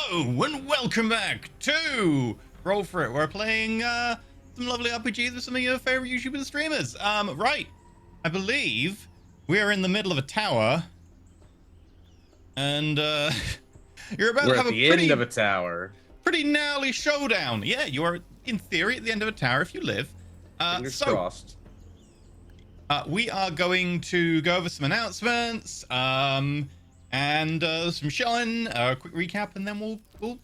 Hello and welcome back to Roll For It. We're playing some lovely RPGs with some of your favorite YouTubers and streamers. Right. I believe we are in the middle of a tower. And you're about We're to have at the end of a tower. pretty gnarly showdown. Yeah, you are in theory at the end of a tower if you live. Fingers crossed. We are going to go over some announcements, and some showing, a quick recap, and then we'll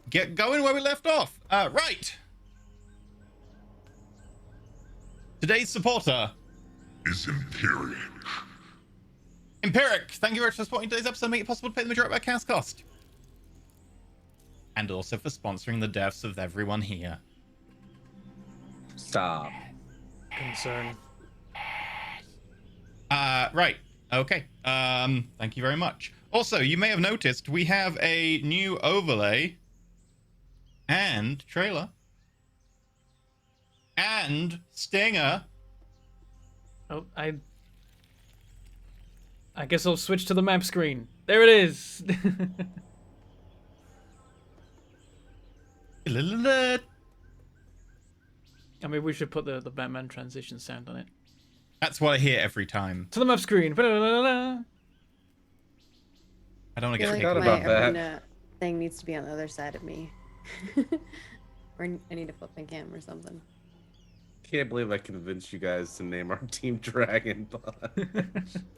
get going where we left off. Right. Today's supporter is Empiric. Empiric. Thank you very much for supporting today's episode, make it possible to pay the majority of our cast cost. And also for sponsoring the deaths of everyone here. Stop. Concern. Right. Okay. Thank you very much. Also, you may have noticed we have a new overlay and trailer and stinger. Oh, I guess I'll switch to the map screen. There it is. I mean, we should put the Batman transition sound on it. That's what I hear every time. To the map screen. I don't want to get Forgot taken about out. that. Arena thing needs to be on the other side of me. Or I need to flip my cam or something. Can't believe I convinced you guys to name our team Dragon.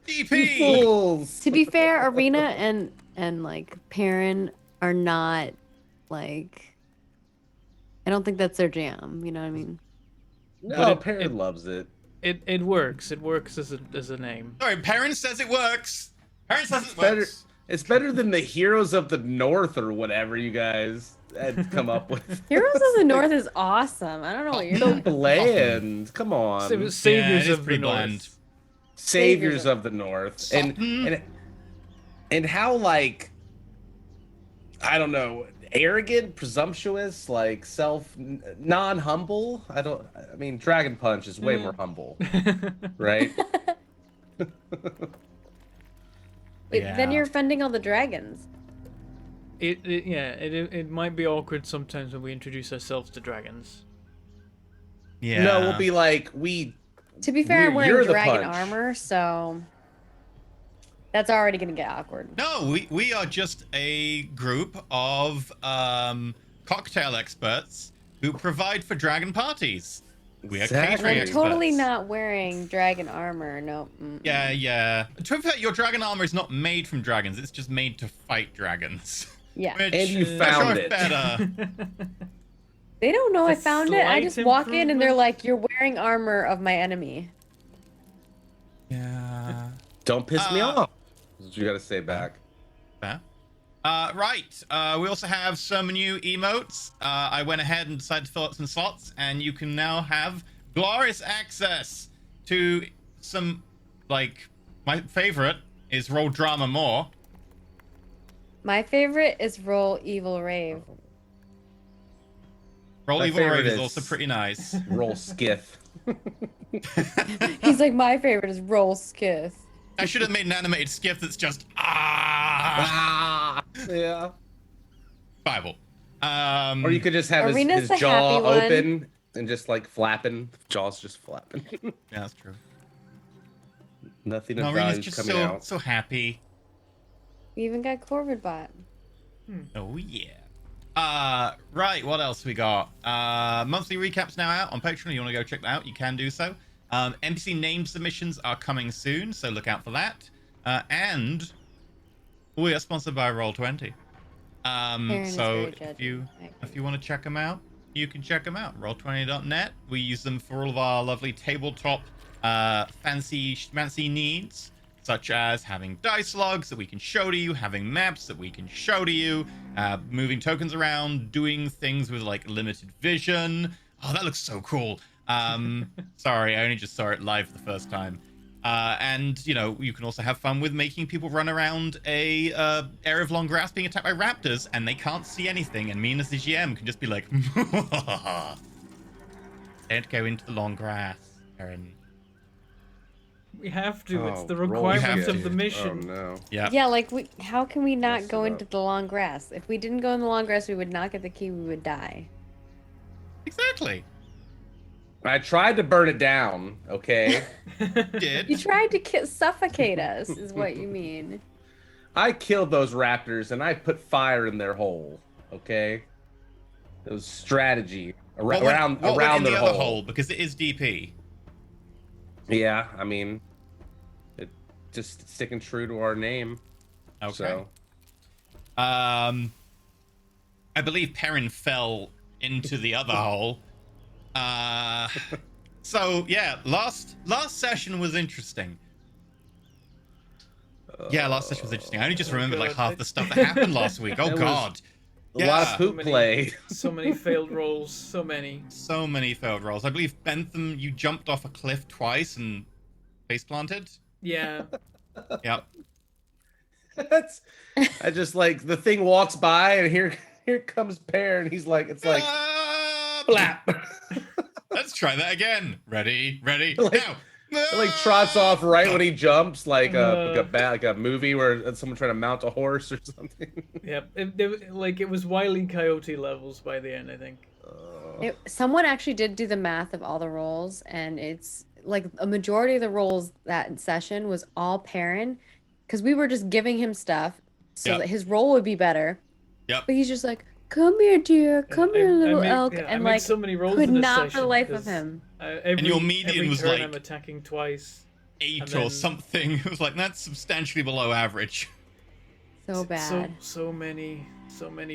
DP! Fools! To be fair, Arena and like Perrin are not like, I don't think that's their jam. You know what I mean? No, it- Perrin loves it. It works. It works as a name. Sorry, Perrin says it works. Perrin says it Better. works. It's better than the Heroes of the North or whatever you guys had come up with. Heroes of the North is awesome. I don't know what you're So talking about. bland. Come on. It was Saviors it is of the pretty North. bland. Saviors of the North. Something. And how, like, I don't know, arrogant, presumptuous, like non-humble. I mean, Dragon Punch is way more humble, right? Wait, Yeah. then you're offending all the dragons. It might be awkward sometimes when we introduce ourselves to dragons. Yeah. No, we'll be like, To be fair, I'm You're wearing the dragon punch. armor, so that's already gonna get awkward. No, we are just a group of cocktail experts who provide for dragon parties. We are Exactly. catering I'm experts. totally not wearing dragon armor. Nope. Yeah, yeah. To be fair, your dragon armor is not made from dragons. It's just made to fight dragons. Yeah. Which, And you is found sure it. Better. They don't know I A found it. I slight just walk in and they're improvement? like, "You're wearing armor of my enemy." Yeah. don't piss me Uh, off. That's what you gotta say back. Fair. Right. We also have some new emotes. I went ahead and decided to fill up some slots, and you can now have glorious access to some, like, my favorite is Roll Drama More. My favorite is Roll Evil Rave. Roll My Evil Rave favorite is is- also pretty nice. Roll skiff. He's like, my favorite is Roll Skith. I should have made an animated skiff that's just ah. Yeah. Bible. Or you could just have Arena's his the jaw happy one. open and just like flapping. Jaw's just flapping. Yeah, that's true. Nothing No, of Rena's value just coming so out. so happy. We even got Corvid Bot. Oh yeah. Right, what else we got? Monthly recaps now out on Patreon. You want to go check that out, you can do so. NPC name submissions are coming soon, so look out for that. And we are sponsored by Roll20. is So very if you want to check them out, you can check them out. Roll20.net. We use them for all of our lovely tabletop fancy schmancy needs, such as having dice logs that we can show to you, having maps that we can show to you, moving tokens around, doing things with like limited vision. Oh, that looks so cool. Sorry, I only just saw it live for the first time. And you know, you can also have fun with making people run around a area of long grass being attacked by raptors, and they can't see anything, and me as the GM can just be like, don't go into the long grass, Aaron. We have to. It's the roll requirement skill. of the Oh mission. no. Yeah. Yeah, like how can we not Messed go it into up. the long grass? If we didn't go in the long grass, we would not get the key. We would die. Exactly. I tried to burn it down. Okay. Did. You tried to suffocate us, is what you mean. I killed those raptors and I put fire in their hole. Okay. It was strategy What around went in their the other hole. hole? Because it is DP. Yeah, I mean, it just sticking true to our name. Okay. So I believe Perrin fell into the other hole. So yeah, last session was interesting. Yeah, last session was interesting. I only just remembered like God. half the stuff that happened last week. Oh It was God. a lot of poop So many- play. So many failed rolls. So many. So many failed rolls. I believe Bentham, you jumped off a cliff twice and face planted. Yeah. Yep. That's I just like the thing walks by and here comes Pear and he's like it's like flap. Let's try that again. Ready, Like- now. It like trots off right when he jumps, like a movie where someone trying to mount a horse or something. Yep. It was Wile E. Coyote levels by the end, I think. Someone actually did do the math of all the rolls, and it's like a majority of the rolls that session was all Perrin, because we were just giving him stuff so Yep. that his roll would be better. Yep. But he's just like, "Come here, dear. Come here, little elk," I and made like so many rolls could in this not for session the life of 'cause, him. your median every was turn like- I'm attacking twice. 8 And or then- something. It was like that's substantially below average. So bad. So many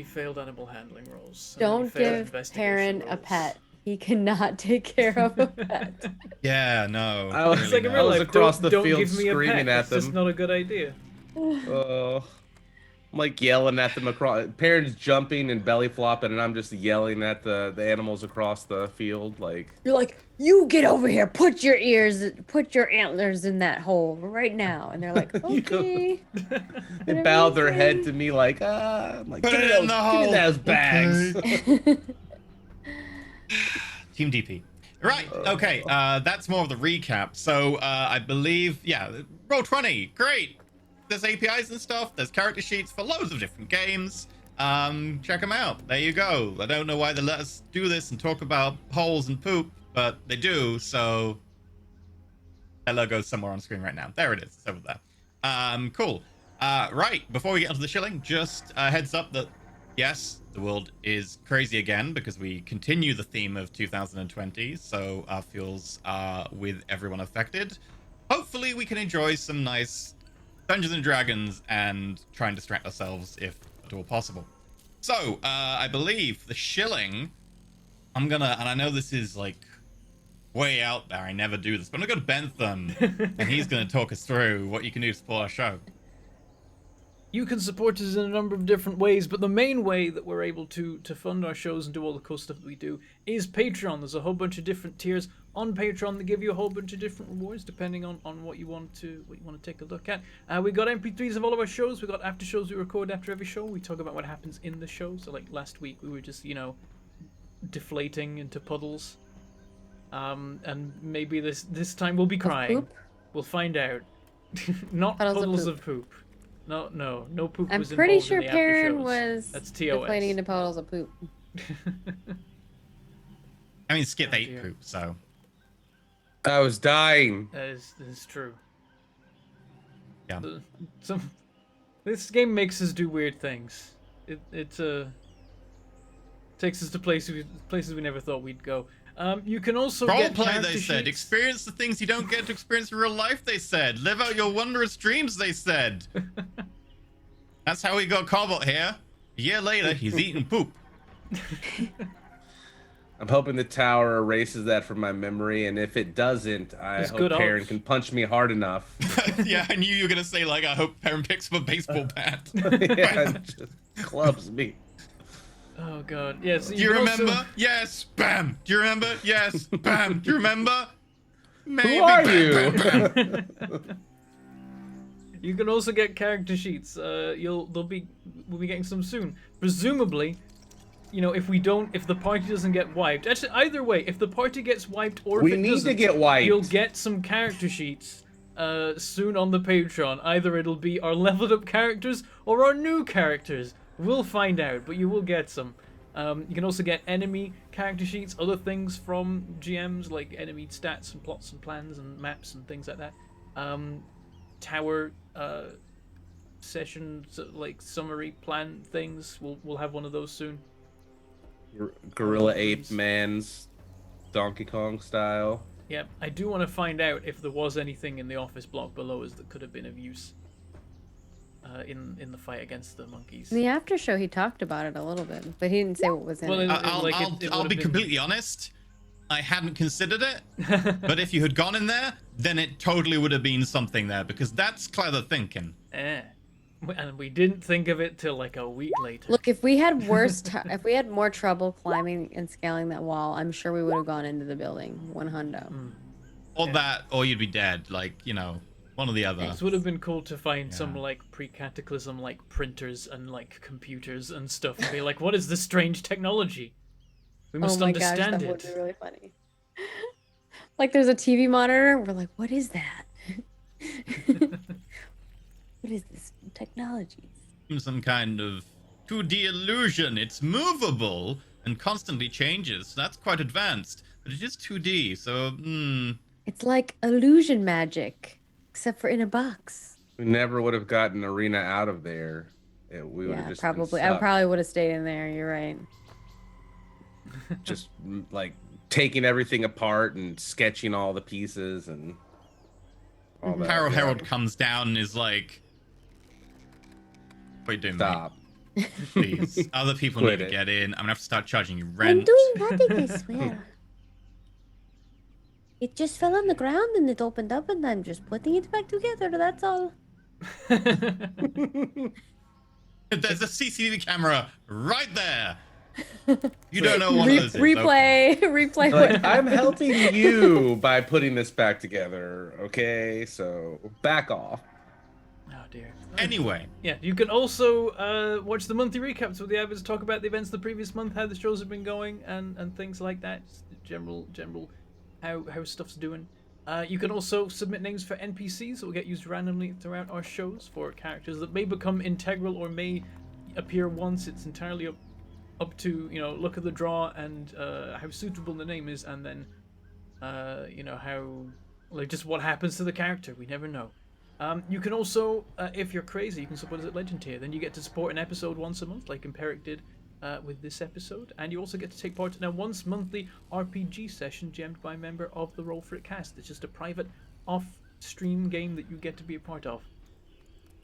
failed animal handling rolls. So many Don't failed give investigation Perrin a rolls. pet. He cannot take care of a pet. Yeah, no. I was It's like in no. real I was life. across don't, the don't field give me a screaming pet. at It's just them. not a good idea. I'm like yelling at them across. Parents jumping and belly flopping, and I'm just yelling at the animals across the field. Like You're like, "You get over here. Put your antlers in that hole right now." And they're like, "Okay." they bowed their head to me, like I'm like, Put give me it in those, the give me hole." those bags. Team DP. Right. Okay. That's more of the recap. So I believe, yeah, roll 20. Great. There's APIs and stuff. There's character sheets for loads of different games. Check them out. There you go. I don't know why they let us do this and talk about holes and poop, but they do. So that logo's somewhere on screen right now. There it is. It's over there. Cool. Right. Before we get onto the shilling, just a heads up that yes, the world is crazy again because we continue the theme of 2020. So our fuels are with everyone affected. Hopefully we can enjoy some nice Dungeons and Dragons and try and distract ourselves if at all possible. So I believe the shilling, and I know this is like way out there. I never do this, but I'm gonna go to Bentham and he's gonna talk us through what you can do to support our show. You can support us in a number of different ways, but the main way that we're able to fund our shows and do all the cool stuff that we do is Patreon. There's a whole bunch of different tiers on Patreon that give you a whole bunch of different rewards depending on what you want to take a look at. We got MP3s of all of our shows. We got after shows we record after every show. We talk about what happens in the show. So like last week we were just deflating into puddles, and maybe this time we'll be crying. poop? We'll find out. Not Puddles of puddles poop. of poop. No poop I'm was pretty involved sure in the after Perrin shows. was That's TOS. deflating into puddles of poop. I mean, Skip ate dear. poop, so I was dying. That is true. yeah. This game makes us do weird things. It takes us to places we never thought we'd go. You can also get Roleplay, character they said. sheets. Experience the things you don't get to experience in real life, they said. Live out your wondrous dreams, they said. That's how we got Corbett here. A year later, he's eating poop. I'm hoping the tower erases that from my memory, and if it doesn't, I It's hope good Perrin odds. can punch me hard enough. Yeah, I knew you were going to say, like, I hope Perrin picks up a baseball bat. Yeah, it just clubs me. Oh god, yes. Do you remember? Yes, bam. Do you remember? Yes, bam. Do you remember? Maybe. Who are bam, you? bam, bam. You can also get character sheets. We'll be getting some soon. Presumably, if the party doesn't get wiped. Actually, either way, if the party gets wiped or We if it need to doesn't, get wiped. you'll get some character sheets soon on the Patreon. Either it'll be our leveled up characters or our new characters. We'll find out, but you will get some. You can also get enemy character sheets, other things from GMs, like enemy stats and plots and plans and maps and things like that. Tower sessions, like summary plan things. We'll have one of those soon. Gorilla Ape Man's Donkey Kong style. Yeah, I do want to find out if there was anything in the office block below us that could have been of use in the fight against the monkeys. In the after show, he talked about it a little bit, but he didn't say what was in Well, it. I'll be completely honest. I hadn't considered it, but if you had gone in there, then it totally would have been something there, because that's clever thinking. And we didn't think of it till like a week later. Look, if we had if we had more trouble climbing and scaling that wall, I'm sure we would have gone into the building. 100. Or that, or you'd be dead. Like, one or the other. It would have been cool to find some like pre-cataclysm like printers and like computers and stuff and be like, what is this strange technology? We must understand that would be really funny. Like there's a TV monitor, we're like, what is that? What is this technology? Some kind of 2D illusion. It's movable and constantly changes. That's quite advanced, but it is 2D, so It's like illusion magic, except for in a box. We never would have gotten Arena out of there. We would have just been probably. I stuck. probably would have stayed in there. You're right. Just like taking everything apart and sketching all the pieces and all that. Harold comes down and is like, what are you doing, Stop. mate? Please. Other people Quit need to it. get in. I'm going to have to start charging you I'm rent. doing nothing, I swear. It just fell on the ground and it opened up and I'm just putting it back together, that's all. There's a CCTV camera right there. You don't know what this is. Replay, replay. Like, I'm helping you by putting this back together, okay? So back off. Oh dear. Anyway. Yeah, you can also watch the monthly recaps where the adverts talk about the events of the previous month, how the shows have been going, and things like that. Just general how stuff's doing. You can also submit names for NPCs that will get used randomly throughout our shows for characters that may become integral or may appear once. It's entirely up to, look at the draw and how suitable the name is, and then how, like, just what happens to the character. We never know. You can also, if you're crazy, you can support us at Legend tier. Then you get to support an episode once a month, like Empiric did with this episode, and you also get to take part in a once monthly RPG session gemmed by a member of the Roll For It cast. It's just a private off-stream game that you get to be a part of.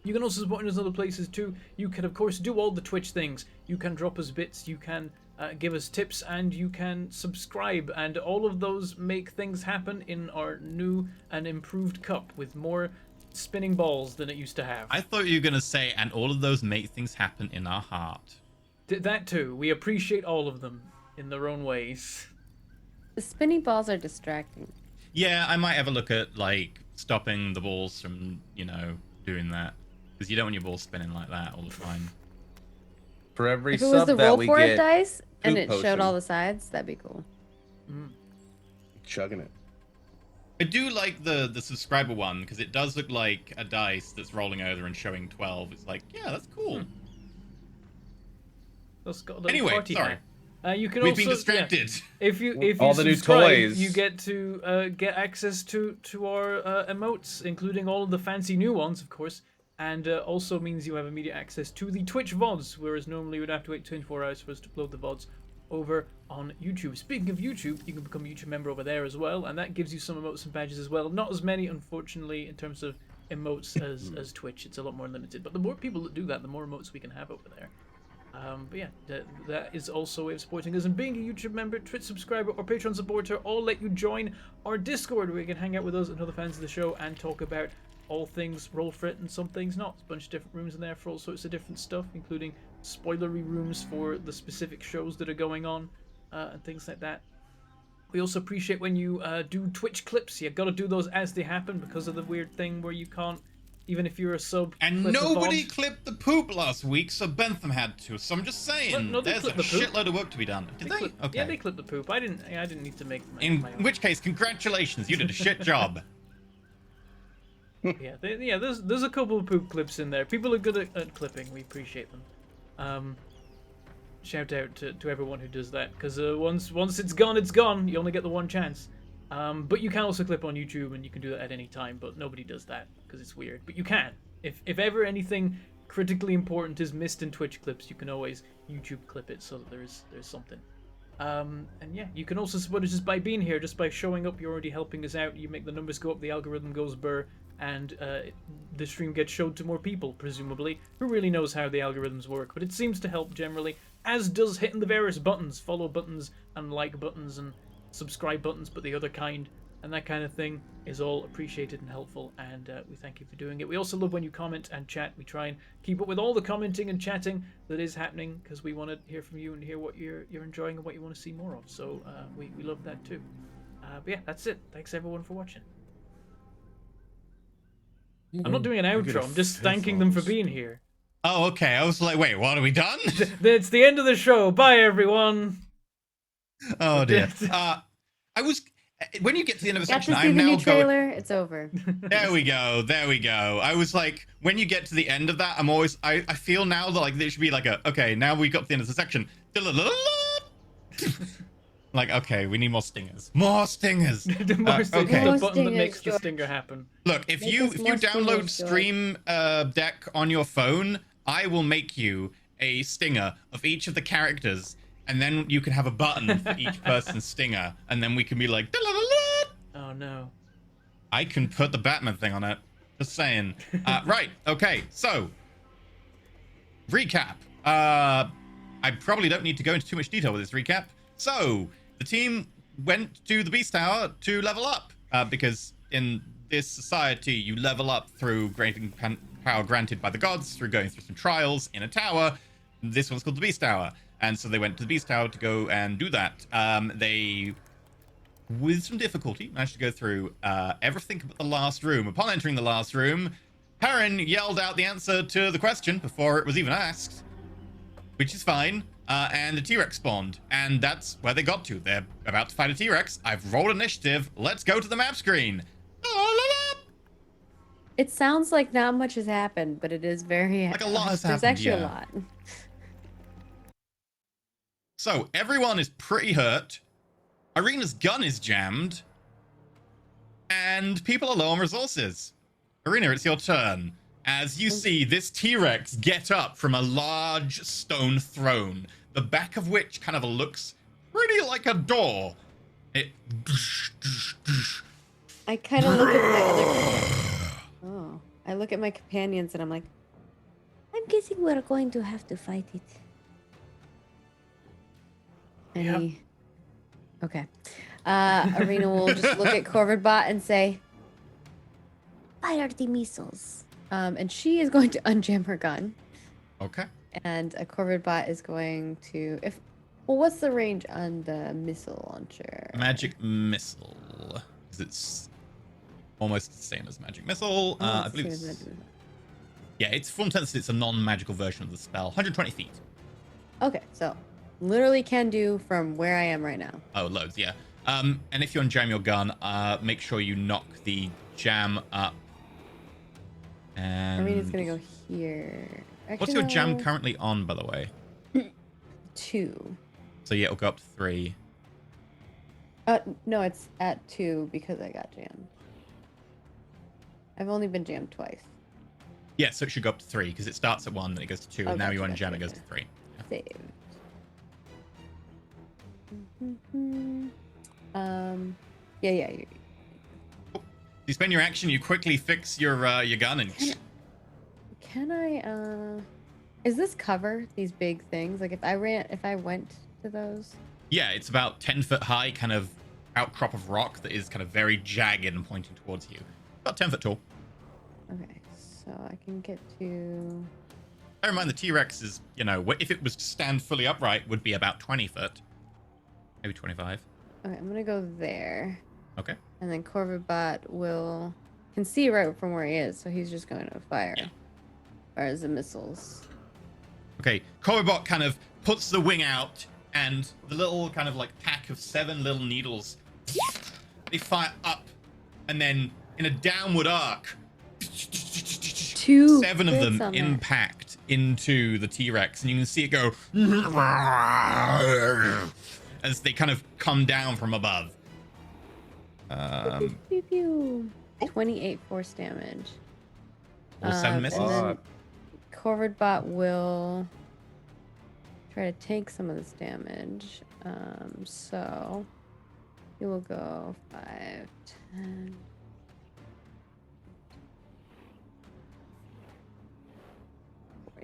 You can also support us in other places too. You can, of course, do all the Twitch things. You can drop us bits, you can give us tips, and you can subscribe. And all of those make things happen in our new and improved cup with more spinning balls than it used to have. I thought you were going to say, and all of those make things happen in our heart. That too. We appreciate all of them in their own ways. The spinning balls are distracting. Yeah, I might have a look at, like, stopping the balls from, doing that. Because you don't want your balls spinning like that all the time. For every If it was sub the that roll we for it get, dice and poop it showed all potion. the sides, that'd be cool. Chugging it. I do like the subscriber one, because it does look like a dice that's rolling over and showing 12. It's like, yeah, that's cool. That's got a little Anyway, party sorry. hat. You can We've also, been distracted. Yeah, if you All the new subscribe, toys. you get to get access to our emotes, including all of the fancy new ones, of course, and also means you have immediate access to the Twitch VODs, whereas normally you would have to wait 24 hours for us to upload the VODs over on YouTube. Speaking of YouTube, you can become a YouTube member over there as well, and that gives you some emotes and badges as well. Not as many, unfortunately, in terms of emotes as Twitch. It's a lot more limited, but the more people that do that, the more emotes we can have over there. But yeah, that is also a way of supporting us. And being a YouTube member, Twitch subscriber, or Patreon supporter all let you join our Discord, where you can hang out with us and other fans of the show and talk about all things Roll For It and some things not. There's a bunch of different rooms in there for all sorts of different stuff, including spoilery rooms for the specific shows that are going on and things like that. We also appreciate when you do Twitch clips. You've got to do those as they happen because of the weird thing where you can't, even if you're a sub. And clip a nobody VOD. clipped the poop last week, so Bentham had to. So I'm just saying, Well, no, they there's a clipped the poop. shitload of work to be done. Did they? Okay. Yeah, they clipped the poop. I didn't need to make my In my own. which case, congratulations, you did a shit job. Yeah. There's a couple of poop clips in there. People are good at clipping. We appreciate them. Shout out to everyone who does that, because once it's gone, it's gone. You only get the one chance. But you can also clip on YouTube, and you can do that at any time. But nobody does that because it's weird. But you can. If ever anything critically important is missed in Twitch clips, you can always YouTube clip it so that there's something. And yeah, you can also support us just by being here, just by showing up. You're already helping us out. You make the numbers go up, the algorithm goes burr, and the stream gets showed to more people, presumably. Who really knows how the algorithms work? But it seems to help generally, as does hitting the various buttons, follow buttons and like buttons and subscribe buttons, but the other kind, and that kind of thing is all appreciated and helpful, and we thank you for doing it. We also love when you comment and chat. We try and keep up with all the commenting and chatting that is happening, because we want to hear from you and hear what you're enjoying and what you want to see more of, so we love that too. But yeah, that's it. Thanks everyone for watching. I'm not doing an outro, I'm just thanking them for being here. Oh, okay. I was like, wait, what, are we done? It's the end of the show. Bye everyone. Oh dear. I was when you get to the end of a Got section, to see I'm the now new going. trailer. It's over. There we go. There we go. I was like, when you get to the end of that, I'm always. I feel now that like there should be like a. Okay, now we got to the end of the section. Like, okay, we need more stingers. More stingers. More Okay. the button that Stingers, makes the George. stinger happen. Look, if Make you us more download stingers, George. Stream Deck on your phone, I will make you a stinger of each of the characters, and then you can have a button for each person's stinger, and then we can be like, Oh no. I can put the Batman thing on it. Just saying. Right. Okay. So, recap. I probably don't need to go into too much detail with this recap. So, the team went to the Beast Tower to level up, because in this society, you level up through granting power granted by the gods, through going through some trials in a tower. This one's called the Beast Tower. And so they went to the Beast Tower to go and do that. They, with some difficulty, managed to go through everything but the last room. Upon entering the last room, Perrin yelled out the answer to the question before it was even asked, which is fine. And the T-Rex spawned, and that's where they got to. They're about to fight a T-Rex. I've rolled initiative. Let's go to the map screen. It sounds like not much has happened, but it is very. Like a lot has There's happened, actually yeah. a lot. So everyone is pretty hurt. Irina's gun is jammed, and people are low on resources. Irina, it's your turn. As you see this T-Rex get up from a large stone throne, the back of which kind of looks pretty like a door. It. I kind of look at my other. Oh, I look at my companions and I'm like, I'm guessing we're going to have to fight it. Yep. Okay. Irina will just look at Corvid Bot and say, fire the missiles. And she is going to unjam her gun. Okay. And a Corvid Bot is going to well, what's the range on the missile launcher? Magic missile. Because it's almost the same as magic missile. I believe it's... Yeah, it's full intensity. It's a non-magical version of the spell. 120 feet. Okay, so literally can do from where I am right now. Oh, loads, yeah. And if you unjam your gun, make sure you knock the jam up. And... I mean, it's gonna go here. Actually, What's your jam no. currently on, by the way? 2. So yeah, it'll go up to 3. No, it's at 2 because I got jammed. I've only been jammed twice. Yeah, so it should go up to 3 because it starts at 1, then it goes to 2, and now gotcha, you gotcha, unjam, it goes gotcha. to 3. Saved. Yeah. You spend your action, you quickly fix your gun, and Can I? Is this cover these big things? Like if I went to those. yeah, it's about 10 foot high, kind of outcrop of rock that is kind of very jagged and pointing towards you. About 10 foot tall. Okay, so I can get to. Bear in mind the T-Rex is, you know, if it was to stand fully upright, would be about 20 foot, maybe 25. Okay, I'm gonna go there, Okay. and then Corvibot can see right from where he is, so he's just going to fire. Yeah. Fires the missiles. Okay, Corobot kind of puts the wing out, and the little kind of like pack of 7 little needles, they fire up, and then in a downward arc, 2 7 of crits them on that. impact into the T-Rex, and you can see it go as they kind of come down from above. Pew, pew. Oh. 28 force damage. All 7 And misses. then Corvid Bot will try to take some of this damage. So he will go 5, 10.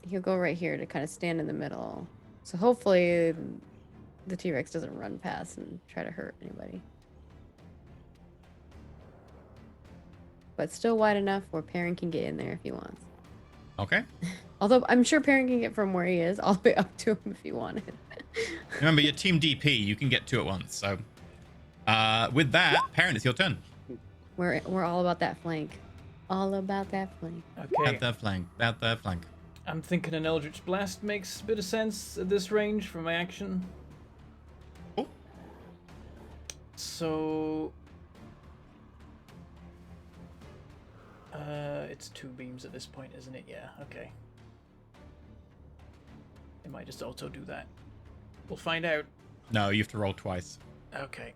He'll go right here to kind of stand in the middle. So hopefully the T-Rex doesn't run past and try to hurt anybody. But still wide enough where Perrin can get in there if he wants. Okay. Although I'm sure Perrin can get from where he is all the way up to him if he wanted. Remember, you're Team DP. You can get 2 at once. So, with that, Perrin, it's your turn. We're all about that flank. All about that flank. Okay. At the flank. At the flank. I'm thinking an Eldritch Blast makes a bit of sense at this range for my action. Oh. So... it's 2 beams at this point, isn't it? Yeah, okay. It might just auto do that. We'll find out. No, you have to roll twice. Okay.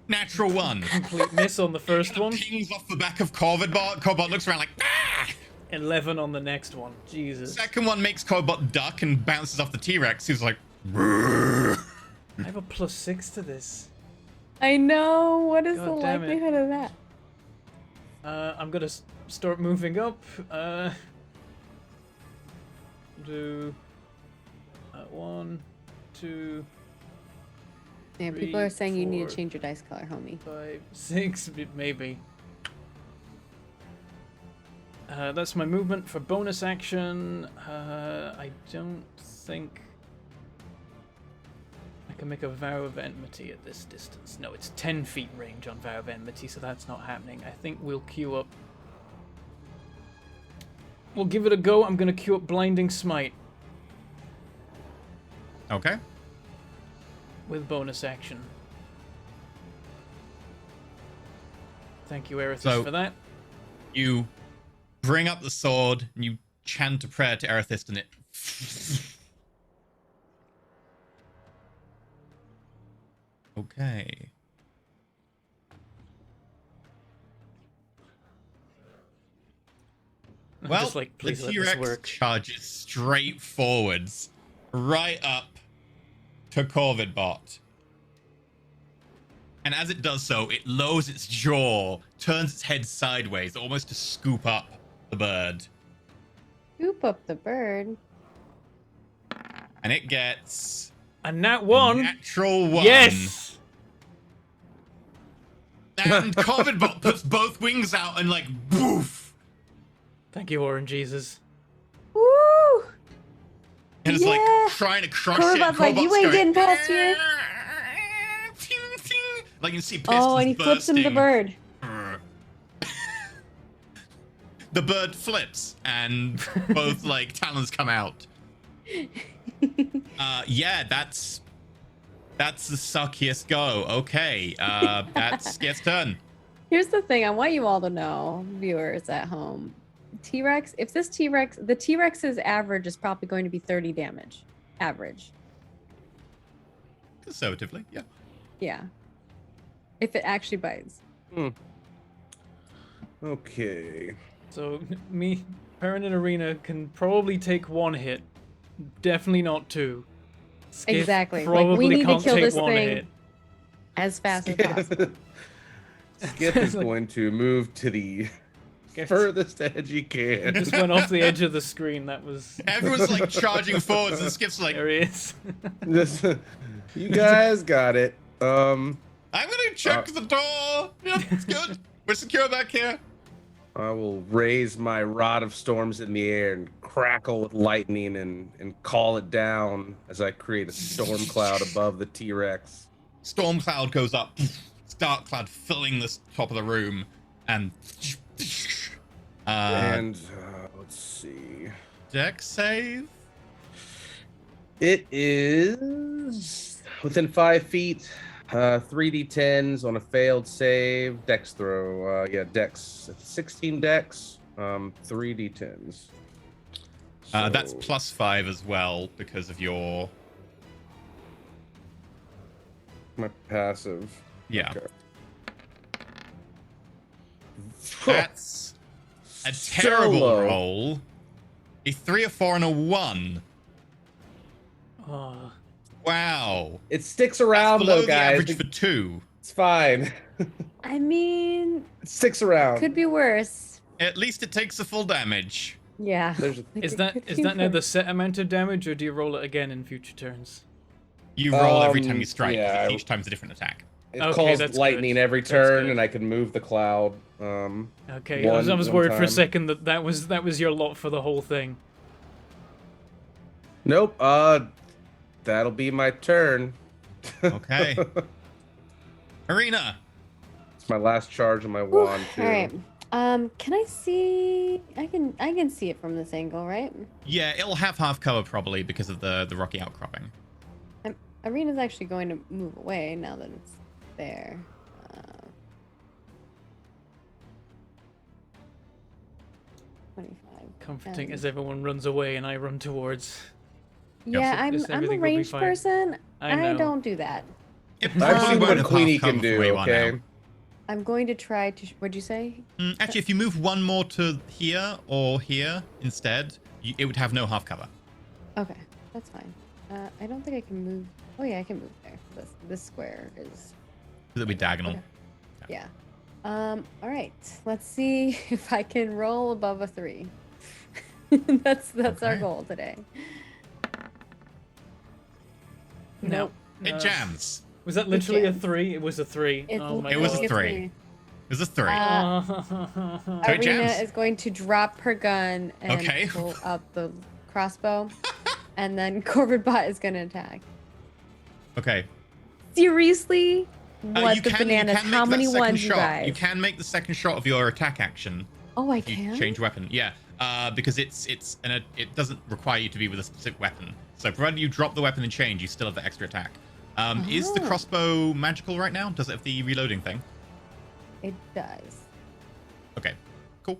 Natural 1. Complete miss on the first one. Pings off the back of Corvidbot. Corvidbot looks around like, ah! 11 on the next one. Jesus. Second one makes Corvidbot duck and bounces off the T-Rex. He's like, I have a +6 to this. I know. What is God the damn it. likelihood of that? I'm gonna start moving up. Do 1, 2, Yeah, 3, people are saying you need 4, to change your dice color, homie. 5, 6, maybe. That's my movement for bonus action. I don't think I can make a Vow of Enmity at this distance. No, it's 10 feet range on Vow of Enmity, so that's not happening. I think we'll queue up. We'll give it a go. I'm going to queue up Blinding Smite okay. with bonus action. Thank you, Erithus, So- for that. You bring up the sword and you chant a prayer to Erithist and it... Okay. I'm Well, just like, the please let this T-Rex work. charges straight forwards, right up to Corvidbot. And as it does so, it lowers its jaw, turns its head sideways, almost to scoop up the bird. Scoop up the bird. And it gets And that a one. natural 1. Yes! And Corvidbot puts both wings out and like, boof! Thank you, Orange Jesus. Woo! And it's Yeah. like trying to crush Corvidbot's it. like, you Corvidbot's ain't going, getting past here. Ting, ting. Like you see Oh, and he pistons flips him the bursting. bird. The bird flips and both like talons come out. Yeah, that's the suckiest go. Okay, that's Skit's turn. Here's the thing I want you all to know, viewers at home. T-Rex, if this T-Rex, the T-Rex's average is probably going to be 30 damage. Average. Conservatively, yeah. Yeah. If it actually bites. Okay. So, me, Perrin and Arena can probably take 1 hit. Definitely not 2. Skiff Exactly. Like, Probably we need to can't kill take this 1 thing. hit. As fast as possible. Skip is going to move to the furthest edge he can. Just went off the edge of the screen. That was. Everyone's like charging forwards and Skip's like, There he is. This, you guys got it. I'm gonna check the door. Yep, it's good. We're secure back here. I will raise my rod of storms in the air and crackle with lightning and call it down as I create a storm cloud above the T-Rex. Storm cloud goes up. Dark cloud filling the top of the room, and Let's see. deck save. It is within 5 feet. 3d10s on a failed save. Dex throw. Yeah, Dex. 16 Dex. 3d10s. That's So- +5 as well because of your. My passive. Yeah. Okay. That's a So terrible low. roll. A 3, a 4, and a 1. Oh, Ah. Wow. It sticks That's around below though, the guys. average for 2. It's fine. I mean, It sticks around. could be worse. At least it takes the full damage. Yeah. There's- Like, is it that could is be that now the worse. set amount of damage, or do you roll it again in future turns? You roll every time you Yeah, strike. 'Cause each time's a different attack. It Okay, calls that's lightning good. every That's turn, good. and I can move the cloud. Okay, I was one worried for a time. second that was your lot for the whole thing. Nope. That'll be my turn. Okay. Arena. It's my last charge on my wand too. All right. Can I see? I can see it from this angle, right? Yeah, it'll have half cover probably because of the rocky outcropping. Arena's actually going to move away now that it's there. 25. Comforting and- as everyone runs away and I run towards. Yeah, so I'm a everything will be ranged fine. person. I know. don't do that. It I've probably seen won't what have Queenie half cover can from do. where you are Okay. now. I'm going to try to. What'd you say? Actually, if you move one more to here or here instead, it would have no half cover. Okay, that's fine. I don't think I can move. Oh yeah, I can move there. This square is. It'll be diagonal. Okay. Yeah. All right. Let's see if I can roll above a 3. that's our Okay. goal today. No. It jams. Was that literally a jams. 3? It was a 3. It's Oh my It was a literally god. 3. It was a 3. Uh, So it Arena jams. is going to drop her gun and Okay. pull out the crossbow, and then Corvid Bot is going to attack. Okay. Seriously? What you the can, bananas? You can How make many that second ones, you shot. guys? You can make the second shot of your attack action. Oh, I if you can. change weapon. Yeah. Because it doesn't require you to be with a specific weapon. So provided you drop the weapon and change, you still have the extra attack. Is the Oh. crossbow magical right now? Does it have the reloading thing? It does. Okay. Cool.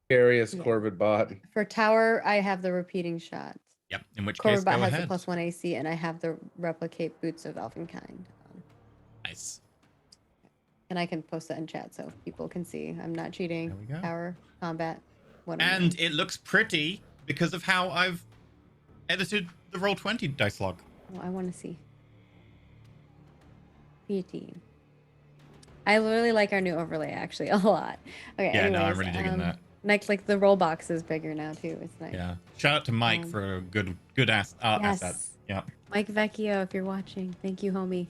Scariest Yeah. Corvid bot. For tower, I have the repeating shots. Yep. In which case, Corvid go Bot has ahead. the +1 AC, and I have the replicate boots of Elfinkind. Nice. And I can post that in chat so people can see. I'm not cheating. There we go. Tower combat. What am I And doing? it looks pretty because of how I've edited the Roll20 dice log. Oh, I want to see. 18. I really like our new overlay actually a lot. Okay. Yeah, no, I'm anyways, really digging that. Like the roll box is bigger now too. It's nice. Yeah. Shout out to Mike Um, for a good asset. Yes. Yeah. Mike Vecchio, if you're watching, thank you, homie.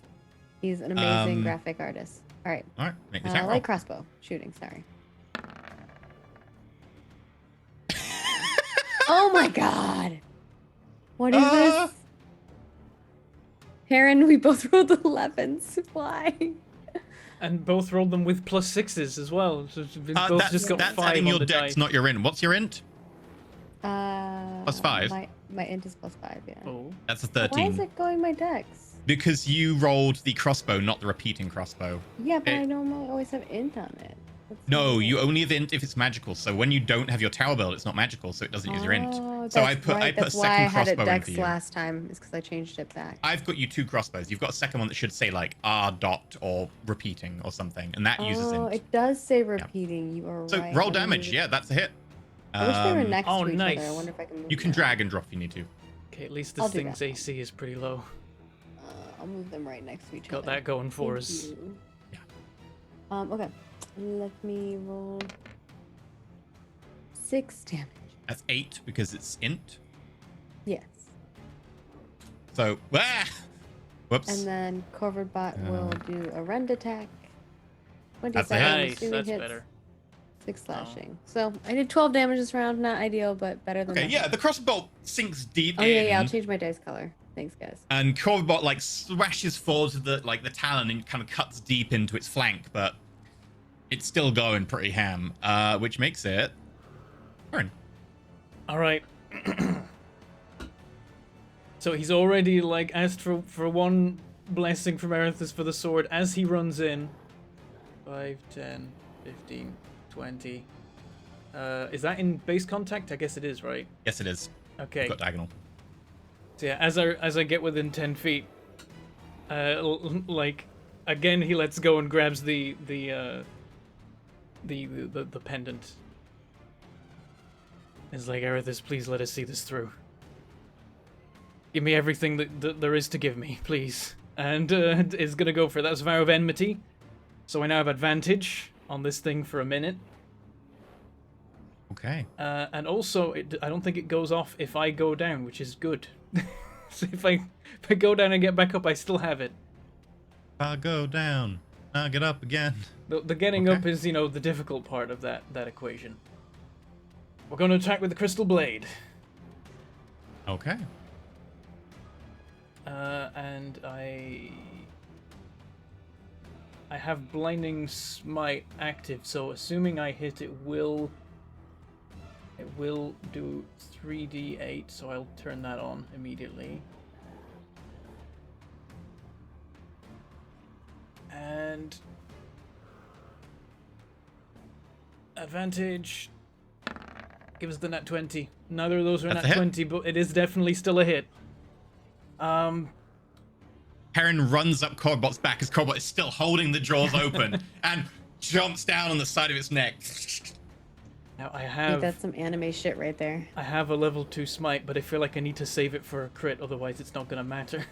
He's an amazing Um, graphic artist. All right. All right. Make the attack roll. Light crossbow shooting. Sorry. Oh my god. What is this? Heron, we both rolled 11s. Why? And both rolled them with +6s as well. So we both That's, just got that's 5 adding on your the dex, die. not your int. What's your int? +5. +5? My int is +5, yeah. Oh. That's a Why 13. is it going my dex? Because you rolled the crossbow, not the repeating crossbow. Yeah, but Okay. I normally always have int on it. That's No, weird. you only have int if it's magical. So when you don't have your tower build, it's not magical, so it doesn't use your int. Oh, So I that's put right. a That's why second I had it crossbow in dex for you. last time. Is because I changed it back. I've got you 2 crossbows. You've got a second one that should say like R dot or repeating or something, and that uses Oh, int. it does say repeating. You are So right. roll Let me damage. move Yeah, that's a hit. I wish they were Um, next Oh, to each nice. other. I wonder if I can move You can them. drag and drop if you need to. Okay, at least I'll this do thing's that. AC is pretty low. I'll move them right next to each Got other. that going for Thank us. you. Yeah. Okay. Let me roll 6 damage. That's 8 because it's int. Yes. So, whoops. And then Corvid Bot will do a rend attack. That's a 27, hit. I'm Nice, assuming that's hits, better. 6 slashing. So I did 12 damage this round. Not ideal, but better than Okay, nothing. yeah, the crossbow sinks deep Oh in. yeah, I'll change my dice color. Thanks, guys. And Corvibot like smashes forward to the talon and kind of cuts deep into its flank, but it's still going pretty ham, which makes it turn. All right. So he's already like asked for one blessing from Erithus for the sword as he runs in. 5, 10, 15, 20. Is that in base contact? I guess it is, right? Yes, it is. Okay. Got diagonal. So yeah, as I get within 10 feet, like again he lets go and grabs the pendant. It's like, Erithus, please let us see this through. Give me everything that there is to give me, please. And is gonna go for it. That was Vow of Enmity. So I now have advantage on this thing for a minute. Okay. And also, I don't think it goes off if I go down, which is good. So if I go down and get back up, I still have it. I'll go down. I'll get up again. The getting Okay. up is, the difficult part of that equation. We're going to attack with the Crystal Blade. Okay. And I have Blinding Smite active, so assuming I hit, it will do 3d8, so I'll turn that on immediately. And advantage gives us the nat 20. Neither of those are That's a nat hit. 20, but it is definitely still a hit. Heron runs up Corbot's back as Corbot is still holding the jaws open and jumps down on the side of its neck. Now I I think have that's some anime shit right there. I have a level 2 smite, but I feel like I need to save it for a crit, otherwise it's not gonna matter.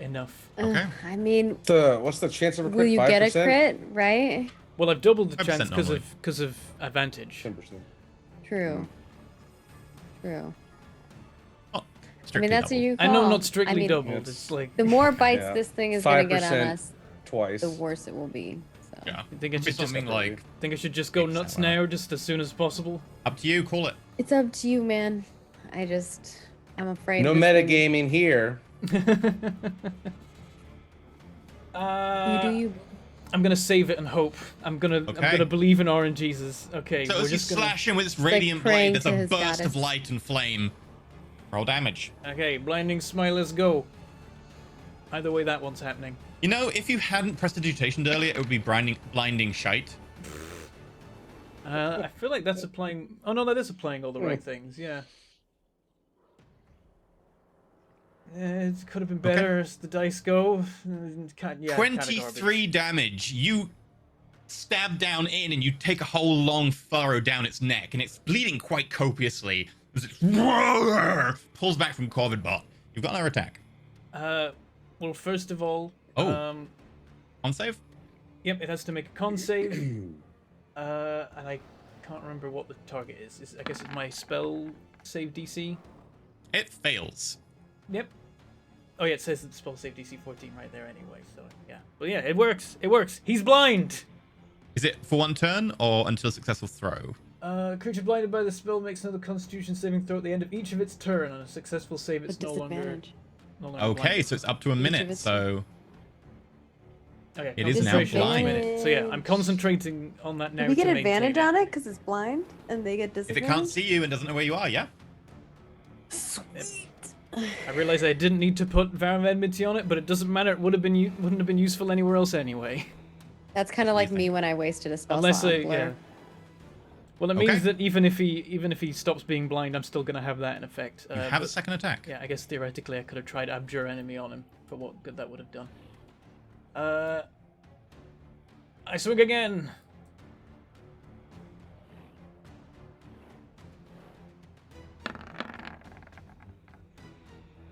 Enough. Okay. I mean, What's the chance of a crit? will you 5%? get a crit, right? Well, I've doubled the 5% chance normally. because of advantage. 10%. True. True. Oh, I strictly mean, that's what double. you I call. know not strictly I mean, doubled. It's- It's like The more bites Yeah. this thing is gonna get on 5% us, twice. the worse it will be. So. Yeah. I think I It'd be should just something like think I should just go 8% nuts wow. now, just as soon as possible. up to you. Call it. It's up to you, man. I'm afraid. No this thing- metagaming here. You do you. I'm gonna save it and hope. I'm gonna Okay. believe in RNGesus. Okay, So we're as you just gonna. slash him with this like radiant praying blade, to there's a his burst of goddess. light and flame. Roll damage. Okay, blinding smite. Let's go. Either way, that one's happening. You know, if you hadn't prestidigitation earlier, it would be blinding shite. I feel like that's applying. Oh no, that is applying all the right things. Yeah. It could have been better as the dice go. Yeah, 23 damage. You stab down in and you take a whole long furrow down its neck, and it's bleeding quite copiously as it pulls back from Corvidbot. You've got another attack. Well, first of all, Oh. On save? yep, it has to make a con save. And I can't remember what the target is. I guess it's my spell save DC. It fails. Yep. Oh yeah, it says it's spell save DC 14 right there anyway. So yeah, but yeah, it works. It works. He's blind. Is it for one turn or until a successful throw? Creature blinded by the spell makes another Constitution saving throw at the end of each of its turn. On a successful save, it's With no longer. disadvantage. No longer Okay, blinded. so it's up to a of minute. its- So Okay, it is now concentration blind. minute. So yeah, I'm concentrating on that now. Do we get to advantage maintain on it because it's blind and they get if disadvantage? it can't see you and doesn't know where you are, yeah. Sweet. I realized I didn't need to put Vow of Enmity on it, but it doesn't matter. It wouldn't have been useful anywhere else anyway. That's kind of like you me think? when I wasted a spell Unless slot I on Blur. yeah. Well, it Okay. means that even if he stops being blind, I'm still gonna have that in effect. You have a but- second attack. Yeah, I guess theoretically I could have tried Abjure Enemy on him for what good that would have done. I swing again.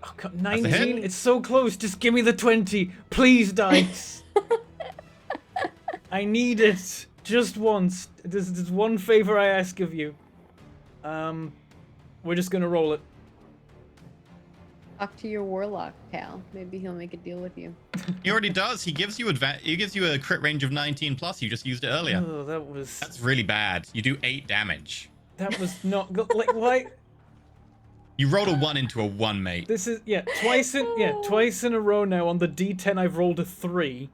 Oh god, a hit. 19? It's so close. Just give me the 20. Please, dice. I need it. Just once. This is one favor I ask of you. We're just gonna roll it. Talk to your warlock pal. Maybe he'll make a deal with you. He already does. He gives you he gives you a crit range of 19 plus. You just used it earlier. Oh, that was That's really bad. You do 8 damage. not good. Like why? You rolled a 1 into a 1, mate. This is twice in a row now on the D10 I've rolled a 3.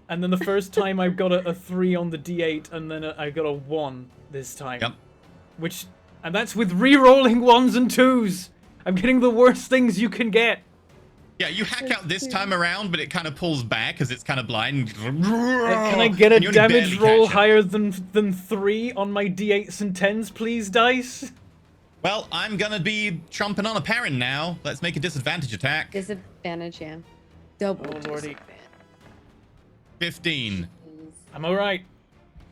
And then the first time I got a 3 on the D8 and then I got a 1 this time. Yep. And that's with re-rolling 1s and 2s. I'm getting the worst things you can get. Yeah, you hack out this time around, but it kind of pulls back because it's kind of blind. Can I get a And you only damage barely roll catch it. higher than 3 on my d8s and 10s, please, dice? Well, I'm gonna be chomping on a parent now. Let's make a disadvantage attack. Disadvantage, yeah. Double Oh, lordy. disadvantage. 15. Jeez. I'm alright.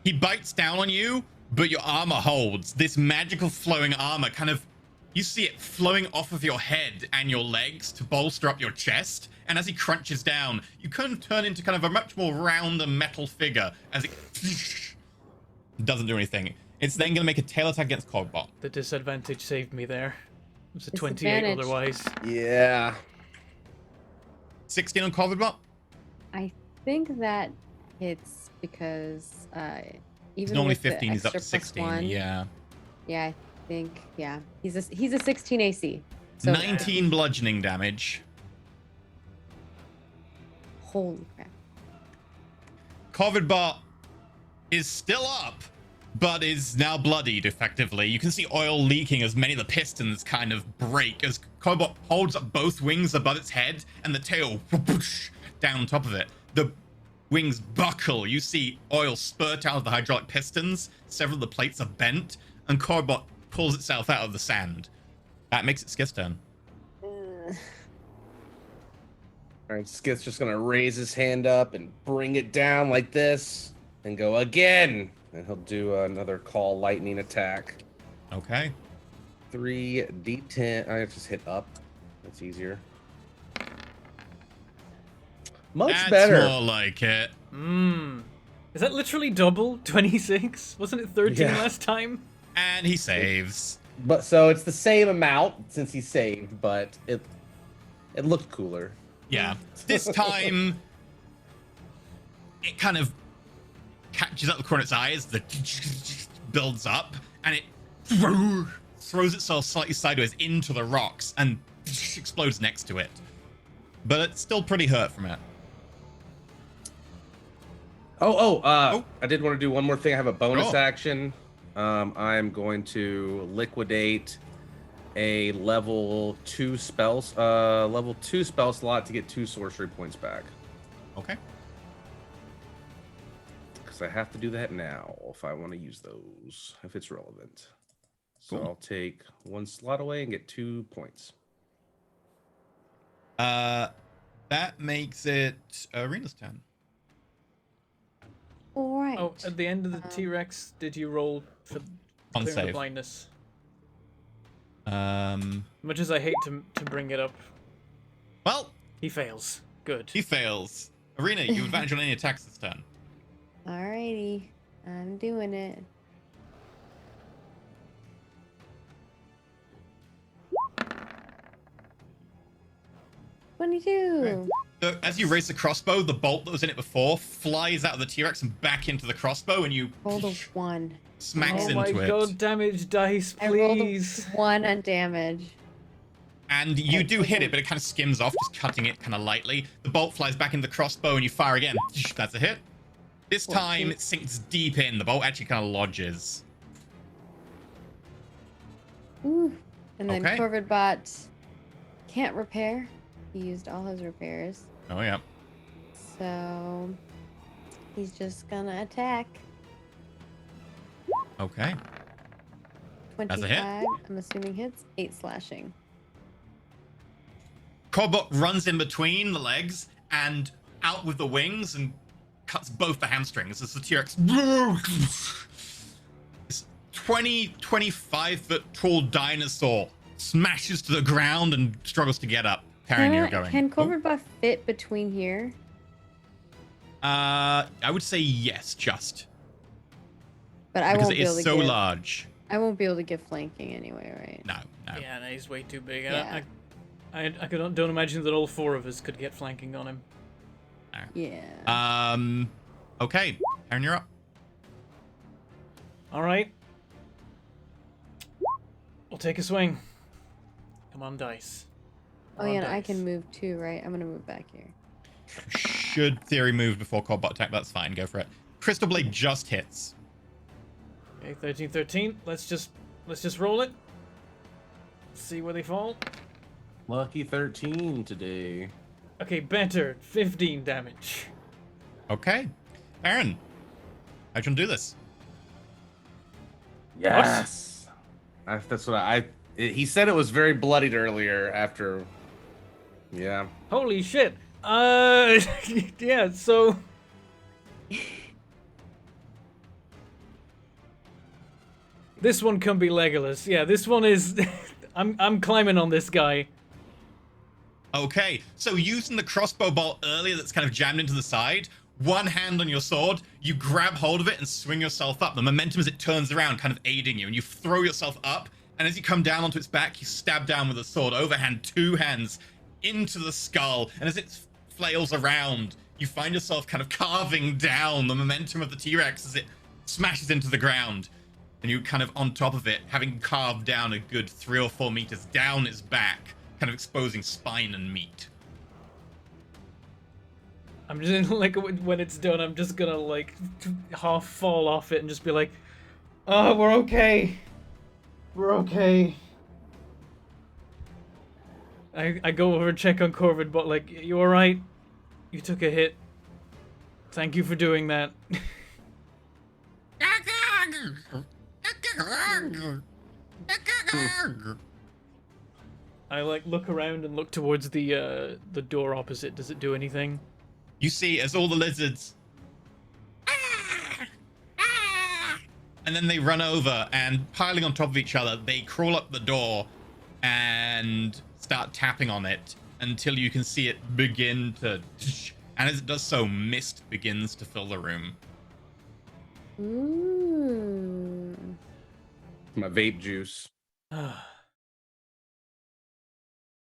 He bites down on you, but your armor holds. This magical flowing armor kind of, you see it flowing off of your head and your legs to bolster up your chest. And as he crunches down, you kind of turn into kind of a much more round and metal figure as it doesn't do anything. It's then going to make a tail attack against Cogbot. The disadvantage saved me there. It was a 28 Disadvantage. otherwise. Yeah. 16 on Cogbot? I think that hits because even Normally with the 15, he's up to extra plus 16. one, Yeah. Yeah, I think he's a 16 AC. So 19 bludgeoning damage. Holy crap! Covidbot is still up, but is now bloodied effectively. You can see oil leaking as many of the pistons kind of break as Covidbot holds up both wings above its head and the tail down on top of it. The wings buckle. You see oil spurt out of the hydraulic pistons. Several of the plates are bent, and Covidbot pulls itself out of the sand. That makes it Skith's turn. All right, Skith's just gonna raise his hand up and bring it down like this, and go again. And he'll do another call lightning attack. Okay. 3d10. I just hit up. That's easier. Much That's better. more like it. Is that literally double? 26? Wasn't it 13 Yeah. last time? And he saves. But so it's the same amount since he saved, but it looked cooler. Yeah. This time, it kind of catches up the corner of its eyes, the builds up, and it throws itself slightly sideways into the rocks and explodes next to it. But it's still pretty hurt from it. I did want to do one more thing. I have a bonus Oh. action. I'm going to liquidate a level 2 spell slot to get 2 sorcery points back. Okay. Because I have to do that now if I want to use those, if it's relevant. So Cool. I'll take 1 slot away and get 2 points. That makes it Arena's turn. All right. Oh, at the end of the T-Rex, did you roll for On clearing the save. blindness? Well, Much as I hate to bring it up, he fails. Good. he fails. Arena, you have advantage on any attacks this turn. Alrighty, I'm doing it. $22. So as you raise the crossbow, the bolt that was in it before flies out of the T-Rex and back into the crossbow, and you Rolled a 1. smacks Oh into my it. god, damage dice, I rolled a please. 1 on damage. And you do hit it, but it kind of skims off, just cutting it kind of lightly. The bolt flies back into the crossbow, and you fire again. That's a hit. This time, it sinks deep in. The bolt actually kind of lodges. Ooh. And then Okay. Corvidbot can't repair. He used all his repairs. Oh, yeah. So he's just gonna attack. Okay. 25. That's a hit. I'm assuming hits. 8 slashing. Corbot runs in between the legs and out with the wings and cuts both the hamstrings as the T-Rex. This 25 foot tall dinosaur smashes to the ground and struggles to get up. Karen, you're going. Can Oh. Corvidbot fit between here? I would say yes, just. But I Because won't it be able is to so give. large. I won't be able to give flanking anyway, right? No, no. Yeah, no, he's way too big. Yeah. I don't imagine that all 4 of us could get flanking on him. Yeah. Okay. Karen, you're up. All right. We'll take a swing. Come on, dice. Oh Come on, yeah, and I dice. can move too, right? I'm gonna move back here. Should theory move before Corbot attack? That's fine. Go for it. Crystal Blade just hits. Okay, 13. Let's just roll it. See where they fall. Lucky 13 today. Okay, banter, 15 damage. Okay. Aaron, how'd you do this? Yes. That's what he said it was very bloodied earlier after. Yeah. Holy shit. Yeah, so this one can be Legolas. Yeah, this one is I'm climbing on this guy. Okay, so using the crossbow bolt earlier that's kind of jammed into the side, one hand on your sword, you grab hold of it and swing yourself up. The momentum as it turns around kind of aiding you, and you throw yourself up, and as you come down onto its back, you stab down with a sword, overhand, two hands, into the skull, and as it flails around, you find yourself kind of carving down the momentum of the T-Rex as it smashes into the ground, and you kind of on top of it, having carved down a good 3 or 4 meters down its back, kind of exposing spine and meat. I'm just like when it's done, I'm just gonna like half fall off it and just be like, "Oh, we're okay. We're okay." I go over and check on Corvid, but like, you all right? You took a hit. Thank you for doing that. I like look around and look towards the door opposite. Does it do anything? You see as all the lizards, and then they run over and piling on top of each other, they crawl up the door and start tapping on it until you can see it begin to, and as it does so, mist begins to fill the room. Ooh. My vape juice.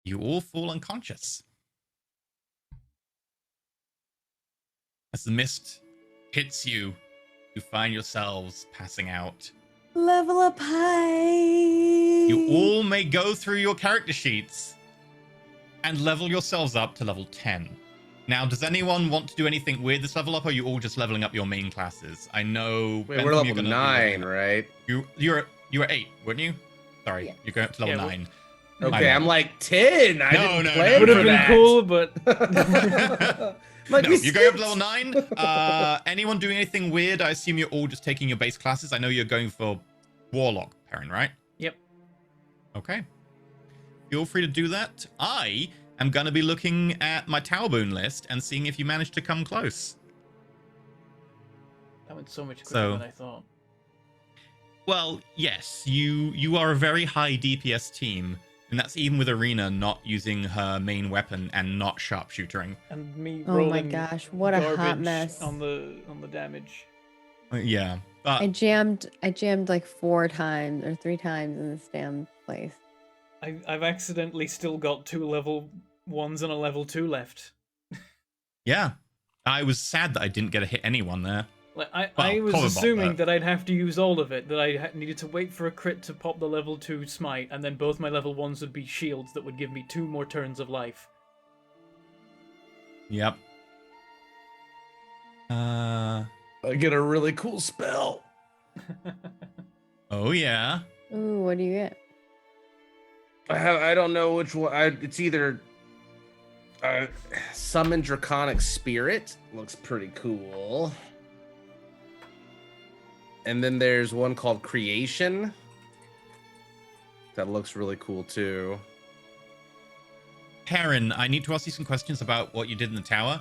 You all fall unconscious. As the mist hits you, you find yourselves passing out. Level up high. You all may go through your character sheets and level yourselves up to level 10. Now, does anyone want to do anything weird this level up, or are you all just leveling up your main classes? I know. Wait, Bentham, we're you're level gonna be 9, leveling up. right? You were 8, weren't you? Sorry, Yeah. you're going up to level Yeah, 9. Okay, I'm like 10. I No, didn't no, plan no, Would no, have for been that. cool, but Like, No, we you're going up to skipped. level 9. Anyone doing anything weird? I assume you're all just taking your base classes. I know you're going for Warlock, Perrin, right? yep. Okay. Feel free to do that. I am going to be looking at my Tower Boon list and seeing if you managed to come close. That went so much quicker So- than I thought. Well, yes, you are a very high DPS team, and that's even with Arena not using her main weapon and not sharpshootering. And me Oh my rolling gosh, what a hot garbage mess. on the damage. Yeah, but I jammed like 4 times or 3 times in this damn place. I've accidentally still got 2 level 1s and a level 2 left. yeah, I was sad that I didn't get to hit anyone there. Like I Well, was Corvibot, assuming but- that I'd have to use all of it, that I needed to wait for a crit to pop the level 2 smite, and then both my level 1s would be shields that would give me 2 more turns of life. Yep. I get a really cool spell. Oh yeah. Ooh, what do you get? I don't know which one. It's either Summon Draconic Spirit. Looks pretty cool. And then there's one called Creation. That looks really cool too. Perrin, I need to ask you some questions about what you did in the tower.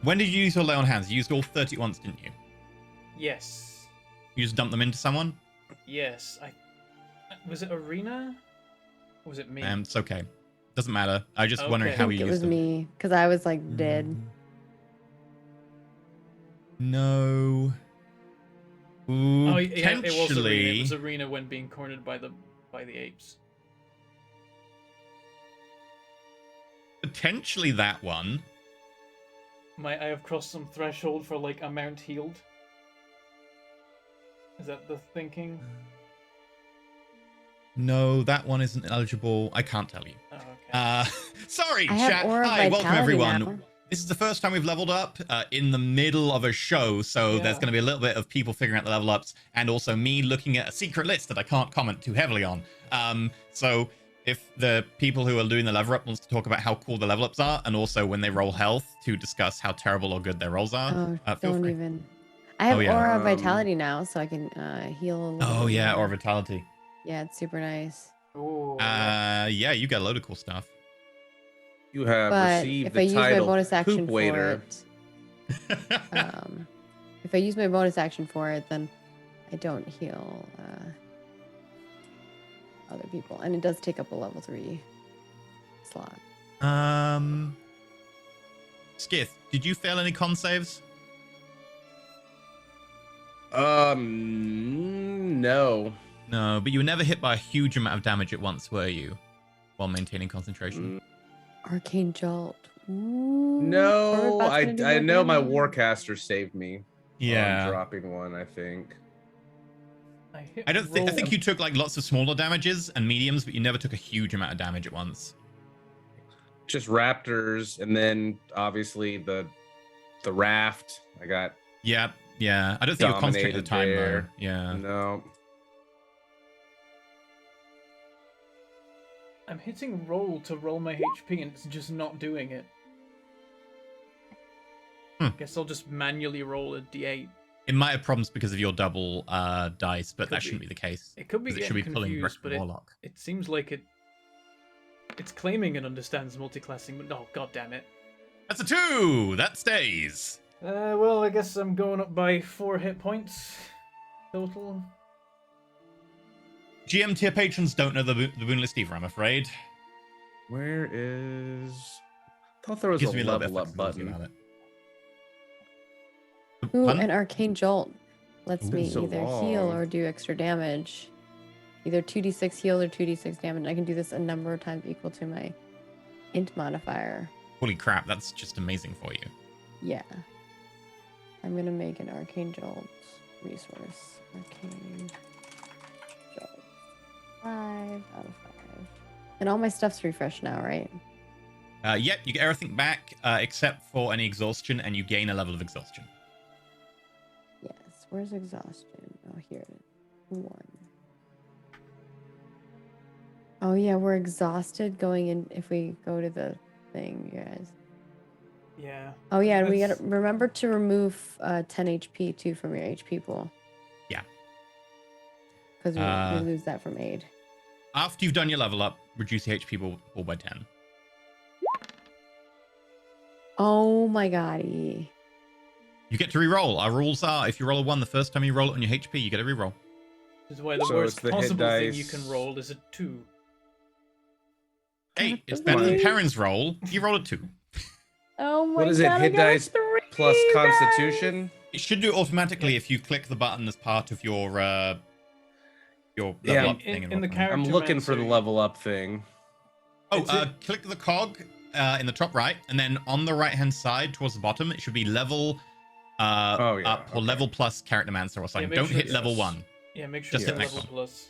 When did you use your lay on hands? You used all 30 at once, didn't you? Yes. You just dumped them into someone? Yes. Was it Arena? Or was it me? It's okay. Doesn't matter. I just Okay. wondering I how think you it used was them. me, because I was like dead. No. Ooh, Oh yeah, it was Arena. It potentially. was Arena when being cornered by the apes. Potentially that one. I have crossed some threshold for like amount healed. Is that the thinking? No, that one isn't eligible. I can't tell you. Oh, okay. Sorry, I have chat. Aura of Hi, welcome Vitality everyone. now. This is the first time we've leveled up in the middle of a show, so there's Yeah. going to be a little bit of people figuring out the level ups, and also me looking at a secret list that I can't comment too heavily on. So if the people who are doing the level up wants to talk about how cool the level ups are, and also when they roll health to discuss how terrible or good their rolls are, feel Don't free. even. I have Oh, yeah. Aura Vitality now, so I can heal a little Oh bit yeah, more. or vitality. Yeah, it's super nice. Oh, Yeah, you get a load of cool stuff. You have But received if I the use my title bonus action Poop for Waiter. it, if I use my bonus action for it, then I don't heal other people, and it does take up a level 3 slot. Skith, did you fail any con saves? No. No, but you were never hit by a huge amount of damage at once, were you? While maintaining concentration. Arcane Jolt. Ooh, No, Corvidbot's I gonna do I more know my damage. Warcaster saved me. Yeah. On dropping one, I think. I think you took like lots of smaller damages and mediums, but you never took a huge amount of damage at once. Just raptors, and then obviously the raft. I got Yeah. I don't think you were concentrating at the time there. though. Yeah. No. I'm hitting roll to roll my HP and it's just not doing it. Guess I'll just manually roll a d8. It might have problems because of your double dice, but that Could shouldn't be. be the case. It could be 'Cause it should be getting pulling confused, direct but from Warlock. it seems like it's claiming it understands multiclassing, but oh god damn it. That's a 2! That stays. Well, I guess I'm going up by 4 hit points total. GM tier patrons don't know the Boonless Stever, I'm afraid. Where is? I thought there was Gives a me a little bit of level up flexibility button. about it. Ooh, Pardon? an Arcane Jolt lets me so either heal long. or do extra damage. Either 2d6 heal or 2d6 damage. I can do this a number of times equal to my int modifier. Holy crap, that's just amazing for you. Yeah. I'm gonna make an Arcane Jolt resource. Arcane Jolt. 5 out of 5. And all my stuff's refreshed now, right? Yep, you get everything back except for any exhaustion, and you gain a level of exhaustion. Yes. Where's exhaustion? Oh, here it is. 1. Oh yeah, we're exhausted going in if we go to the thing, you guys. Yeah. Oh yeah, and we That's- gotta remember to remove 10 HP too from your HP pool. Yeah. Because we lose that from aid. After you've done your level up, reduce your HP pool by 10. Oh my god-y. You get to re-roll. Our rules are, if you roll a 1 the first time you roll it on your HP, you get a re-roll. This is why the So worst it's the hit possible thing you dice. can roll is a 2. Hey, it's better than Perrin's roll. You roll a 2. Oh my What is it? god, I Hit got a dice 3, plus you guys! Constitution. It should do it automatically if you click the button as part of your level Yeah, up thing. in the whatnot. character I'm looking for the Mancer, level up thing. Oh, It's it. click the cog in the top right, and then on the right-hand side towards the bottom, it should be level up or okay. level plus character mancer or something. make Don't sure hit it's- level 1. Yeah, make sure Just it's hit next level one. plus.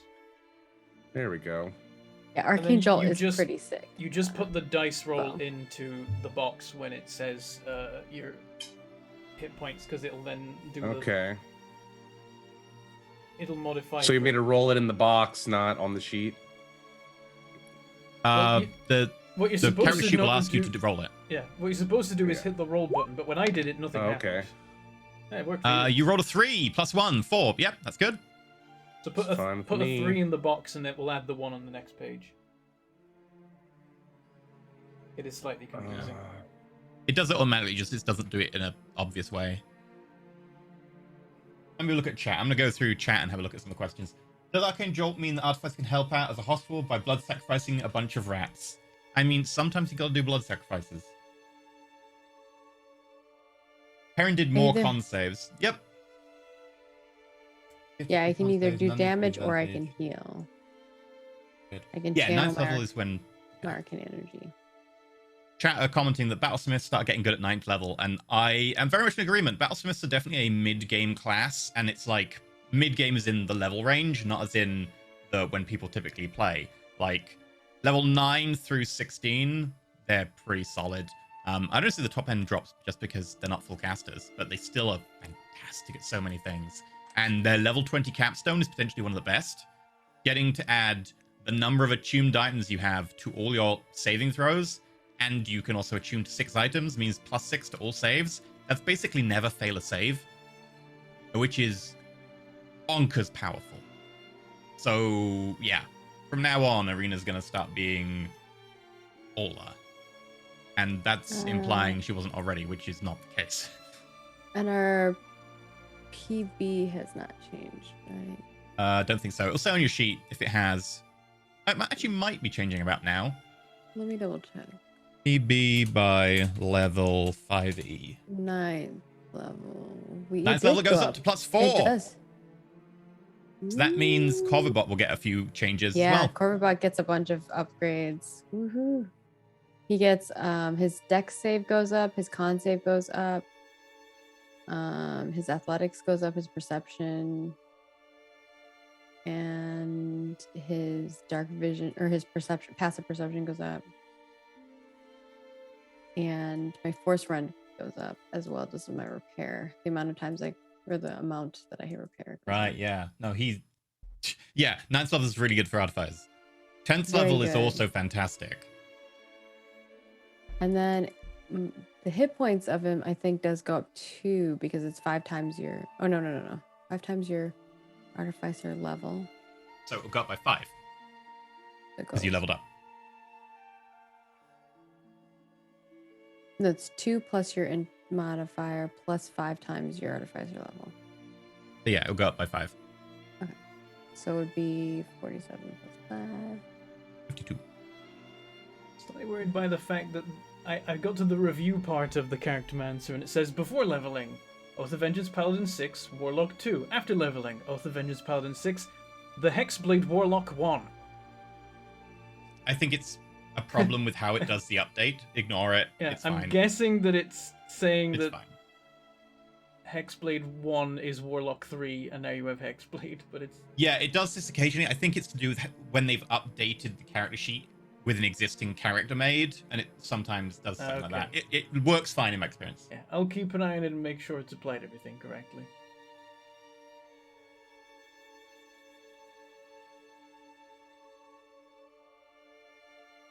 There we go. Yeah, then Arcane Jolt you is just- pretty sick. You just put the dice roll Oh. into the box when it says your hit points, because it'll then do Okay. it'll modify. So you made to roll it in the box, not on the sheet. Well, The what you're the supposed character to sheet will not ask you do- to roll it. Yeah, what you're supposed to do is Yeah. hit the roll button, but when I did it, nothing Oh, happened. okay. Yeah, it worked for you. You rolled a 3 plus 1, 4. Yep, that's good. So put It's fine with a me. 3 in the box, and it will add the 1 on the next page. It is slightly confusing. It does it automatically, just it doesn't do it in an obvious way. Let me look at chat. I'm going to go through chat and have a look at some of the questions. Does Arcane Jolt mean that artifice can help out as a hospital by blood sacrificing a bunch of rats? I mean, sometimes you got to do blood sacrifices. Perrin did more Either- con saves. Yep. Yeah, I can Con either saves, do none damage or I advantage. can heal. Good. I can Yeah, channel 9th my level is when Arcane energy. chat are commenting that battlesmiths start getting good at 9th level, and I am very much in agreement. Battlesmiths are definitely a mid-game class, and it's like mid-game is in the level range, not as in the when people typically play. Like level 9 through 16, they're pretty solid. I don't see the top end drops just because they're not full casters, but they still are fantastic at so many things. And their level 20 capstone is potentially one of the best. Getting to add the number of attuned items you have to all your saving throws, and you can also attune to 6 items, means +6 to all saves. That's basically never fail a save, which is bonkers powerful. So, yeah. From now on, Arena's going to start being Ola. And that's implying she wasn't already, which is not the case. And our PB has not changed, right? Don't think so. It'll say on your sheet if it has. It actually might be changing about now. Let me double check. PB by level 5e. 9th level. It 9th did level go goes up to +4. It does. So that means Corvibot will get a few changes Yeah, as well. Corvibot gets a bunch of upgrades. Woohoo. He gets his dex save goes up, his con save goes up, his athletics goes up, his perception, and his dark vision or his perception, passive perception goes up. And my force run goes up as well, just with my repair. The amount of times or the amount that I hit repair. Right, yeah. No, yeah, 9th level is really good for Artifice. 10th Very level is good. also fantastic. And then the hit points of him, I think, does go up 2 because it's 5 times your. Oh, no. 5 times your artificer level. So it'll go up by 5 because you leveled up. That's 2 plus your modifier plus 5 times your artificer level. So yeah, it'll go up by 5. Okay. So it would be 47 plus 5. 52. Slightly worried by the fact that I got to the review part of the character mancer and it says before leveling, Oath of Vengeance Paladin 6, Warlock 2. After leveling, Oath of Vengeance Paladin 6, the Hexblade Warlock 1. I think it's a problem with how it does the update. Ignore it. Yeah, It's fine. I'm guessing that it's saying It's that fine. Hexblade 1 is Warlock 3 and now you have Hexblade, but it's... Yeah, it does this occasionally. I think it's to do with when they've updated the character sheet with an existing character made, and it sometimes does something like that. Okay. It works fine in my experience. Yeah, I'll keep an eye on it and make sure it's applied everything correctly.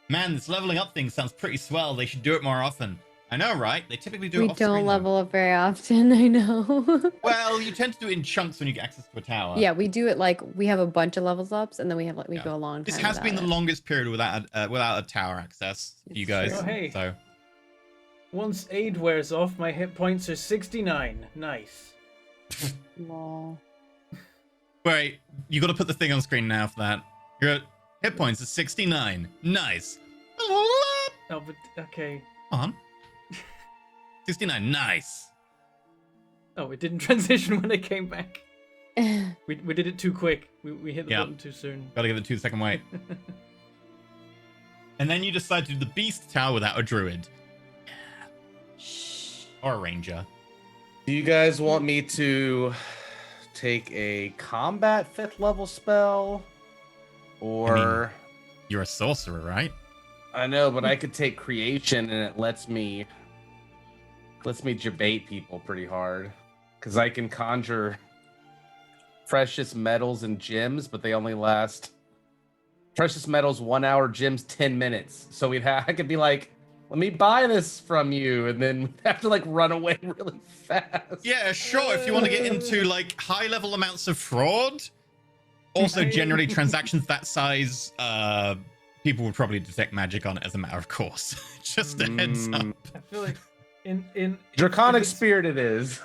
Man, this leveling up thing sounds pretty swell. They should do it more often. I know, right? They typically do We it off don't screen, though. level up very often, I know. Well, you tend to do it in chunks when you get access to a tower. Yeah, we do it we have a bunch of levels ups and then we Yeah. go a long time. This has been the without it. longest period without a tower access for you It's guys. true. Oh, hey. So Once aid wears off, my hit points are 69. Nice. Lol. wait, you got to put the thing on screen now for that. Your hit points is 69. Nice. Oh, but okay. On. 69. Nice. Oh, it didn't transition when it came back. We did it too quick. We hit the Yeah. button too soon. Gotta give it 2 second wait. And then you decide to do the beast tower without a druid Shh. or a ranger. Do you guys want me to take a combat 5th level spell? Or You're a sorcerer, right? I know, but I could take creation and it lets me debate people pretty hard. Because I can conjure precious metals and gems, but they only last precious metals 1 hour, gems 10 minutes. So I could be like, let me buy this from you, and then have to run away really fast. Yeah, sure. If you want to get into high level amounts of fraud, also generally transactions that size, people would probably detect magic on it as a matter of course. Just a heads up. I feel like in Draconic if it's- spirit it is.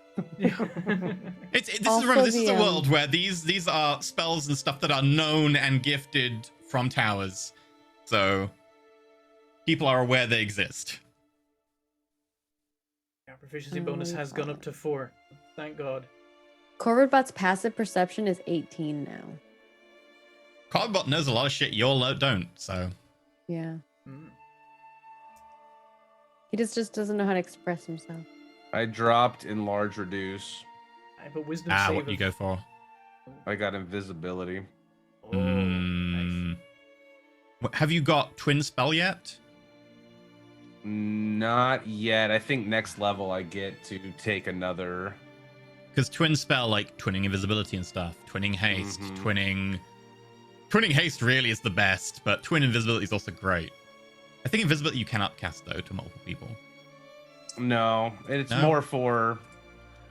Also Remember, this is the, a world where these are spells and stuff that are known and gifted from towers, so people are aware they exist. Our proficiency bonus has gone up to 4. Thank God. Corvidbot's passive perception is 18 now. Cardbot knows a lot of shit you all don't, so Yeah. Mm. He just doesn't know how to express himself. I dropped enlarge reduce. I have a wisdom save. what you go for? I got invisibility. Oh, nice. Have you got twin spell yet? Not yet. I think next level I get to take another. Because twin spell, like twinning invisibility and stuff, twinning haste, Mhm. twinning Twinning haste really is the best, but twin invisibility is also great. I think invisibility you can upcast though to multiple people. No, it's No? more for.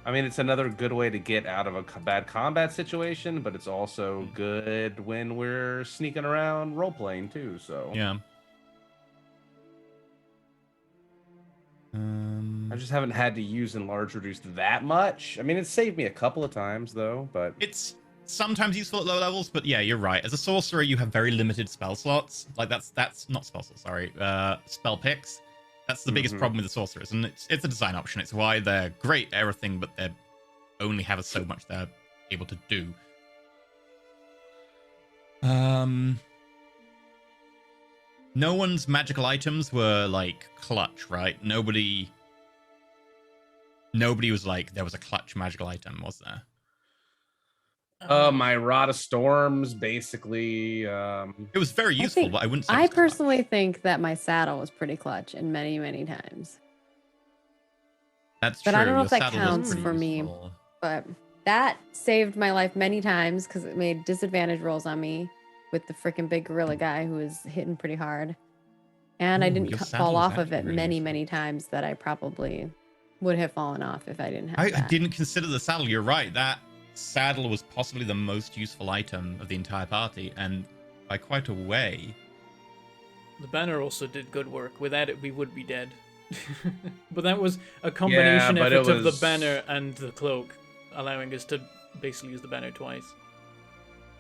I mean, it's another good way to get out of a bad combat situation, but it's also good when we're sneaking around role playing too. So Yeah. I just haven't had to use enlarge reduced that much. I mean, it's saved me a couple of times though, but It's sometimes useful at low levels, but yeah, you're right. As a sorcerer, you have very limited spell slots. Like that's not spell slots, sorry. Spell picks. That's the biggest problem with the sorcerers, and it's a design option. It's why they're great at everything, but they only have so much they're able to do. No one's magical items were like clutch, right? Nobody was like there was a clutch magical item, was there? my Rod of Storms basically. It was very useful, but I wouldn't say. I it was clutch. personally think that my saddle was pretty clutch and many times. That's But true. I don't know Your if that saddle was counts pretty for me. useful. But that saved my life many times because it made disadvantage rolls on me with the freaking big gorilla guy who was hitting pretty hard. And I Ooh, didn't your saddle fall was off of actually it really many useful. times that I probably would have fallen off if I didn't have I that. didn't consider the saddle. You're right. That saddle was possibly the most useful item of the entire party, and by quite a way. The banner also did good work. Without it, we would be dead. But that was a combination but effort it of the was- banner and the cloak, allowing us to basically use the banner twice.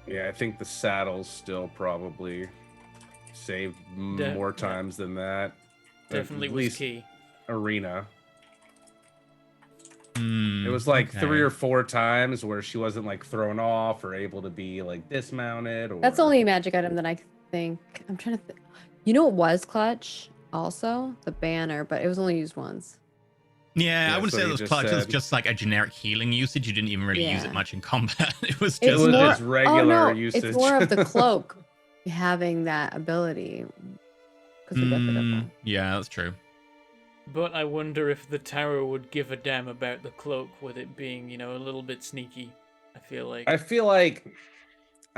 Yeah, I think the saddle still probably saved more times than that. Definitely At was least key. Arena. Hmm, It was like okay. 3 or 4 times where she wasn't like thrown off or able to be like dismounted. Or... That's the only magic item that I think. I'm trying to think. You know, it was clutch also, the banner, but it was only used once. Yeah, I That's wouldn't what say it he was just clutch. It was said. just like a generic healing usage. You didn't even really use it Yeah. much in combat. It was It's just was more just regular oh, no, usage. It's more of the cloak having that ability because we got the double. Yeah, that's true. But I wonder if the tower would give a damn about the cloak with it being, a little bit sneaky. I feel like. I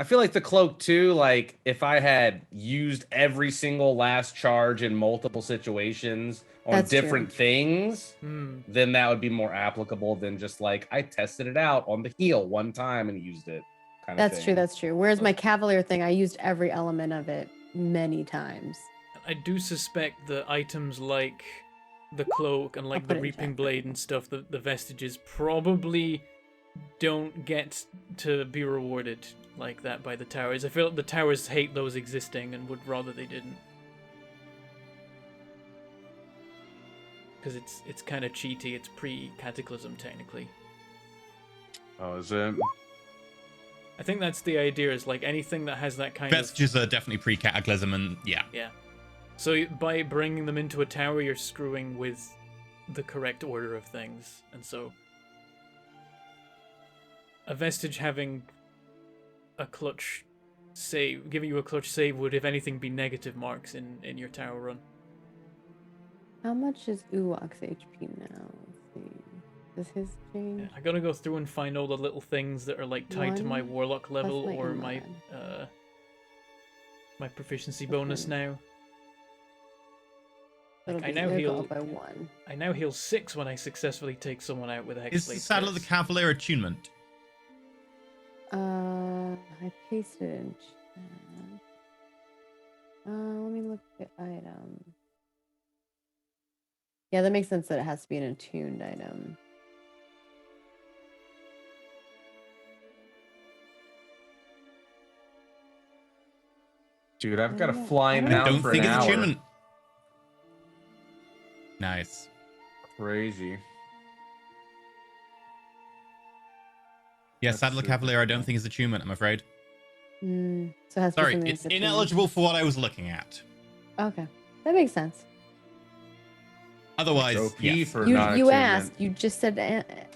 feel like the cloak too, like if I had used every single last charge in multiple situations on That's different true. things, Hmm. then that would be more applicable than just like I tested it out on the heel one time and used it. Kind of That's thing. true. That's true. Whereas my cavalier thing, I used every element of it many times. I do suspect the items like the cloak and like put the it in reaping chat. blade and stuff, the vestiges probably don't get to be rewarded like that by the towers. I feel like the towers hate those existing and would rather they didn't. Because it's kind of cheaty. It's pre-cataclysm technically. Oh, is it? I think that's the idea. Is like anything that has that kind of Vestiges are definitely pre-cataclysm, and yeah. yeah. So by bringing them into a tower, you're screwing with the correct order of things, and so a vestige having a clutch save, giving you a clutch save, would, if anything, be negative marks in your tower run. How much is Uwak's HP now? Let's see. Does his change? Yeah, I gotta go through and find all the little things that are like tied to my 1 warlock level my or my mod. my proficiency That's bonus fine. now. It'll I be- now it'll go heal- up by 1. I now heal 6 when I successfully take someone out with a Is the hexblade. Saddle of the curse. Cavalier attunement? I pasted it in chat. Let me look at the item. Yeah, that makes sense that it has to be an attuned item. Dude, I've got a Yeah, flying I I mount don't for think an it's hour. attunement. Nice. Crazy. Yeah, That's Saddle of super Cavalier, I don't cool. think is attunement, I'm afraid. So it has to be Sorry, something it's that's attuned. ineligible for what I was looking at. Okay, that makes sense. Otherwise, OP yes. for You non-attunement. asked. You just said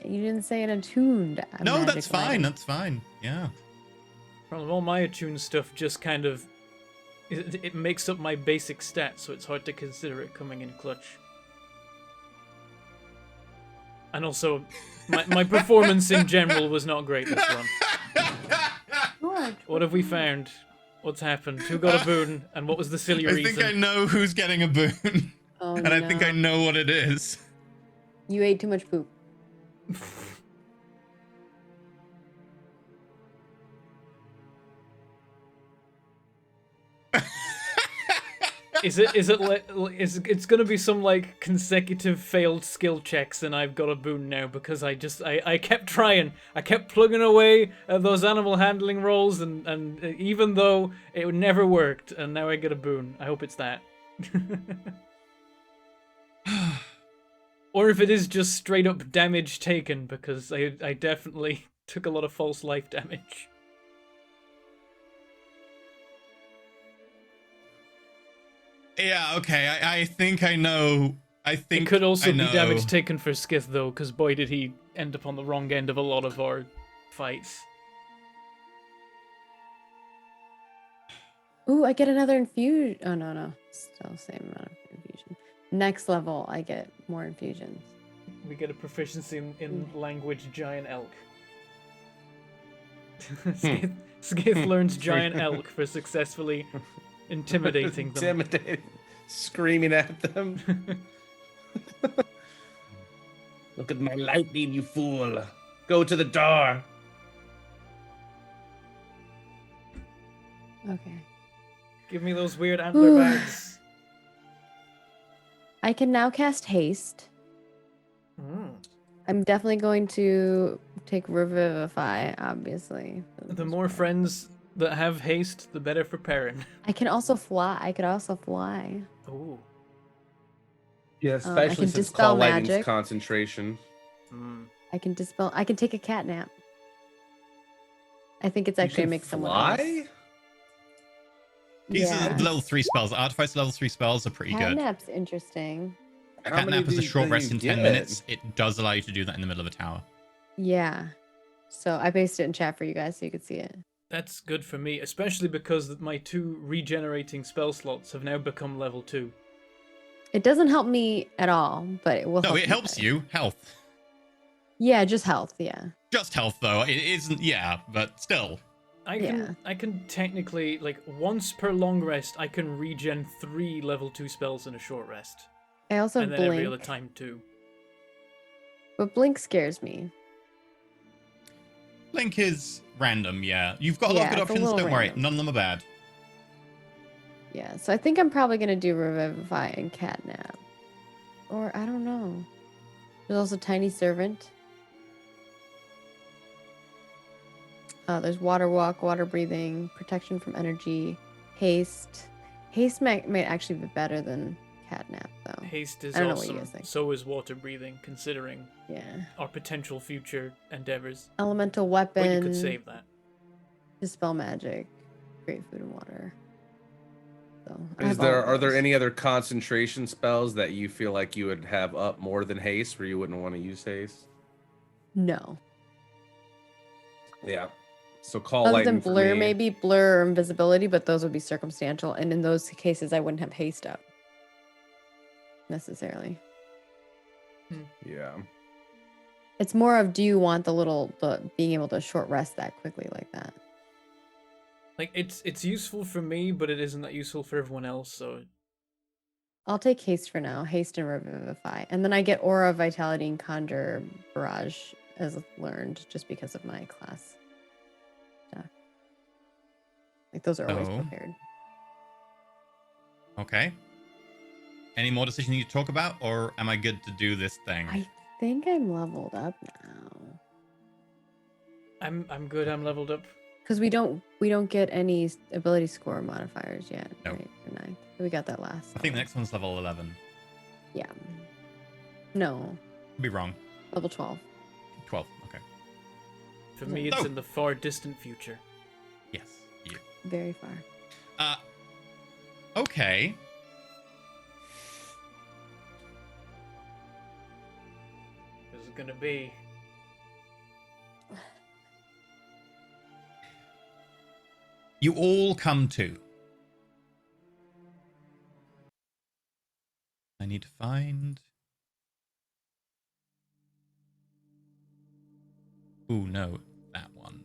you didn't say an attuned. No, magic that's fine. item. That's fine. Yeah. Problem, all my attuned stuff just kind of it makes up my basic stats, so it's hard to consider it coming in clutch. And also, my performance in general was not great this run. George, What have we found? What's happened? Who got a boon? And what was the silly I reason? think I know who's getting a boon. Oh And I think I know what it is. You ate too much poop. It's gonna be some like consecutive failed skill checks and I've got a boon now because I kept trying. I kept plugging away at those animal handling rolls and even though it never worked and now I get a boon. I hope it's that. Or if it is just straight up damage taken because I definitely took a lot of false life damage. Yeah, okay. I think I know. I think It could also I be know. damage taken for Skith though, because boy did he end up on the wrong end of a lot of our fights. Ooh, I get another infusion. Oh, no. Still same amount of infusion. Next level, I get more infusions. We get a proficiency in language giant elk. Skith learns giant elk for successfully intimidating them. Intimidating. Screaming at them. Look at my lightning, you fool. Go to the door. Okay. Give me those weird antler Ooh. bags. I can now cast haste. Mm. I'm definitely going to take Revivify, obviously. The more friends that have haste, the better for Perrin. I can also fly. I could also fly. Ooh. Yeah, I especially can since dispel Call Lightning's magic. concentration. Mm. I can dispel. I can take a cat nap. I think it's actually You can make someone else. fly? These Yeah. are the level 3 spells. Artifice level 3 spells are pretty Cat good. nap's interesting. How many Catnap is a do short you rest in 10 get? minutes. It does allow you to do that in the middle of a tower. Yeah. So I pasted it in chat for you guys so you could see it. That's good for me, especially because my 2 regenerating spell slots have now become level 2. It doesn't help me at all, but it will No, help it helps guys. you. Health. Yeah, just health, yeah. Just health, though. It isn't, yeah, but still. I can technically, like, once per long rest, I can regen 3 level 2 spells in a short rest. I also And have then Blink, every other time, too. but Blink scares me. Blink is random, yeah. You've got a lot of Yeah, good it's a options, little don't worry. random. None of them are bad. Yeah, so I think I'm probably going to do Revivify and Catnap. Or, I don't know. There's also Tiny Servant. There's Water Walk, Water Breathing, Protection from Energy, Haste. Haste might actually be better than Catnap, though. Haste is I don't know what you awesome. guys think. So is water breathing, considering Yeah. our potential future endeavors. Elemental But Weapon. you could save that. Dispel Magic. Create Food and Water. So, I Are have all of there those. any other concentration spells that you feel like you would have up more than haste, where you wouldn't want to use haste? No. Yeah. So Call Other Lightning than Blur, for me. maybe Blur or Invisibility, but those would be circumstantial. And in those cases, I wouldn't have haste up. Necessarily. Yeah. It's more of, do you want the being able to short rest that quickly like that? Like, it's useful for me, but it isn't that useful for everyone else, so... I'll take haste for now. Haste and Revivify. And then I get Aura, Vitality, and Conjure Barrage as learned just because of my class stuff. Like, those are always Oh. prepared. Okay. Any more decisions you need to talk about, or am I good to do this thing? I think I'm leveled up now. I'm good, I'm leveled up. Because we don't get any ability score modifiers yet, No. right? For 9th. We got that last. I think the level. next one's level 11. Yeah. No. Could be wrong. Level 12. 12. Okay. For me, it's Oh. in the far distant future. Yes. You. Very far. Okay. This is gonna be... You all come to. I need to find. Ooh, no, that one.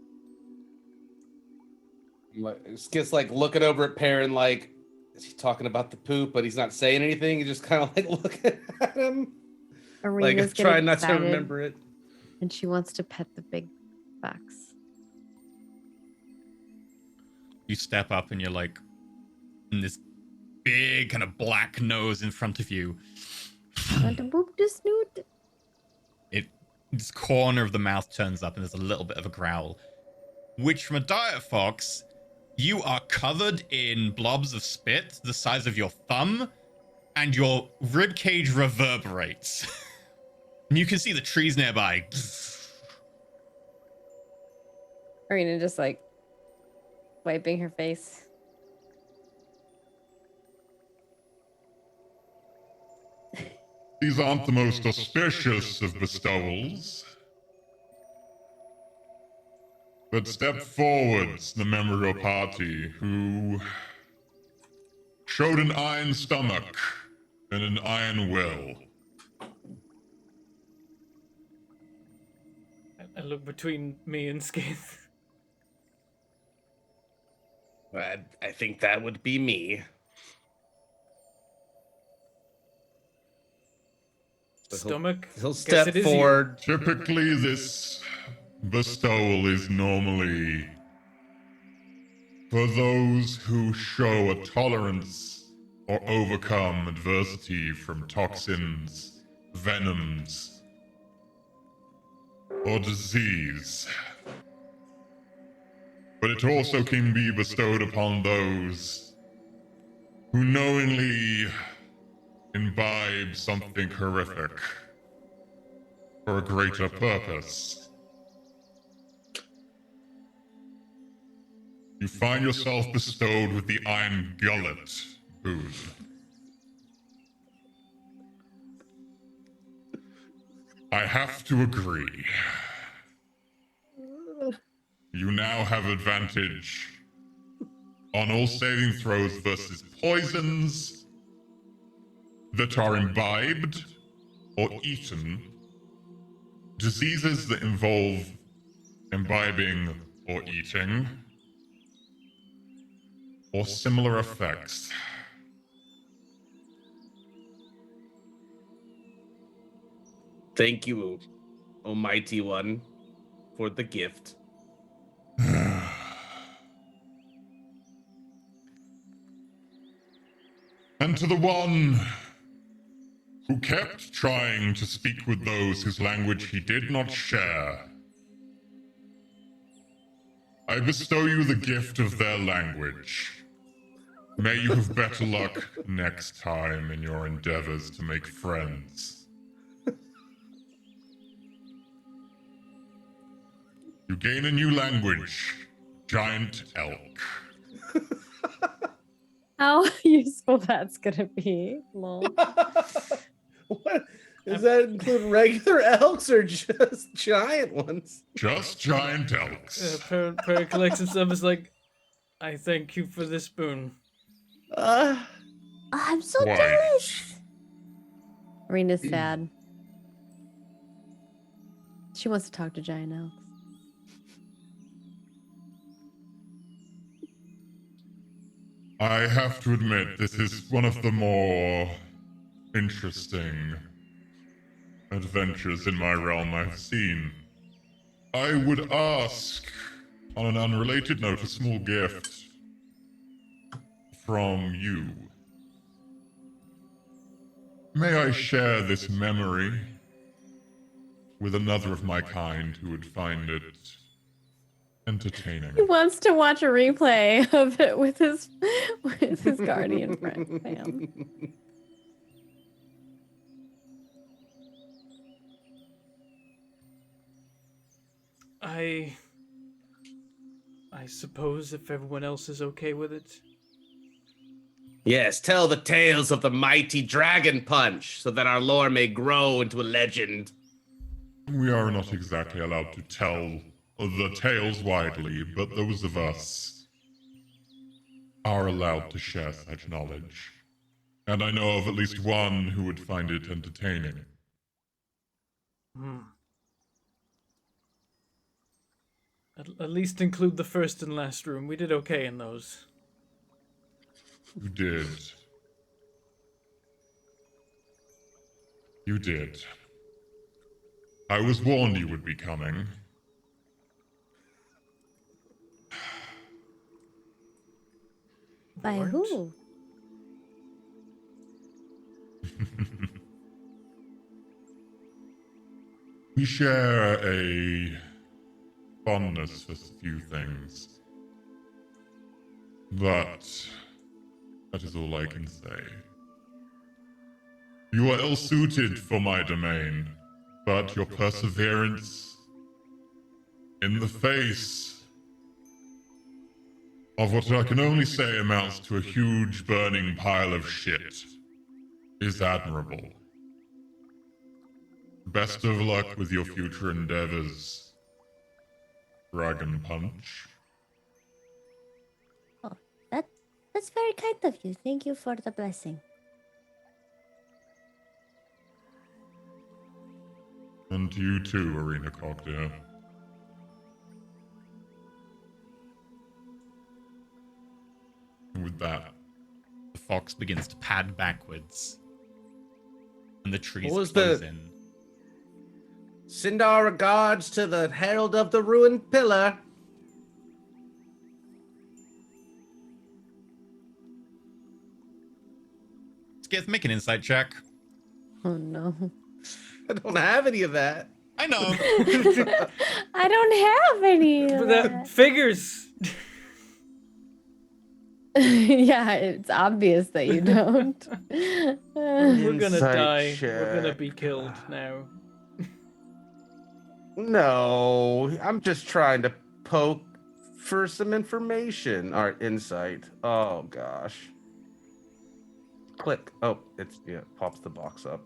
Skit's like looking over at Perrin, like, is he talking about the poop? But he's not saying anything. He's just kind of like looking at him, Arena's like trying getting not to excited, remember it. and she wants to pet the big fox. You step up and you're like, in this big kind of black nose in front of you. Want to boop the snoot? This corner of the mouth turns up and there's a little bit of a growl. Which, from a diet fox, you are covered in blobs of spit the size of your thumb, and your rib cage reverberates. And you can see the trees nearby. Arena just like wiping her face. These aren't the most auspicious of bestowals. But step forwards the member of your party who showed an iron stomach and an iron will. I look between me and Skith. I think that would be me. Stomach. He'll Guess step it is you. forward. Typically, this bestowal is normally for those who show a tolerance or overcome adversity from toxins, venoms, or disease. But it also can be bestowed upon those who knowingly imbibe something horrific for a greater purpose. You find yourself bestowed with the Iron Gullet boon. I have to agree. You now have advantage on all saving throws versus poisons that are imbibed or eaten, diseases that involve imbibing or eating, or similar effects. Thank you, Almighty One, for the gift. And to the one who kept trying to speak with those whose language he did not share, I bestow you the gift of their language. May you have better luck next time in your endeavors to make friends. You gain a new language, Giant Elk. How useful that's gonna be. Lol. What? Does that include regular elks or just giant ones? Just Giant Elks. Per collects himself is like, I thank you for this boon. I'm so Why? jealous. Arena's sad. She wants to talk to giant elks. I have to admit, this is one of the more interesting adventures in my realm I've seen. I would ask, on an unrelated note, a small gift from you. May I share this memory with another of my kind who would find it entertaining? He wants to watch a replay of it with his guardian friend fam. I suppose if everyone else is okay with it. Yes, tell the tales of the mighty dragon punch so that our lore may grow into a legend. We are not exactly allowed to tell the tales widely, but those of us are allowed to share such knowledge. And I know of at least one who would find it entertaining. At least include the first and last room. We did okay in those. You did. You did. I was warned you would be coming. By Warned? who? We share a fondness for few things. But that is all I can say. You are ill suited for my domain, but your perseverance in the face of what I can only say amounts to a huge burning pile of shit is admirable. Best of luck with your future endeavors, Dragon Punch. Oh, that's very kind of you. Thank you for the blessing. And to you too, Arena Cocktail. And with that, The fox begins to pad backwards. And the trees What was close the- in. Send our regards to the Herald of the Ruined Pillar. Skith, make an insight check. Oh no. I don't have any of that. I know. I don't have any. Of But that. that figures. Yeah, it's obvious that you don't. We're gonna Insight die. We're gonna check. be killed now. No, I'm just trying to poke for some information. All right, insight. Oh gosh. Click. Oh, it's yeah, pops the box up.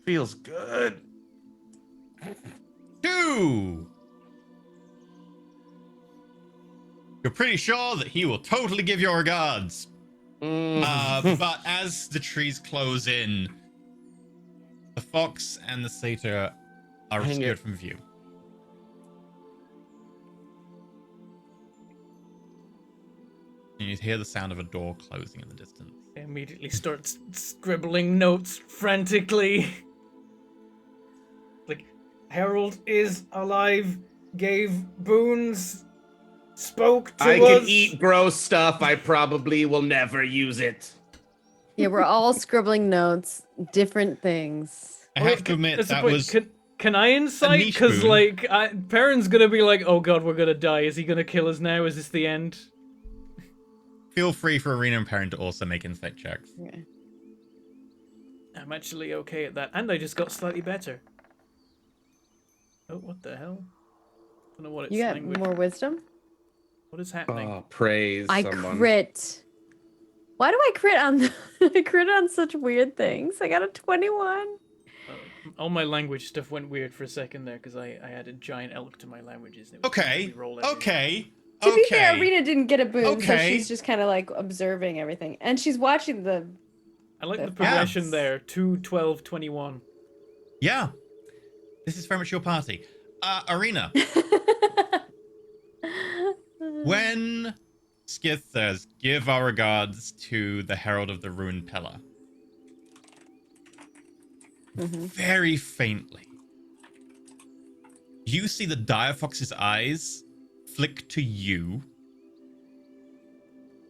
Feels good. 2. You're pretty sure that he will totally give your regards. But as the trees close in, the fox and the satyr are Hang obscured it. from view. And you hear the sound of a door closing in the distance. I immediately starts scribbling notes frantically. Like, Harold is alive, gave boons, spoke to I us. can eat gross stuff. I probably will never use it. Yeah, we're all scribbling notes, different things. I have to admit That's the that point. was Can I insight? niche Because boon. like, Perrin's gonna be like, "Oh God, we're gonna die. Is he gonna kill us now? Is this the end?" feel free for Arena and Parent to also make insight checks. Okay. I'm actually okay at that, and I just got slightly better. Oh, what the hell? I don't know what it's You got saying. more wisdom? What is happening? Oh, praise I someone. crit. Why do I crit on I crit on such weird things? I got a 21. All my language stuff went weird for a second there because I added giant elk to my languages. And it was Okay. making me roll everything. Okay. To be fair, Okay. Arena didn't get a boon, so Okay. she's just kind of like observing everything. And she's watching the. I like the Yeah. progression there. 2, 12, 21. Yeah. This is very much your party. Arena, when Skith says, give our regards to the Herald of the Ruined Pillar, very faintly, you see the Dire Fox's eyes flick to you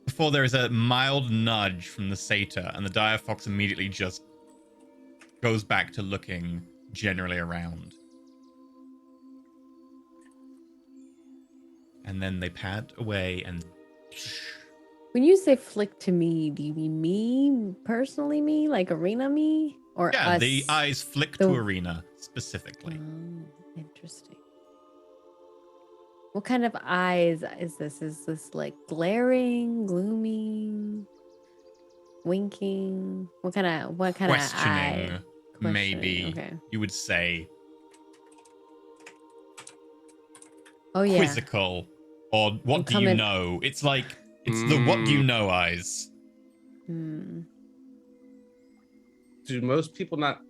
before there is a mild nudge from the satyr, and the Dire Fox immediately just goes back to looking generally around. And then they pad away and When you say flick to me, do you mean me personally? Me like Arena me or yeah, us? the eyes flick the- to Arena specifically. Oh, interesting. What kind of eyes is this? Is this like glaring, gloomy, winking? What kind of Questioning, eye? maybe Okay. you would say Oh yeah. quizzical, or what I'm do you coming- know? It's like it's the what do you know eyes. Hmm. Do most people not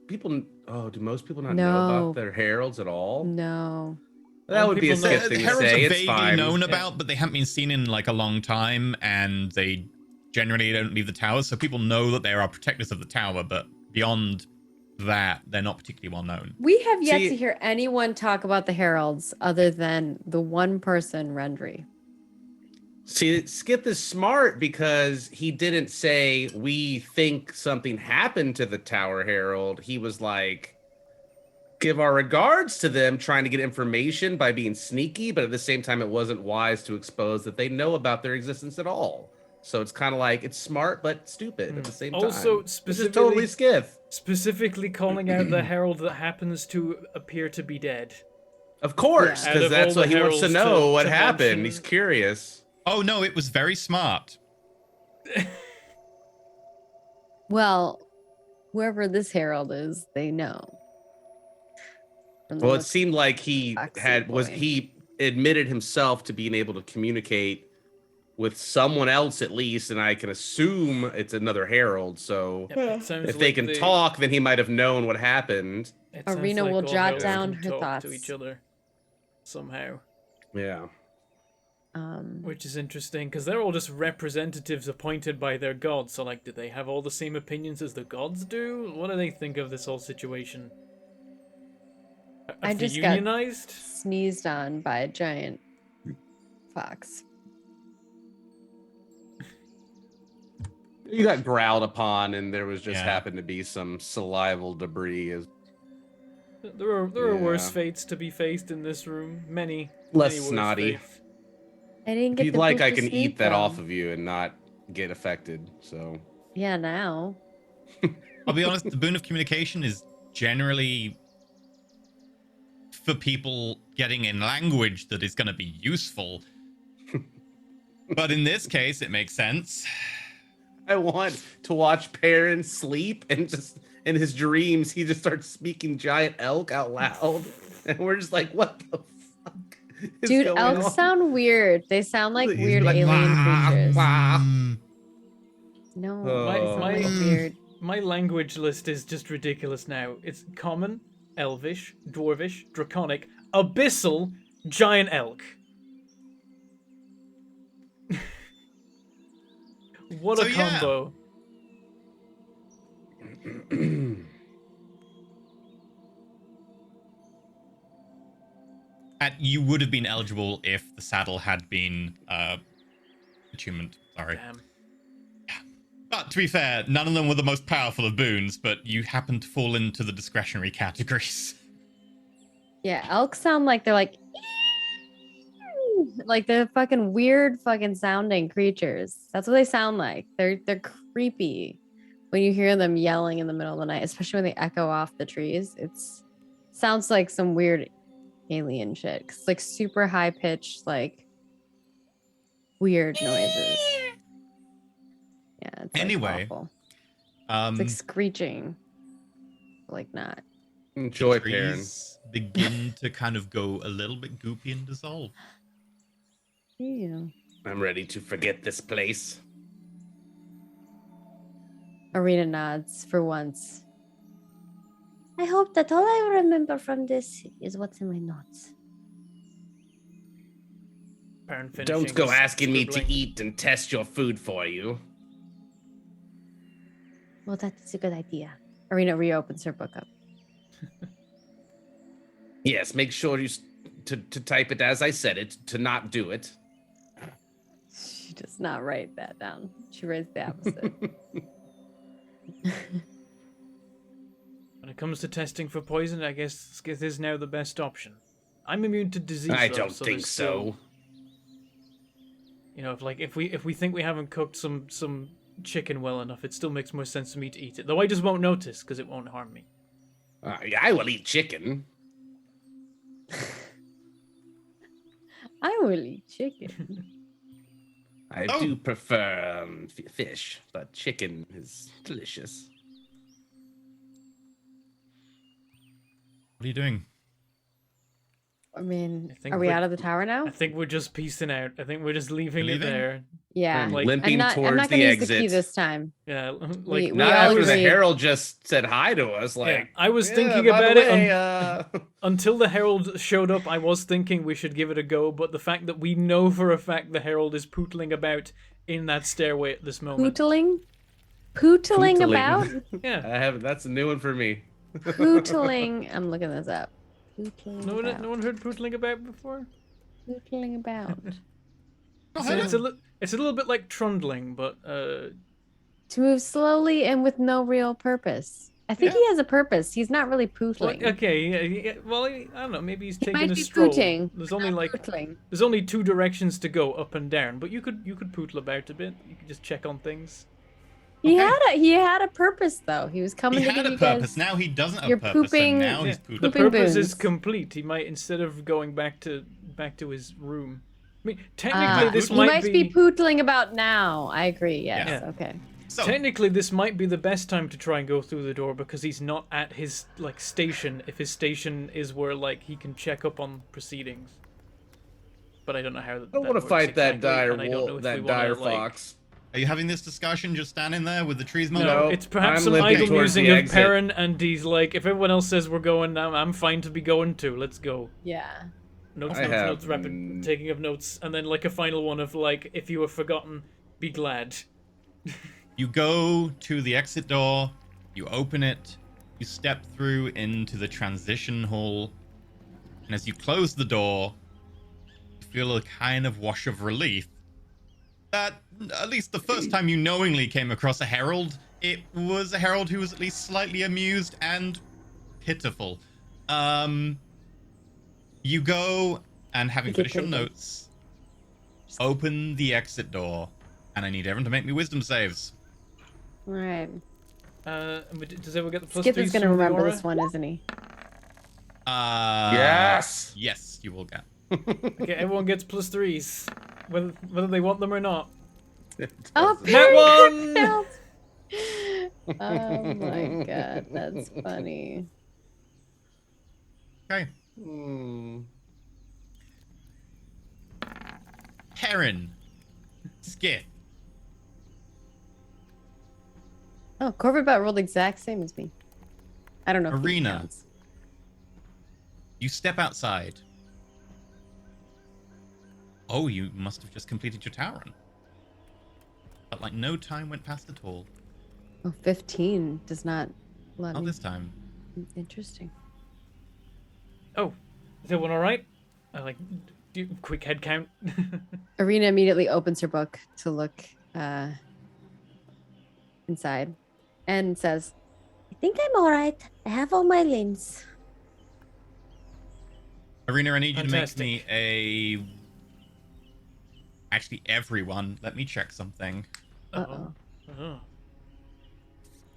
people? Oh, do most people not know No. about their heralds at all? No. That All would be a people know- skit The thing to heralds say. are It's vaguely fine. known about, but they haven't been seen in like a long time, and they generally don't leave the tower. So people know that there are protectors of the tower, but beyond that, they're not particularly well known. We have yet See- to hear anyone talk about the heralds other than the one person, Rendry. See, Skip is smart because he didn't say we think something happened to the Tower Herald. He was like, give our regards to them, trying to get information by being sneaky, but at the same time, it wasn't wise to expose that they know about their existence at all. So it's kind of like it's smart but stupid at the same time. Also, Which is totally Skiff. specifically calling out the herald that happens to appear to be dead. Of course, Yeah. Out because of that's all what the he wants to heralds know. What to happened? mention- He's curious. Oh no, it was very smart. Well, whoever this herald is, they know. From the Well, it looks- seemed like he Foxy was boy. he admitted himself to being able to communicate with someone else at least, and I can assume it's another herald. So Yep, it sounds if they like can talk, then he might have known what happened. it sounds Arena will all jot heralds down can her talk thoughts. to each other somehow, Yeah. which is interesting because they're all just representatives appointed by their gods. So, like, do they have all the same opinions as the gods do? What do they think of this whole situation? I Are they just got unionized? sneezed on by a giant fox. You got growled upon, and there was just Yeah. happened to be some salival debris. There are worse Yeah. fates to be faced in this room. Many Less many worse snotty. fates. I didn't If get you'd the like, boot I to can sleep, eat that off though. of you and not get affected. So Yeah, now. I'll be honest, the boon of communication is generally for people getting in language that is going to be useful. But in this case, it makes sense. I want to watch Perrin sleep and just in his dreams he just starts speaking giant elk out loud, and we're just like, what the fuck is Dude, going elks on? sound weird. They sound like He's weird like, alien "Wah, creatures. wah." No, Oh. they sound like My- weird. My language list is just ridiculous now. It's common, elvish, dwarvish, draconic, abyssal, giant elk. What So, a yeah. combo. And you would have been eligible if the saddle had been attunement. Sorry. Damn. But to be fair, none of them were the most powerful of boons, but you happen to fall into the discretionary categories. Yeah, elks sound like they're like they're fucking weird fucking sounding creatures. That's what they sound like. They're creepy when you hear them yelling in the middle of the night, especially when they echo off the trees. It's sounds like some weird alien shit. 'Cause it's like super high pitched, like weird noises. Yeah, it's like Anyway, awful. Um, It's like screeching. Like not. Enjoy the Perrin. trees begin to kind of go a little bit goopy and dissolve. Yeah. I'm ready to forget this place. Arena nods for once. I hope that all I remember from this is what's in my notes. Perrin Don't finishing go his asking me to scribbling. eat and test your food for you. Well, that's a good idea. Arena reopens her book up. Yes, make sure you to type it as I said it, to not do it. She does not write that down. She writes the opposite. When it comes to testing for poison, I guess this is now the best option. I'm immune to disease. I though, don't so think there's still- so. You know, if we think we haven't cooked some chicken well enough, it still makes more sense for me to eat it. Though I just won't notice because it won't harm me. I will eat chicken. I will eat chicken. I Oh. do prefer fish, but chicken is delicious. What are you doing? I mean, I think are we we're- out of the tower now? I think we're just piecing out. I think we're just leaving You're it leaving? there. Yeah. I'm like- limping I'm not towards gonna the use the key exit. this time. Yeah, We Not all after the agreed. herald just said hi to us. Like, I was "Yeah, thinking by the about it way, until the Herald showed up. I was thinking we should give it a go, but the fact that we know for a fact the Herald is pootling about in that stairway at this moment. Pootling? Pootling Pootling. about? Yeah. That's a new one for me. Pootling. I'm looking this up. Pootling No about. one heard pootling about before? Pootling about. It's a little bit like trundling, but To move slowly and with no real purpose. I think he has a purpose. He's not really pootling. well, okay, yeah, well, I don't know, maybe he's He taking might a be stroll. pooting. There's but only not like pootling. there's only 2 directions to go, up and down, but you could pootle about a bit. You could just check on things. He Okay. had a purpose though. He was coming He to had give a you purpose. guys. Now he doesn't have You're a purpose. pooping- And now Yeah, he's the pooping. Pooping purpose is boons. complete. He might, instead of going back to his room. I mean, technically this he might be pootling about now. I agree. Yes. Yeah. Okay. So, Technically, this might be the best time to try and go through the door because he's not at his like station. If his station is where like he can check up on proceedings, but I don't know how. I don't want to fight that dire wolf, that dire like, fox. are you having this discussion just standing there with the trees mowed? No, No, it's perhaps I'm some limping idle towards the musing of exit. Perrin, and he's like, if everyone else says we're going, I'm fine to be going too. Let's go. Yeah. Notes, I notes, have, notes, rapid taking of notes, and then like a final one of like, if you were forgotten, be glad. You go to the exit door, you open it, you step through into the transition hall, and as you close the door, you feel a kind of wash of relief that, at least the first time you knowingly came across a herald, it was a herald who was at least slightly amused and pitiful. You go and, having Okay, Oh. finished your pretty good. notes, open the exit door, and I need everyone to make me wisdom saves. All right. Does everyone get the plus Skip 3s is gonna from the remember aura? this one, isn't he? Yes. Yes, you will get. Okay, everyone gets plus 3s, whether they want them or not. Oh, That Perry one! failed. Oh my god, that's funny. Okay. Hmm. Perrin. Skith. Oh, Corvette rolled the exact same as me. I don't know. If he Arena. counts. You step outside. Oh, you must have just completed your tower run. But like no time went past at all. Oh, 15 does not let Not me. this time. Interesting. Oh, is everyone all right? I like do quick head count. Arena immediately opens her book to look inside and says, I think I'm all right. I have all my limbs. Arena, I need you to make Fantastic. me a. Actually, everyone, let me check something. uh-oh. Oh.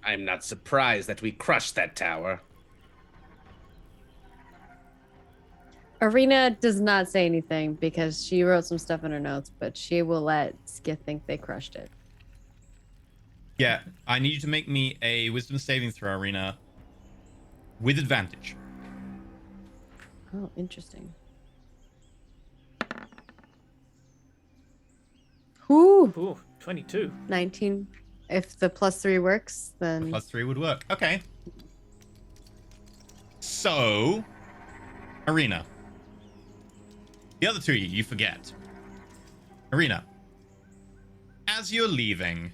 I'm not surprised that we crushed that tower. Arena does not say anything because she wrote some stuff in her notes, but she will let Skith think they crushed it. Yeah, I need you to make me a wisdom saving throw, Arena, with advantage. Oh, interesting. Ooh, Ooh, 22. 19. If the +3 works, then +3 would work. Okay. So, Arena. The other two you forget. Arena. As you're leaving,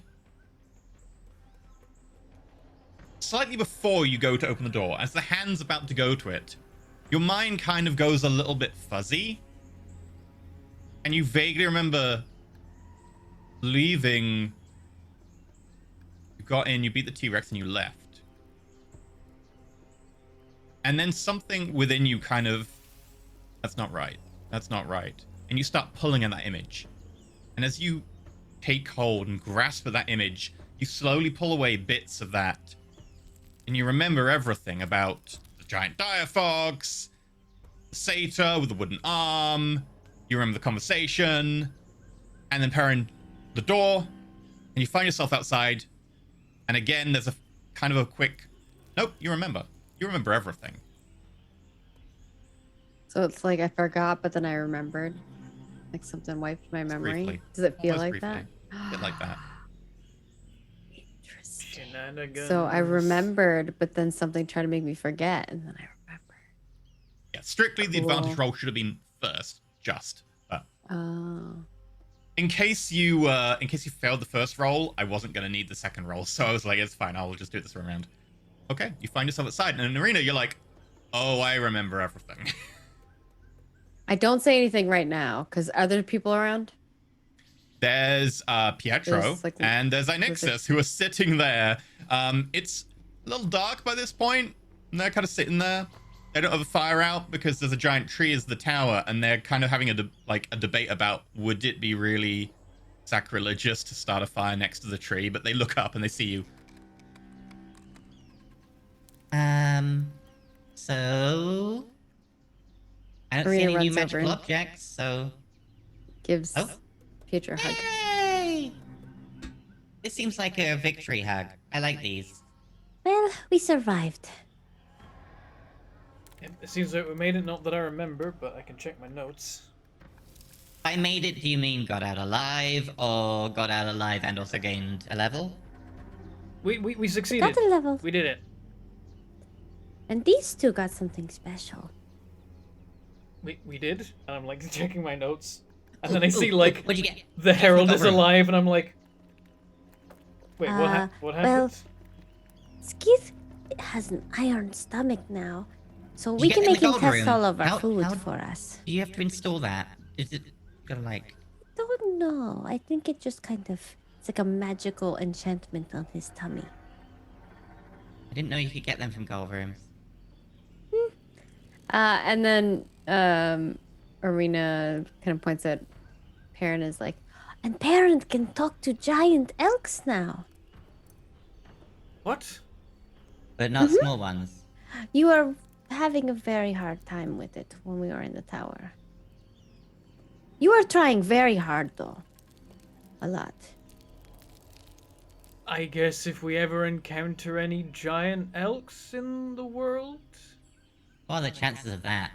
slightly before you go to open the door, as the hand's about to go to it, your mind kind of goes a little bit fuzzy. And you vaguely remember leaving. You got in, you beat the T-Rex, and you left. And then something within you kind of, that's not right. That's not right. And you start pulling at that image. And as you take hold and grasp at that image, you slowly pull away bits of that. And you remember everything about the giant diaphogs, the satyr with the wooden arm. You remember the conversation. And then Perrin, the door. And you find yourself outside. And again, there's a kind of a quick, nope, you remember. You remember everything. So it's like I forgot, but then I remembered. Like something wiped my memory. Briefly. Does it feel Almost like briefly. that? A bit like that. Interesting. Shenanigans. So I remembered, but then something tried to make me forget, and then I remembered. Yeah, strictly the advantage Cool. roll should have been first, just. But Oh. in case you failed the first roll, I wasn't gonna need the second roll, so I was like, it's fine, I'll just do it this round. Okay, you find yourself outside in an arena, you're like, oh, I remember everything. I don't say anything right now, because are there people around? There's Pietro There's, like, and there's Inixis who are sitting there. It's a little dark by this point, and they're kind of sitting there. They don't have a fire out because there's a giant tree as the tower, and they're kind of having a debate about would it be really sacrilegious to start a fire next to the tree. But they look up and they see you. So I don't see Arena any new runs over magical and- objects, so Gives Oh. Pietro a hug. yay! This seems like a victory hug. I like these. Well, we survived. It seems like we made it, not that I remember, but I can check my notes. By made it, do you mean got out alive, or got out alive and also gained a level? We succeeded. Got a level. We did it. And these two got something special. We did, and I'm like checking my notes, and then I see like What'd you get? the Herald is over him. alive, and I'm like, wait, what well, happened? Skith has an iron stomach now, so Did we you can get in make the him gold test room? all of our How- food how- for us. Do you have to install that? Is it gonna like... Don't know. I think it just kind of it's like a magical enchantment on his tummy. I didn't know you could get them from gold rooms. And then Arena kind of points at Perrin is like, And Parent can talk to giant elks now. What? But not Mm-hmm. small ones. You are having a very hard time with it when we were in the tower. You are trying very hard though. A lot. I guess if we ever encounter any giant elks in the world, What are the chances of that?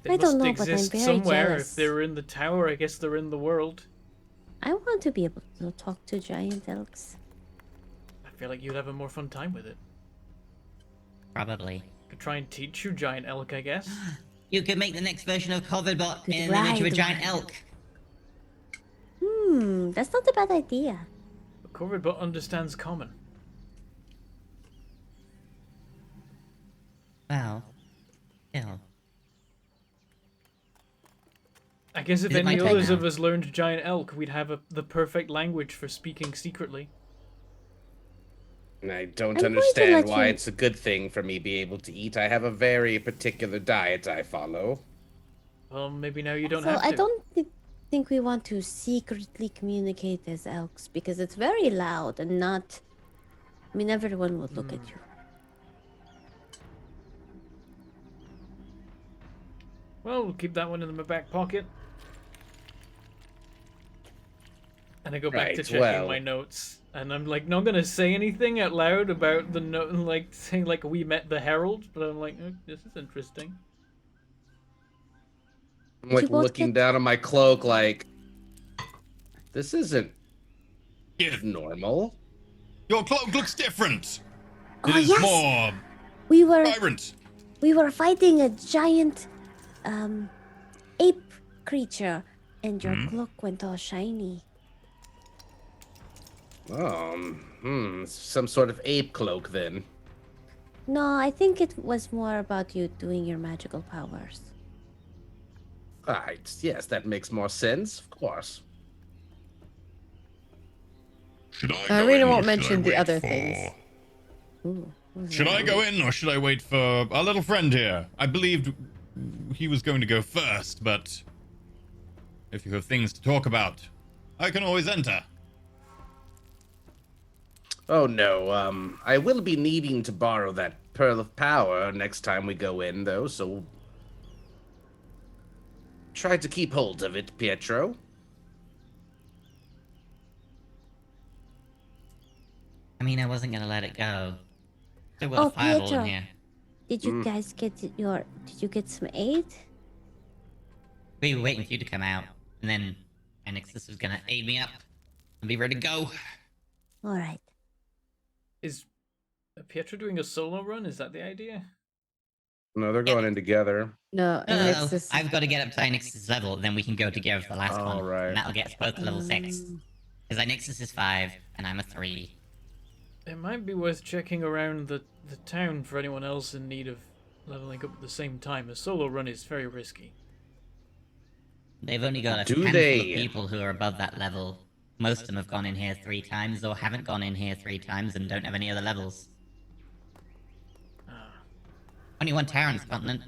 they I don't must know, but I'm exist very somewhere. jealous. If they're in the tower, I guess they're in the world. I want to be able to talk to giant elks. I feel like you'd have a more fun time with it. Probably. Could try and teach you giant elk, I guess. You could make the next version of Coverbot Could in the image of a ride giant one. elk. That's not a bad idea. But Corvidbot understands common. Well, still. I guess if Is it my any turn others now? of us learned giant elk, we'd have the perfect language for speaking secretly. And I don't I'm going to understand let why you- it's a good thing for me be able to eat. I have a very particular diet I follow. Well, maybe now you don't So have to. I don't think we want to secretly communicate as elks because it's very loud and not. I mean, everyone would look at you. Well, we'll keep that one in my back pocket. And I go back to Right, checking well. my notes. And I'm like not gonna say anything out loud about the note, like saying like we met the Herald, but I'm like, oh, this is interesting. I'm like You both looking get- down on my cloak like, this isn't Yeah, normal. your cloak looks different. Oh, It is yes. more We were vibrant. fighting a giant ape creature, and your cloak went all shiny. Some sort of ape cloak then. No, I think it was more about you doing your magical powers. Right, yes, that makes more sense, of course. Should I go Arena in or won't should I mention the wait other for- things. Ooh, what was Should that? I go in or should I wait for our little friend here? I believed he was going to go first, but if you have things to talk about, I can always enter. Oh no, I will be needing to borrow that pearl of power next time we go in, though, so try to keep hold of it, Pietro. I mean, I wasn't gonna let it go. There was Oh, a fireball in Pietro. here. Did you guys get your? Did you get some aid? We were waiting for you to come out, and then Anixis was gonna aid me up and be ready to go. All right. Is Pietro doing a solo run? Is that the idea? No, they're going in together. No, and No, it's this. I've got to get up to Anixis' level, then we can go together for the last one. All right. And that'll get us both to level 6. Because Anixis is 5, and I'm a 3. It might be worth checking around the town for anyone else in need of leveling up at the same time. A solo run is very risky. They've only got a Do handful they? of people who are above that level. Most of them have gone in here 3 times, or haven't gone in here 3 times, and don't have any other levels. Only one tower on this continent.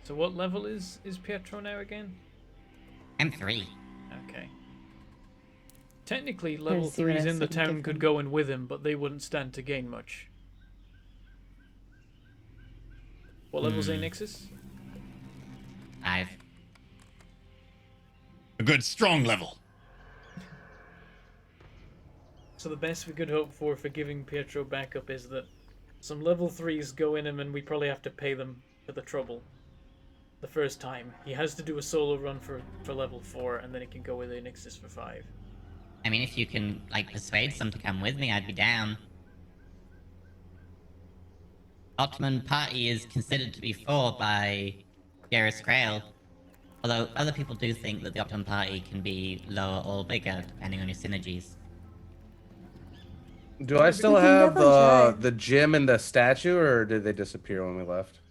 So what level is Pietro now again? I'm 3. Okay. Technically, to level see what 3s else in the I can town give could them. go in with him, but they wouldn't stand to gain much. What level's Anixis? 5. A good strong level. So the best we could hope for giving Pietro backup is that some level 3s go in him and we probably have to pay them for the trouble. The first time. He has to do a solo run for level 4 and then he can go with Anixis for 5. I mean, if you can, like, persuade some to come with me, I'd be down. Ottoman party is considered to be 4 by Garrus Krail. Although other people do think that the Ottoman party can be lower or bigger, depending on your synergies. Do I still can have definitely try. the gym and the statue, or did they disappear when we left?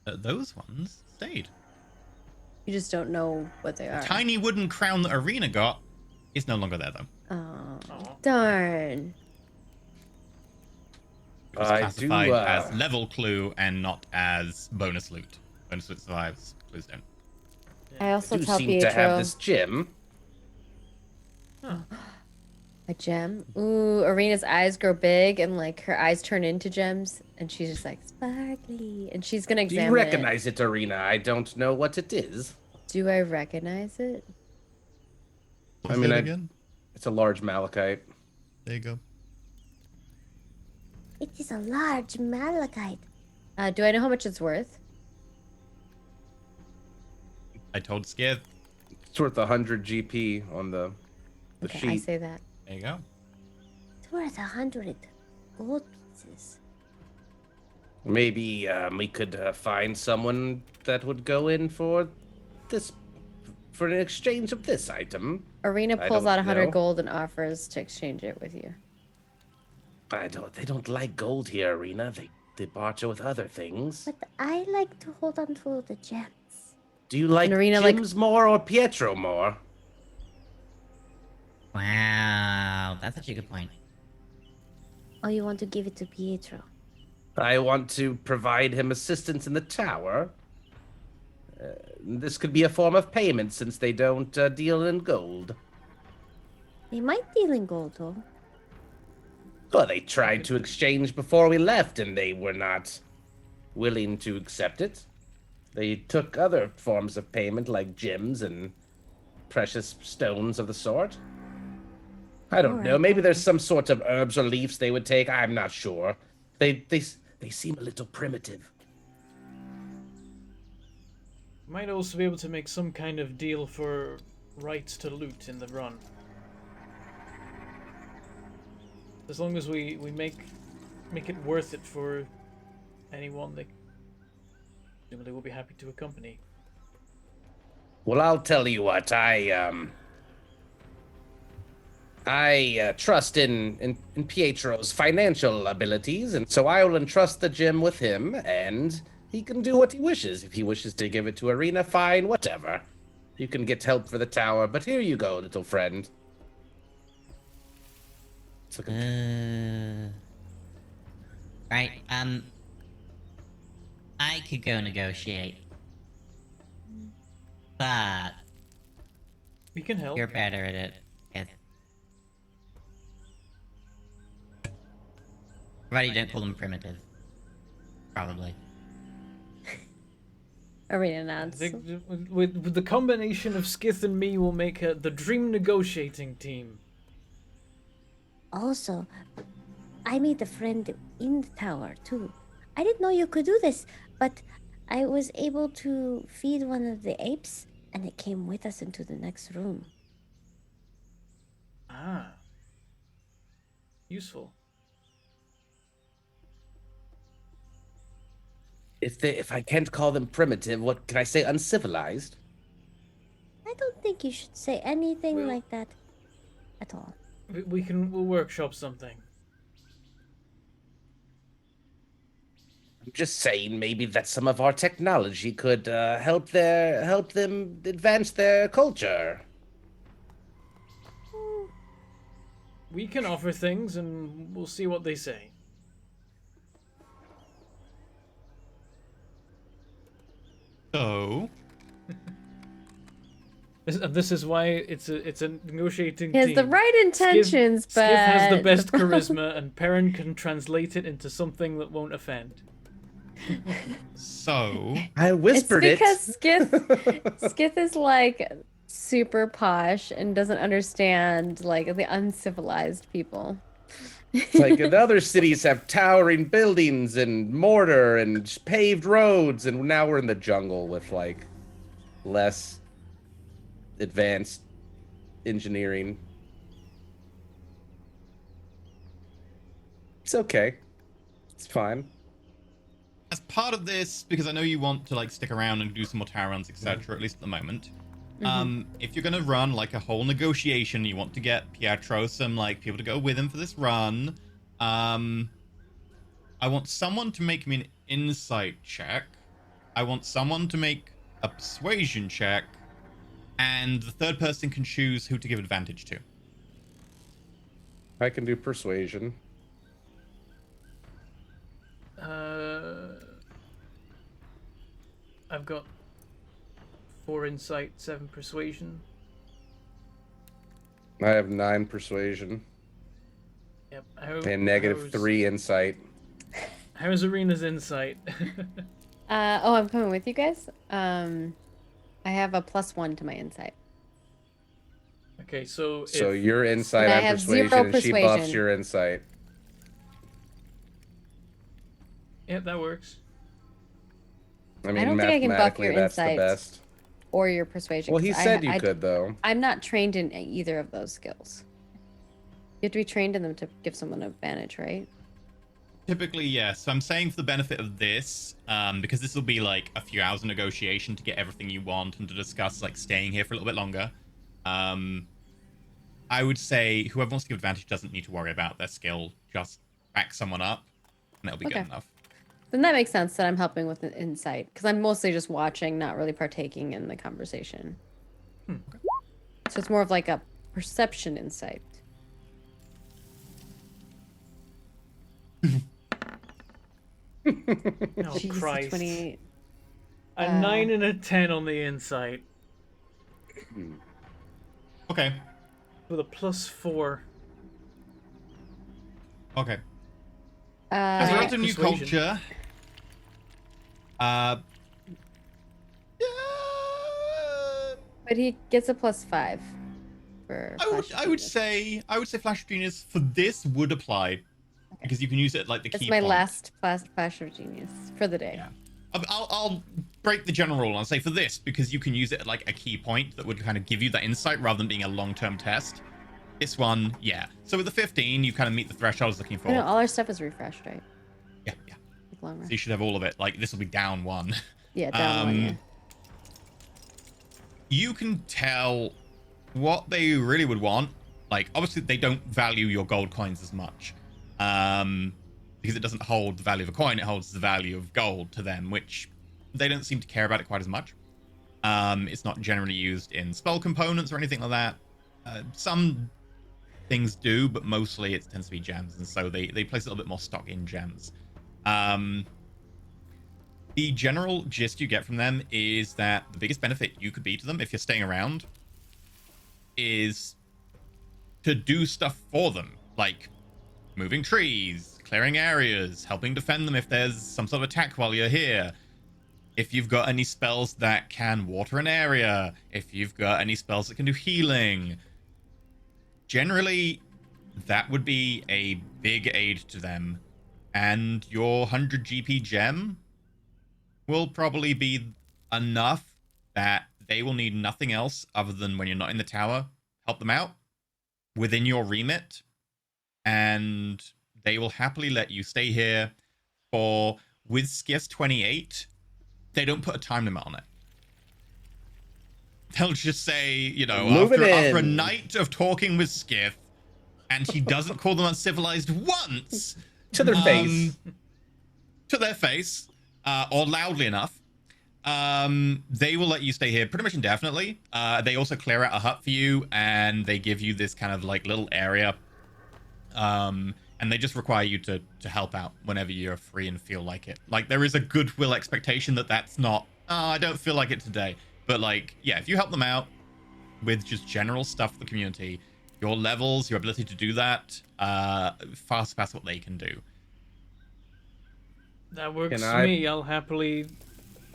Those ones stayed. You just don't know what they are. Tiny wooden crown that Arena got is no longer there, though. Oh, Aw. darn. It was I classified do, as level clue and not as bonus loot. Bonus loot survives, clues don't. I also Do tell seem to have Pietro this gym. a gem. Ooh, Arena's eyes grow big and like her eyes turn into gems, and she's just like sparkly, and she's gonna Do you examine it. recognize it, Arena? I don't know what it is. Do I recognize it? I mean, again. it's a large malachite. There you go. It is a large malachite. Do I know how much it's worth? I told Skith. It's worth 100 GP on the Okay, sheet. I say that. There you go. It's worth 100 gold pieces. Maybe we could find someone that would go in for this, for an exchange of this item. Arena I pulls don't out 100 know. gold and offers to exchange it with you. They don't like gold here, Arena. They barter with other things. But I like to hold on to the gems. Do you like Arena, like- Jim's more or Pietro more? Wow, that's actually a good point. Or you want to give it to Pietro? I want to provide him assistance in the tower. This could be a form of payment since they don't deal in gold. They might deal in gold, though. Well, they tried to exchange before we left, and they were not willing to accept it. They took other forms of payment, like gems and precious stones of the sort. I don't know. Maybe there's some sort of herbs or leaves they would take. I'm not sure. They seem a little primitive. Might also be able to make some kind of deal for rights to loot in the run. As long as we make it worth it for anyone, they presumably will be happy to accompany. Well, I'll tell you what. I trust in Pietro's financial abilities, and so I will entrust the gem with him, and he can do what he wishes. If he wishes to give it to Arena, fine, whatever. You can get help for the tower, but here you go, little friend. It's like Right, I could go negotiate. But We can help. you're better at it. Yes. Provided you don't call them primitive. Probably. Arena I nods. think with the combination of Skith and me will make the dream negotiating team. Also, I made a friend in the tower too. I didn't know you could do this, but I was able to feed one of the apes, and it came with us into the next room. Ah. Useful. If I can't call them primitive, what can I say? Uncivilized? I don't think you should say anything Well- like that at all. We'll workshop something. I'm just saying maybe that some of our technology could help them advance their culture. We can offer things, and we'll see what they say. So, This is why it's a negotiating He has team. the right intentions, but Skiff has the best charisma, and Perrin can translate it into something that won't offend. so I It's whispered because it. Skith is like super posh and doesn't understand like the uncivilized people. It's like in other cities have towering buildings and mortar and paved roads, and now we're in the jungle with like less advanced engineering. It's okay. It's fine. as part of this, because I know you want to like stick around and do some more tower runs, etc. At least at the moment. If you're gonna run like a whole negotiation, you want to get Pietro some like people to go with him for this run. I want someone to make me an insight check. I want someone to make a persuasion check, and the third person can choose who to give advantage to. I can do persuasion. I've got 4 insight, 7 persuasion. I have 9 persuasion Yep. and -3 insight. How's Arena's insight? Oh, I'm coming with you guys. I have a +1 to my insight. Okay, so So if, your insight And I on have persuasion, 0 and she buffs persuasion. your insight. Yep, that works. I mean, don't think I can buff mathematically, your that's the insight. best. Or your persuasion. Well, he 'cause I- said you I- could, though. I'm not trained in either of those skills. You have to be trained in them to give someone an advantage, right? Typically, yes. So I'm saying for the benefit of this, because this will be like a few hours of negotiation to get everything you want and to discuss like staying here for a little bit longer. I would say whoever wants to give advantage doesn't need to worry about their skill. Just back someone up, and it'll be good Okay. enough. Then that makes sense that I'm helping with the insight because I'm mostly just watching, not really partaking in the conversation. So it's more of like a perception insight. Oh, Jesus, Christ. 28. A 9 and a 10 on the insight. Okay. With a +4. Okay. As we're Uh, into new Persuasion. culture, but he gets a +5 for. I would Flash Genius. say Flash of Genius for this would apply because you can use it like the It's key my point. last Flash of Genius for the day. Yeah. I'll break the general rule and say for this because you can use it at like a key point that would kind of give you that insight rather than being a long-term test. This one, yeah. So with the 15, you kind of meet the threshold I was looking for. I know all our stuff is refreshed, right? Yeah. Like long So rest. you should have all of it. Like this will be down 1. Yeah, down one. Yeah. You can tell what they really would want. Like obviously they don't value your gold coins as much. Because it doesn't hold the value of a coin, it holds the value of gold to them, which they don't seem to care about it quite as much. It's not generally used in spell components or anything like that. Some things do, but mostly it tends to be gems, and so they place a little bit more stock in gems. The general gist you get from them is that the biggest benefit you could be to them if you're staying around is to do stuff for them, like moving trees, clearing areas, helping defend them if there's some sort of attack while you're here. If you've got any spells that can water an area, if you've got any spells that can do healing. Generally, that would be a big aid to them. And your 100 GP gem will probably be enough that they will need nothing else other than when you're not in the tower, help them out within your remit. And they will happily let you stay here for, with Skiff's 28, they don't put a time limit on it. They'll just say, you know, after a night of talking with Skiff, and he doesn't call them uncivilized once. To their face. To their face, or loudly enough, they will let you stay here pretty much indefinitely. They also clear out a hut for you, and they give you this kind of like little area. And they just require you to help out whenever you're free and feel like it. Like, there is a goodwill expectation that's not, I don't feel like it today. But, like, yeah, if you help them out with just general stuff for the community, your levels, your ability to do that, far surpass what they can do. That works for me. I'll happily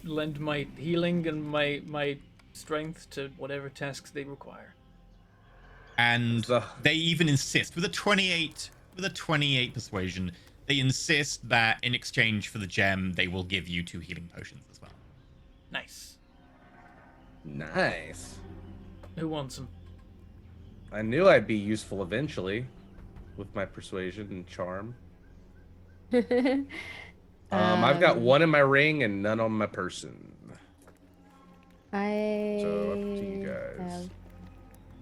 lend my healing and my strength to whatever tasks they require. And they even insist, with a 28 persuasion, they insist that in exchange for the gem, they will give you 2 healing potions as well. Nice. Nice. Who wants them? I knew I'd be useful eventually with my persuasion and charm. I've got 1 in my ring and none on my person. So up to you guys. Have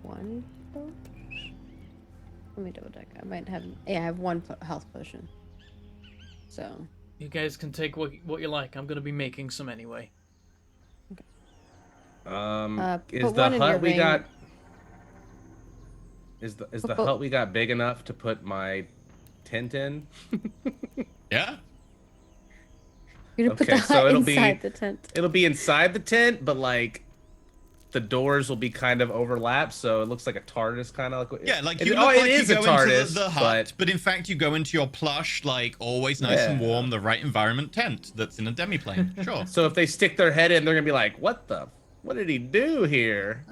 1. Let me double check. I might have. Yeah, I have 1 health potion. So. You guys can take what you like. I'm gonna be making some anyway. Is the hut we got? Is the hut we got big enough to put my tent in? Yeah. You're gonna put the hut inside the tent. It'll be inside the tent, but like the doors will be kind of overlapped, so it looks like a TARDIS kind of like. Yeah, like it is a TARDIS, the hut, but in fact you go into your plush, like always nice and warm, the right environment tent that's in a demiplane. Sure. So if they stick their head in, they're gonna be like, "What did he do here?"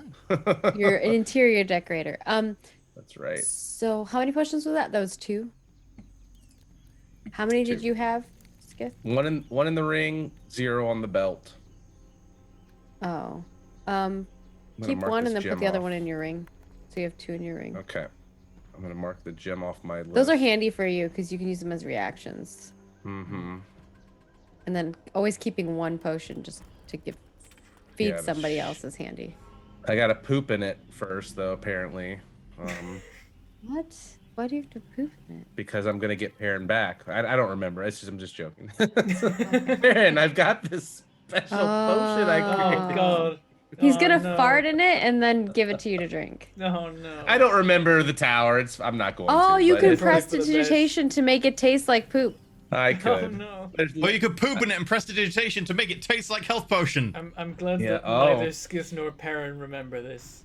You're an interior decorator. That's right. So how many potions was that? That was 2. How many did you have, Skiff? 1 in the ring, 0 on the belt. Oh. Keep 1 and then put the other 1 in your ring. So you have 2 in your ring. Okay. I'm gonna mark the gem off my list. Those are handy for you because you can use them as reactions. Mm-hmm. And then always keeping 1 potion just to feed somebody else is handy. I gotta poop in it first, though, apparently. What? Why do you have to poop in it? Because I'm gonna get Perrin back. I don't remember. I'm just joking. Perrin, I've got this special potion I created. Oh god. He's gonna fart in it and then give it to you to drink. No, no. I don't remember the tower. I'm not going to. Oh, you can but prestidigitation to make it taste like poop. I could. Oh no. Or you could poop in it and prestidigitation to make it taste like health potion. I'm glad that neither Skiff nor Perrin remember this.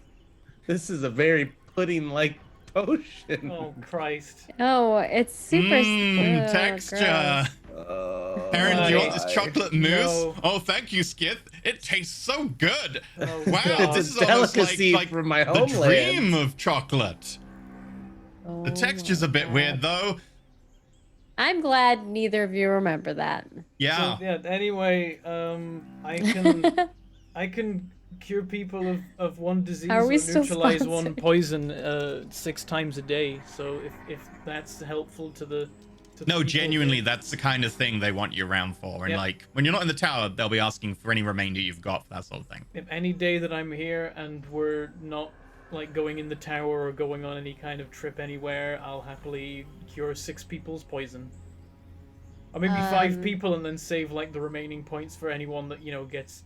This is a very pudding-like potion. Oh Christ. Oh, it's super texture. Perrin, do you want this chocolate mousse? No. Oh, thank you, Skiff. It tastes so good. Oh, Wow, God. this It's is a almost delicacy like from my the homeland. dream of chocolate. Oh The texture's a bit weird, though. I'm glad neither of you remember that. Yeah. So, yeah. Anyway, I can cure people of 1 disease Are we or still neutralize sponsored? 1 poison 6 times a day. So if that's helpful to the No, people genuinely, that's the kind of thing they want you around for. And Yep. like, when you're not in the tower, they'll be asking for any remainder you've got for that sort of thing. If any day that I'm here and we're not like going in the tower or going on any kind of trip anywhere, I'll happily cure 6 people's poison. Or maybe 5 people and then save like the remaining points for anyone that, you know, gets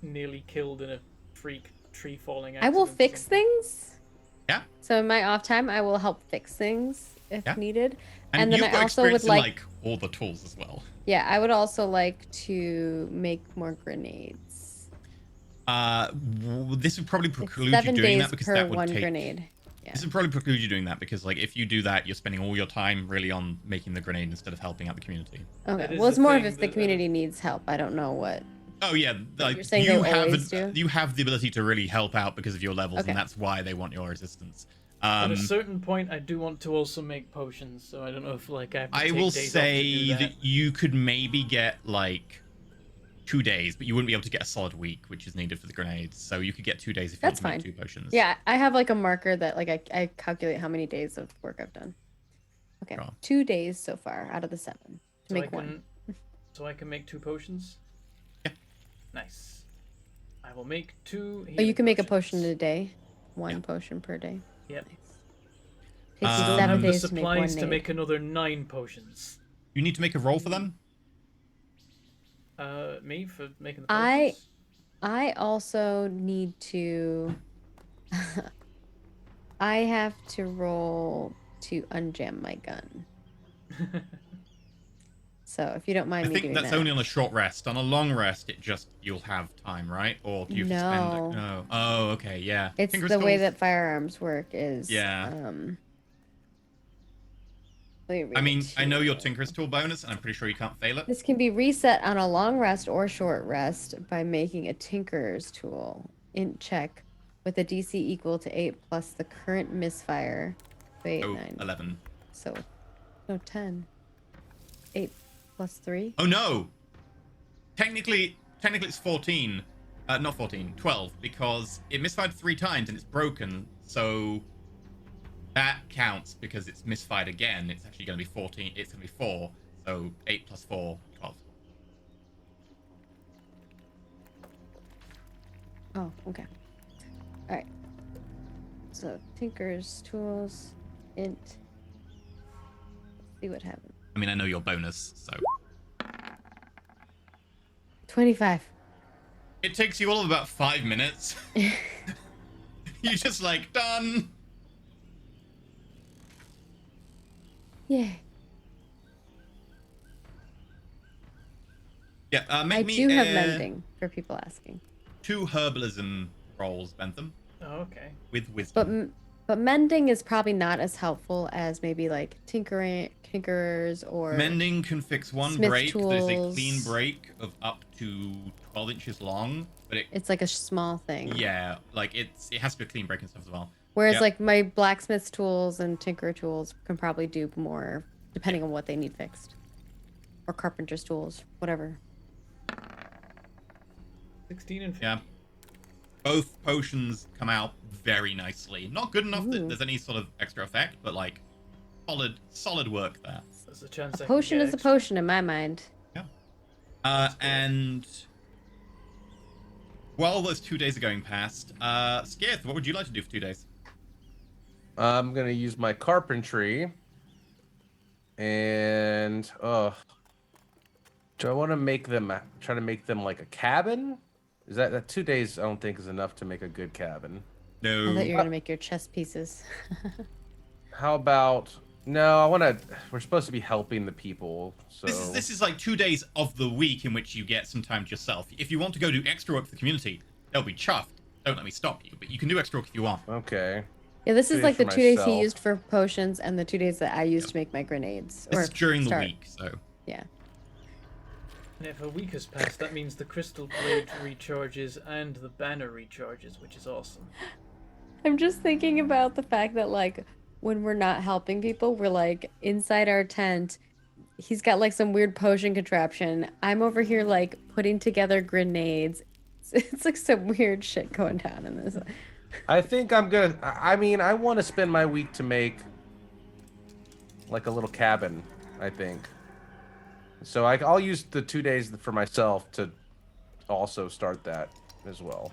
nearly killed in a freak tree falling I accident. will or fix something. things. Yeah. So in my off time, I will help fix things if Yeah. needed. And then you've I got also would experience in, like, all the tools as well. Yeah, I would also like to make more grenades. This would probably It's preclude you 7 doing days that because per that would 1 take... grenade. Yeah. This would probably preclude you doing that because, like, if you do that, you're spending all your time really on making the grenade instead of helping out the community. That Okay. is Well, it's the more of thing if the that, community needs help. I don't know what. Oh yeah, like you're saying you they'll have always do? you have the ability to really help out because of your levels, Okay. and that's why they want your resistance. At a certain point, I do want to also make potions, so I don't know if like I have to I take will days off to do say that. that you could maybe get like 2 days, but you wouldn't be able to get a solid week, which is needed for the grenades. So you could get 2 days if you That's want to fine. make 2 potions. Yeah, I have like a marker that like I calculate how many days of work I've done. Okay, Sure. 2 days so far out of the 7 to So make I can, one. So I can make 2 potions. Yeah. Nice. I will make 2. Oh, you can make a potions. potion a day. One Yeah. potion per day. Yep. Nice. Takes you I don't 7 have the days to make one supplies to nade. make another 9 potions. You need to make a roll for them. Me for making the I potions. I also need to I have to roll to unjam my gun. So if you don't mind I me think doing that's that. only on a short rest. On a long rest, it just you'll have time, right? Or do you have to spend it? No. No. Oh, okay, yeah. It's Tinker's the way tools. that firearms work is Yeah. let me read I mean, it I to know your you. Tinker's tool bonus, and I'm pretty sure you can't fail it. This can be reset on a long rest or short rest by making a Tinker's tool int check with a DC equal to 8 plus the current misfire. Wait, Oh, 9. 11. So, no, 10. 8 plus 3. Oh no! Technically it's 14. Not 14, 12, because it misfired 3 times and it's broken, so that counts because it's misfired again. It's actually going to be 14. It's going to be 4. So 8 plus 4, 12. Oh, okay. Alright. So, Tinker's tools int. Let's see what happens. I mean, I know your bonus, so 25. it takes you all of about 5 minutes. You just like done. Yay. Yeah, make I me do have mending for people asking. 2 herbalism rolls, Bentham, Oh, okay. with wisdom. But mending is probably not as helpful as maybe like tinkerers or Mending can fix one Smith break that is a tools. clean break of up to 12 inches long, but it's like a small thing. yeah, like it has to be a clean break and stuff as well. Whereas Yep. like my blacksmith's tools and tinker tools can probably do more depending on what they need fixed. Or carpenter's tools, whatever. 16 and 15. Yeah. Both potions come out very nicely. Not good enough that Ooh. there's any sort of extra effect, but like solid work there. There's a chance I can Potion get is a extra. potion in my mind. And while those 2 days are going past, Skith, what would you like to do for 2 days? I'm gonna use my carpentry, and do I want to make them try to make them like a cabin? Is that 2 days? I don't think is enough to make a good cabin. I thought No. you were gonna make your chess pieces. How about no? I want to. We're supposed to be helping the people, so This is like 2 days of the week in which you get some time to yourself. If you want to go do extra work for the community, they'll be chuffed. Don't let me stop you, but you can do extra work if you want. okay. Yeah, this 2 is days like the for 2 days he myself. used for potions and the 2 days that I used to make my grenades. This is during the start. week, so Yeah. And if a week has passed, that means the crystal blade recharges and the banner recharges, which is awesome. I'm just thinking about the fact that like when we're not helping people, we're like inside our tent. He's got like some weird potion contraption. I'm over here like putting together grenades. It's like some weird shit going down in this. I think I'm gonna. I mean, I want to spend my week to make like a little cabin. I think. So I'll use the 2 days for myself to also start that as well.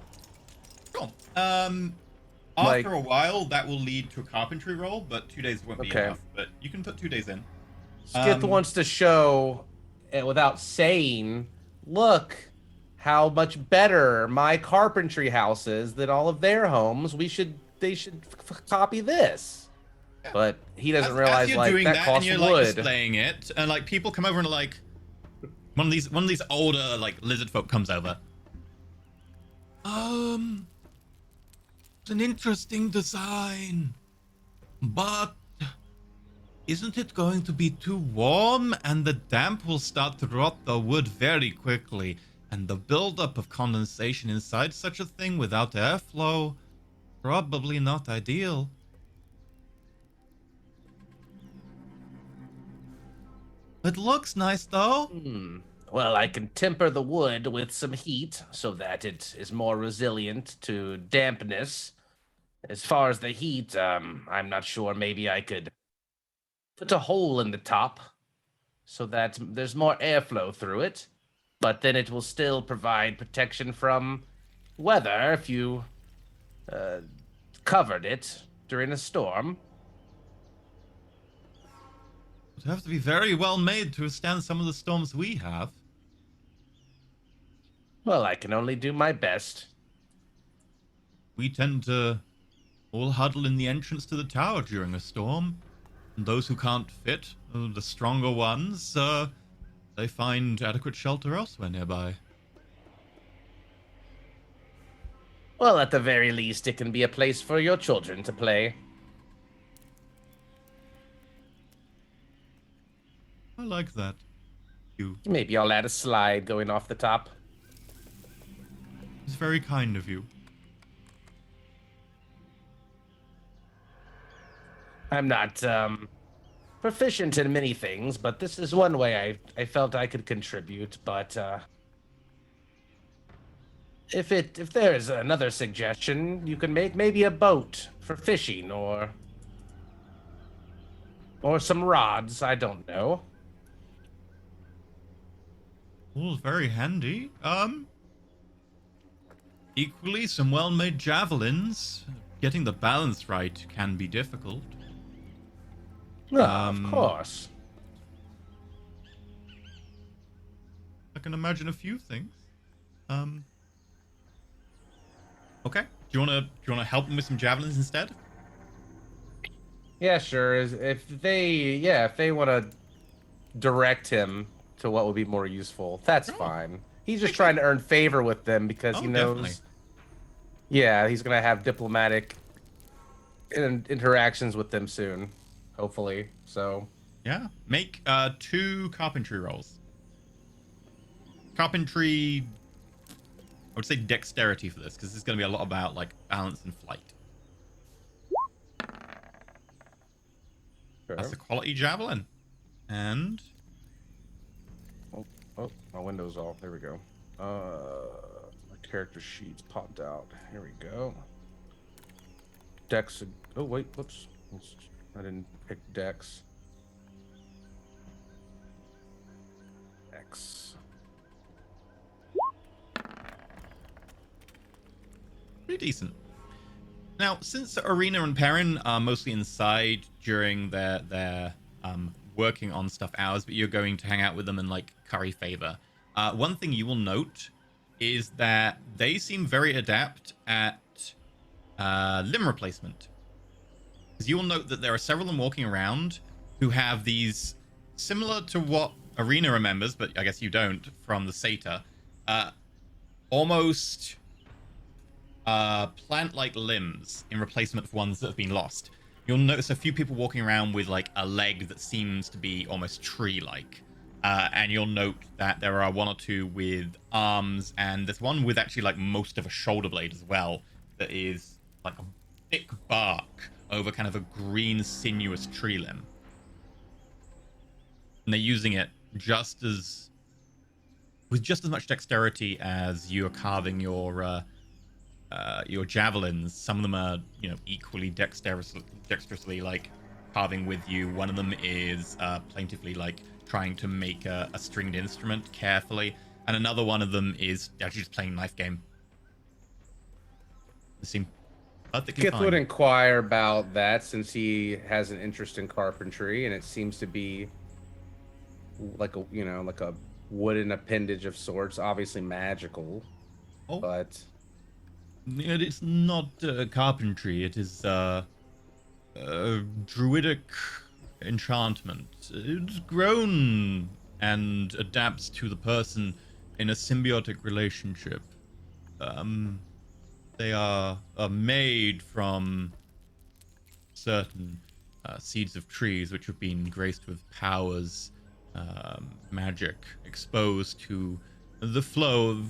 cool. Like- After a while, that will lead to a carpentry roll, but 2 days won't be Okay. enough. But you can put 2 days in. Skith wants to show, without saying, look how much better my carpentry house is than all of their homes. They should copy this. But he doesn't As realize you're like doing that and costs you're like wood. displaying it, and like people come over and are like, one of these older like lizard folk comes over. It's an interesting design, but isn't it going to be too warm? And the damp will start to rot the wood very quickly, and the buildup of condensation inside such a thing without airflow, probably not ideal. It looks nice though. Well, I can temper the wood with some heat so that it is more resilient to dampness. As far as the heat, I'm not sure. Maybe I could put a hole in the top so that there's more airflow through it, but then it will still provide protection from weather if you covered it during a storm. It would have to be very well made to withstand some of the storms we have. Well, I can only do my best. We tend to all huddle in the entrance to the tower during a storm. And those who can't fit, the stronger ones, they find adequate shelter elsewhere nearby. Well, at the very least, it can be a place for your children to play. I like that. You. Maybe I'll add a slide going off the top. It's very kind of you. I'm not proficient in many things, but this is one way I felt I could contribute. But if there is another suggestion, you can make maybe a boat for fishing or some rods. I don't know. All very handy. Equally, some well-made javelins. Getting the balance right can be difficult. Of course. I can imagine a few things. Okay. Do you wanna help them with some javelins instead? Yeah, sure. If they want to direct him to what would be more useful, that's fine. He's just trying to earn favor with them because he knows. Definitely. Yeah, he's gonna have diplomatic interactions with them soon, hopefully. So. Yeah. Make 2 carpentry rolls. Carpentry. I would say dexterity for this because this is going to be a lot about like balance and flight. Sure. That's a quality javelin. And Oh, my window's off. There we go. My character sheet's popped out. Here we go. Dex. Oh wait, whoops. I didn't pick Dex. X. pretty decent. Now, since Arena and Perrin are mostly inside during their working on stuff hours, but you're going to hang out with them and like curry favor, one thing you will note is that they seem very adept at limb replacement. Because you will note that there are several of them walking around who have these, similar to what Arena remembers, but I guess you don't, from the Satyr, almost plant-like limbs in replacement for ones that have been lost. You'll notice a few people walking around with like a leg that seems to be almost tree-like. And you'll note that there are one or two with arms, and there's one with actually like most of a shoulder blade as well, that is like a thick bark over kind of a green sinuous tree limb. And they're using it with just as much dexterity as you are carving your javelins. Some of them are, equally dexterously like carving with you. One of them is plaintively like trying to make a stringed instrument carefully, and another one of them is actually just playing knife game. They seem perfectly Kith fine. would inquire about that since he has an interest in carpentry, and it seems to be like a wooden appendage of sorts, obviously magical. Oh. But It's not carpentry. It is druidic enchantment. It's grown and adapts to the person in a symbiotic relationship. They are made from certain seeds of trees which have been graced with powers, magic, exposed to the flow of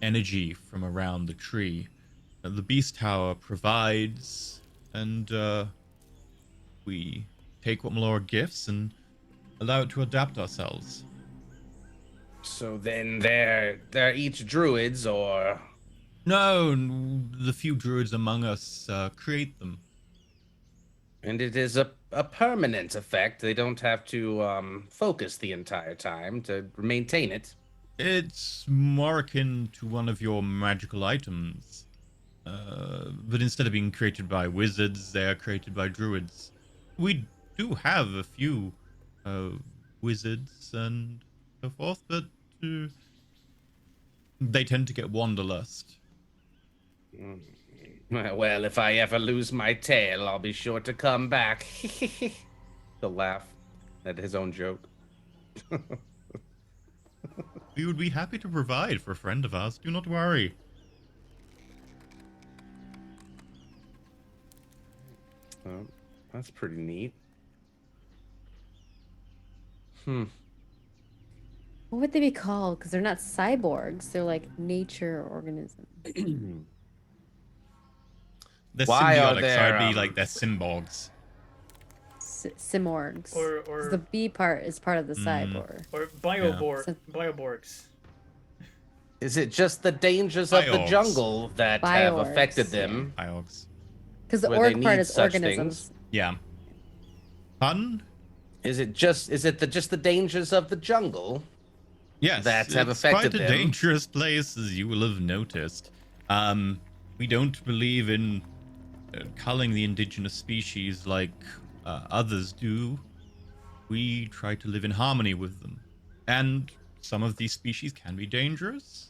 energy from around the tree. The Beast Tower provides, and we take what Melora gifts and allow it to adapt ourselves. So then they're each druids, or No, the few druids among us create them. and it is a permanent effect. They don't have to focus the entire time to maintain it. It's more akin to one of your magical items. But instead of being created by wizards, they are created by druids. We do have a few wizards and so forth, but they tend to get wanderlust. Well, if I ever lose my tail, I'll be sure to come back. He'll laugh at his own joke. We would be happy to provide for a friend of ours. Do not worry. Oh, that's pretty neat. What would they be called? Because they're not cyborgs. They're like nature organisms. They're Why are symbiotics, so there, I'd be like they're symbogs. Simorgs. Or 'Cause the B part is part of the cyborg. or So- bioborgs. Is it just the dangers of the Biogs. jungle that have Biogs, affected yeah. them? Iogs. Because the Where they org part need is such organisms. things. Yeah. Pun? Is it just the dangers of the jungle? Yes. That have it's affected quite a them. dangerous place, as you will have noticed. We don't believe in culling the indigenous species like others do. We try to live in harmony with them. And some of these species can be dangerous.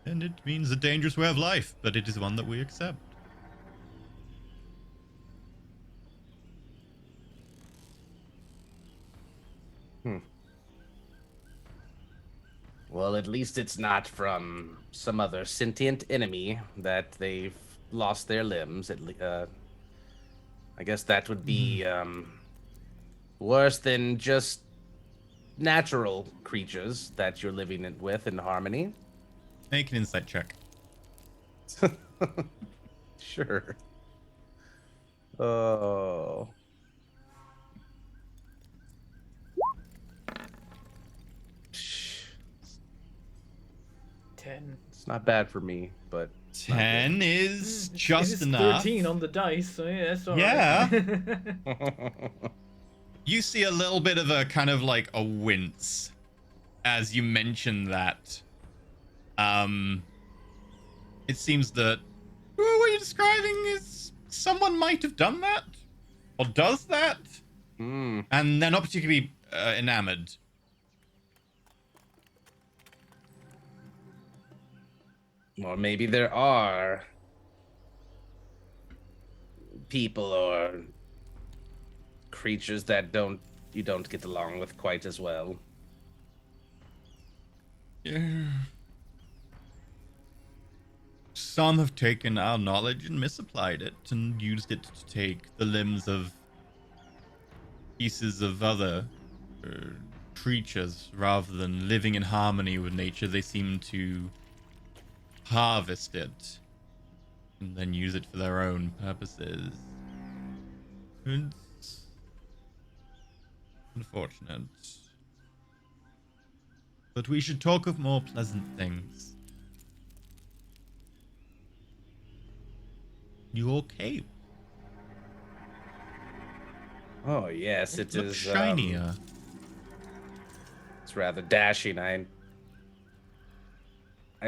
And it means a dangerous way of life, but it is one that we accept. Well, at least it's not from some other sentient enemy that they've lost their limbs. I guess that would be worse than just natural creatures that you're living with in harmony. Make an insight check. Sure. Oh. Ten. It's not bad for me, but 10 is just It's enough. 13 on the dice, so yeah, that's all Yeah. right. You see a little bit of a kind of like a wince as you mention that. It seems that what you're describing is someone might have done that or does that, and they're not particularly enamored. Or maybe there are people or creatures that you don't get along with quite as well. Yeah. Some have taken our knowledge and misapplied it and used it to take the limbs of pieces of other creatures rather than living in harmony with nature. They seem to harvest it and then use it for their own purposes. It's unfortunate. But we should talk of more pleasant things. Your cape. Oh yes, it looks is shinier. It's rather dashing. I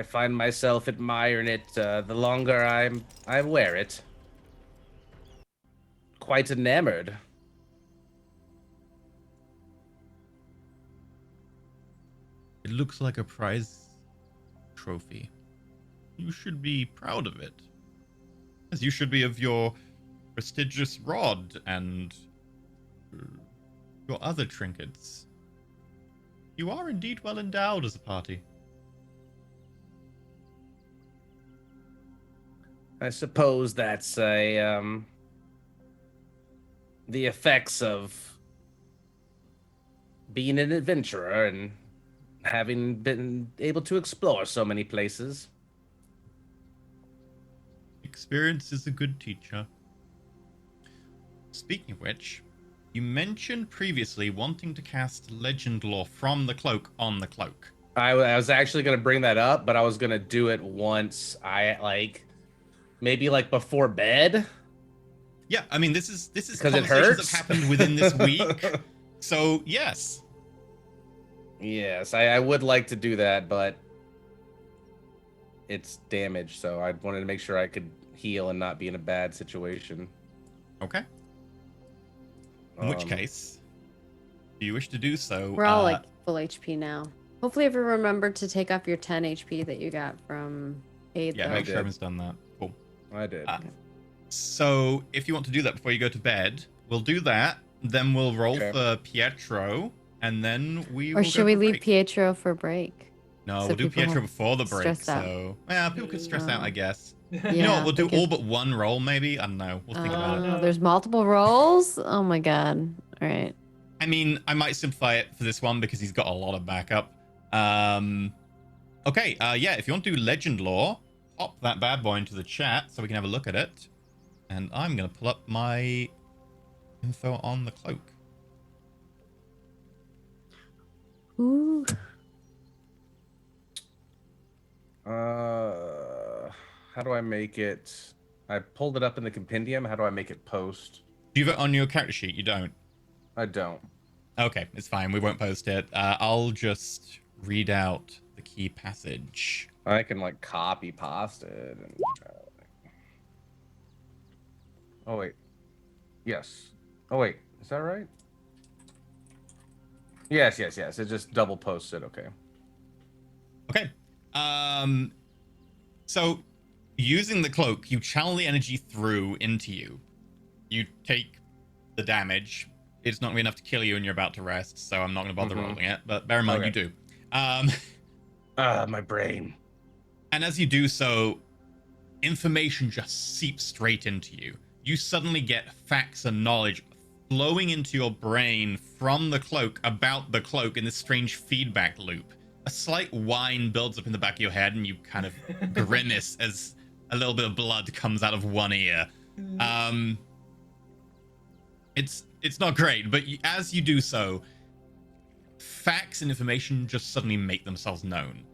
find myself admiring it the longer I wear it. Quite enamored. It looks like a prize trophy. You should be proud of it. As you should be of your prestigious rod and your other trinkets. You are indeed well endowed as a party. I suppose that's the effects of being an adventurer and having been able to explore so many places. Experience is a good teacher. Speaking of which, You mentioned previously wanting to cast Legend Lore from the cloak on the cloak. I was actually gonna bring that up, but I was gonna do it once maybe like before bed. Yeah, I mean this is Because it conversations that hurts. have happened within this week. So yes. Yes, I would like to do that, but it's damaged, so I wanted to make sure I could heal and not be in a bad situation. Okay. In which case, do you wish to do so? We're all like full HP now. Hopefully, if you remember to take off your 10 HP that you got from aid. Yeah, though. make sure everyone's done that. Cool. I did. So if you want to do that before you go to bed, we'll do that. Then we'll roll Okay. for Pietro, and then we. Or will should go we for leave break. Pietro for break? No, so we'll do people Pietro won't before the break. stress out? So yeah, people could stress out, No. I guess. Yeah, You know what? We'll do because- all but one roll, maybe. I don't know. We'll think about it. no. There's multiple rolls. Oh my god! All right. I mean, I might simplify it for this one because he's got a lot of backup. Okay, yeah, if you want to do Legend Lore, pop that bad boy into the chat so we can have a look at it. And I'm going to pull up my info on the cloak. Ooh. How do I make it? I pulled it up in the compendium. How do I make it post? Do you have it on your character sheet? You don't? I don't. Okay, it's fine. We won't post it. I'll just read out the key passage. I can like copy paste it. And... Oh wait. Yes. Oh wait. Is that right? Yes. It just double posts it. Okay. Okay. So using the cloak, you channel the energy through into you. You take the damage. It's not going to be enough to kill you and you're about to rest, so I'm not going to bother rolling it. But bear in mind, Okay. you do. My brain. And as you do so, information just seeps straight into you. You suddenly get facts and knowledge flowing into your brain from the cloak about the cloak in this strange feedback loop. A slight whine builds up in the back of your head, and you kind of grimace as a little bit of blood comes out of one ear. It's not great, but as you do so, facts and information just suddenly make themselves known.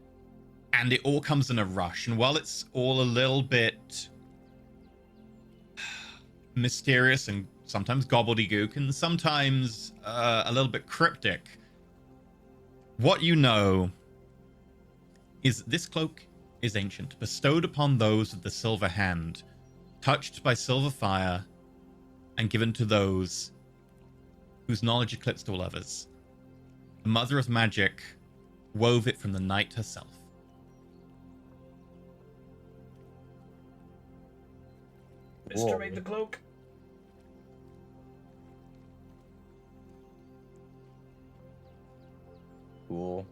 And it all comes in a rush. And while it's all a little bit mysterious and sometimes gobbledygook and sometimes a little bit cryptic, what you know is this cloak is ancient, bestowed upon those of the silver hand, touched by silver fire, and given to those whose knowledge eclipsed all others. The mother of magic wove it from the night herself. Mr. Made the cloak. Cool.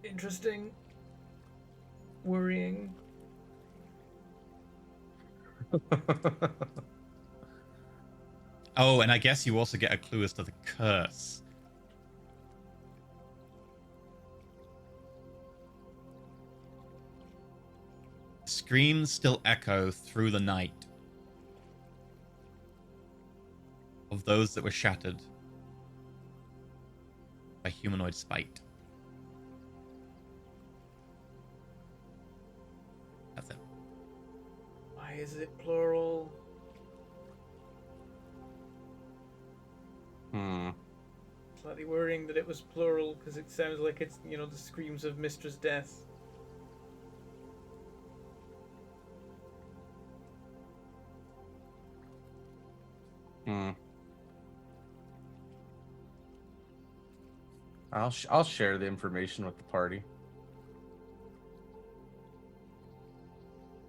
Interesting. Worrying. Oh, and I guess you also get a clue as to the curse. Screams still echo through the night of those that were shattered by humanoid spite. That's it. Why is it plural? Slightly worrying that it was plural because it sounds like it's, you know, the screams of Mistress Death. I'll share the information with the party.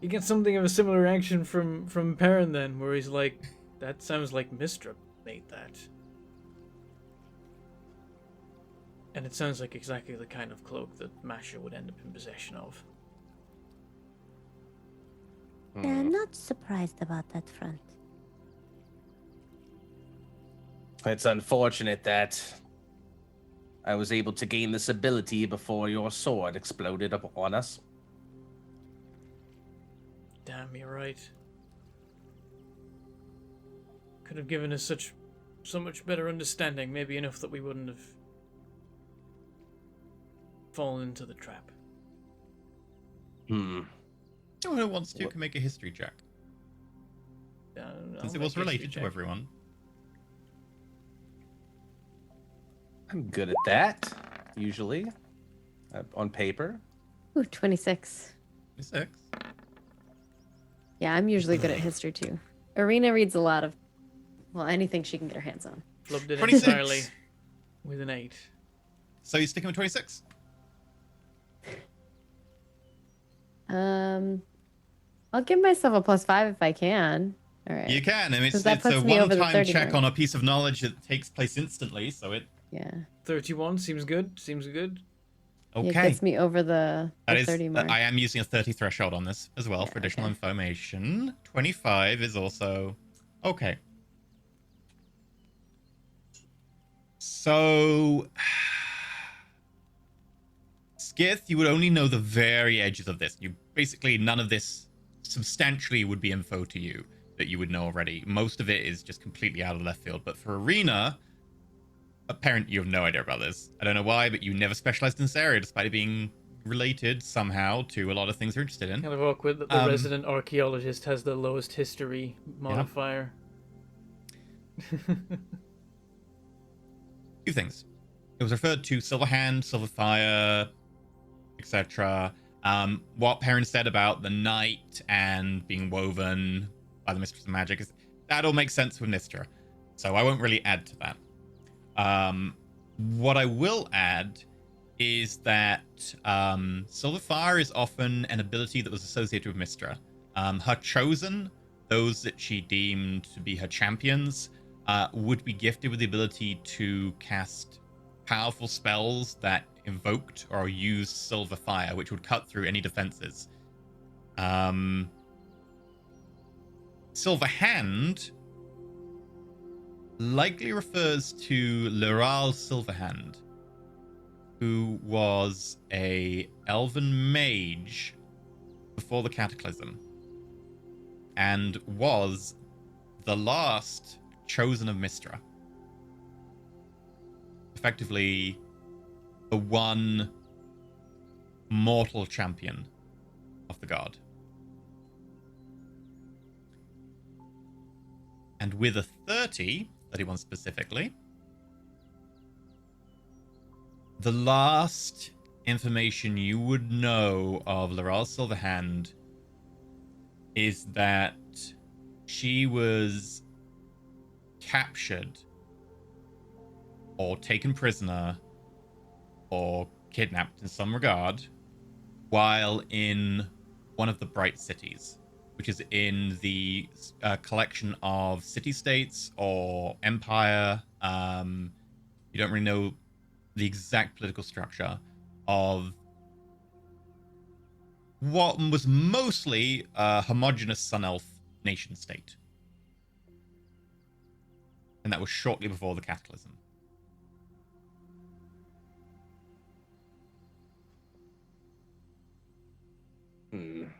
You get something of a similar reaction from Perrin then, where he's like, "That sounds like Mistra made that," and it sounds like exactly the kind of cloak that Masha would end up in possession of. Yeah, I'm not surprised about that front. It's unfortunate that I was able to gain this ability before your sword exploded upon us. Damn, you're right. could have given us so much better understanding, maybe enough that we wouldn't have fallen into the trap. Hmm. Anyone who wants to can make a history check, I'll since it make was a history related to check. everyone. I'm good at that, usually. On paper. Ooh, 26. 26. Yeah, I'm usually good at history too. Arena reads a lot of, well, anything she can get her hands on. Flubbed it 26. entirely with an 8. So you're sticking with 26? I'll give myself a +5 if I can. All right. You can. I mean, it's That a puts me over the one-time 30 check mark. on a piece of knowledge that takes place instantly, so it... Yeah. 31 seems good. Seems good. Okay. It gets me over the That is, 30 mark. I am using a 30 threshold on this as well Yeah, for additional okay. information. 25 is also... Okay. So... Skith, you would only know the very edges of this. You basically, none of this substantially would be info to you that you would know already. Most of it is just completely out of left field. But for Arena, apparently you have no idea about this. I don't know why, but you never specialized in this area, despite it being related somehow to a lot of things you're interested in. Kind of awkward that the resident archaeologist has the lowest history modifier. Two things. It was referred to Silverhand, Silverfire, etc. What Perrin said about the night and being woven by the Mistress of Magic, that all makes sense with Mystra. So I won't really add to that. What I will add is that Silverfire is often an ability that was associated with Mystra. Her chosen, those that she deemed to be her champions, would be gifted with the ability to cast powerful spells that invoked or used Silver Fire, which would cut through any defenses. Silver Hand likely refers to Leral Silverhand, who was a elven mage before the Cataclysm, and was the last chosen of Mystra. Effectively, the one mortal champion of the god. And with a 31 specifically, the last information you would know of Laral Silverhand is that she was captured or taken prisoner or kidnapped in some regard while in one of the Bright Cities, which is in the collection of city-states or empire. You don't really know the exact political structure of what was mostly a homogenous Sun Elf nation-state. And that was shortly before the Cataclysm.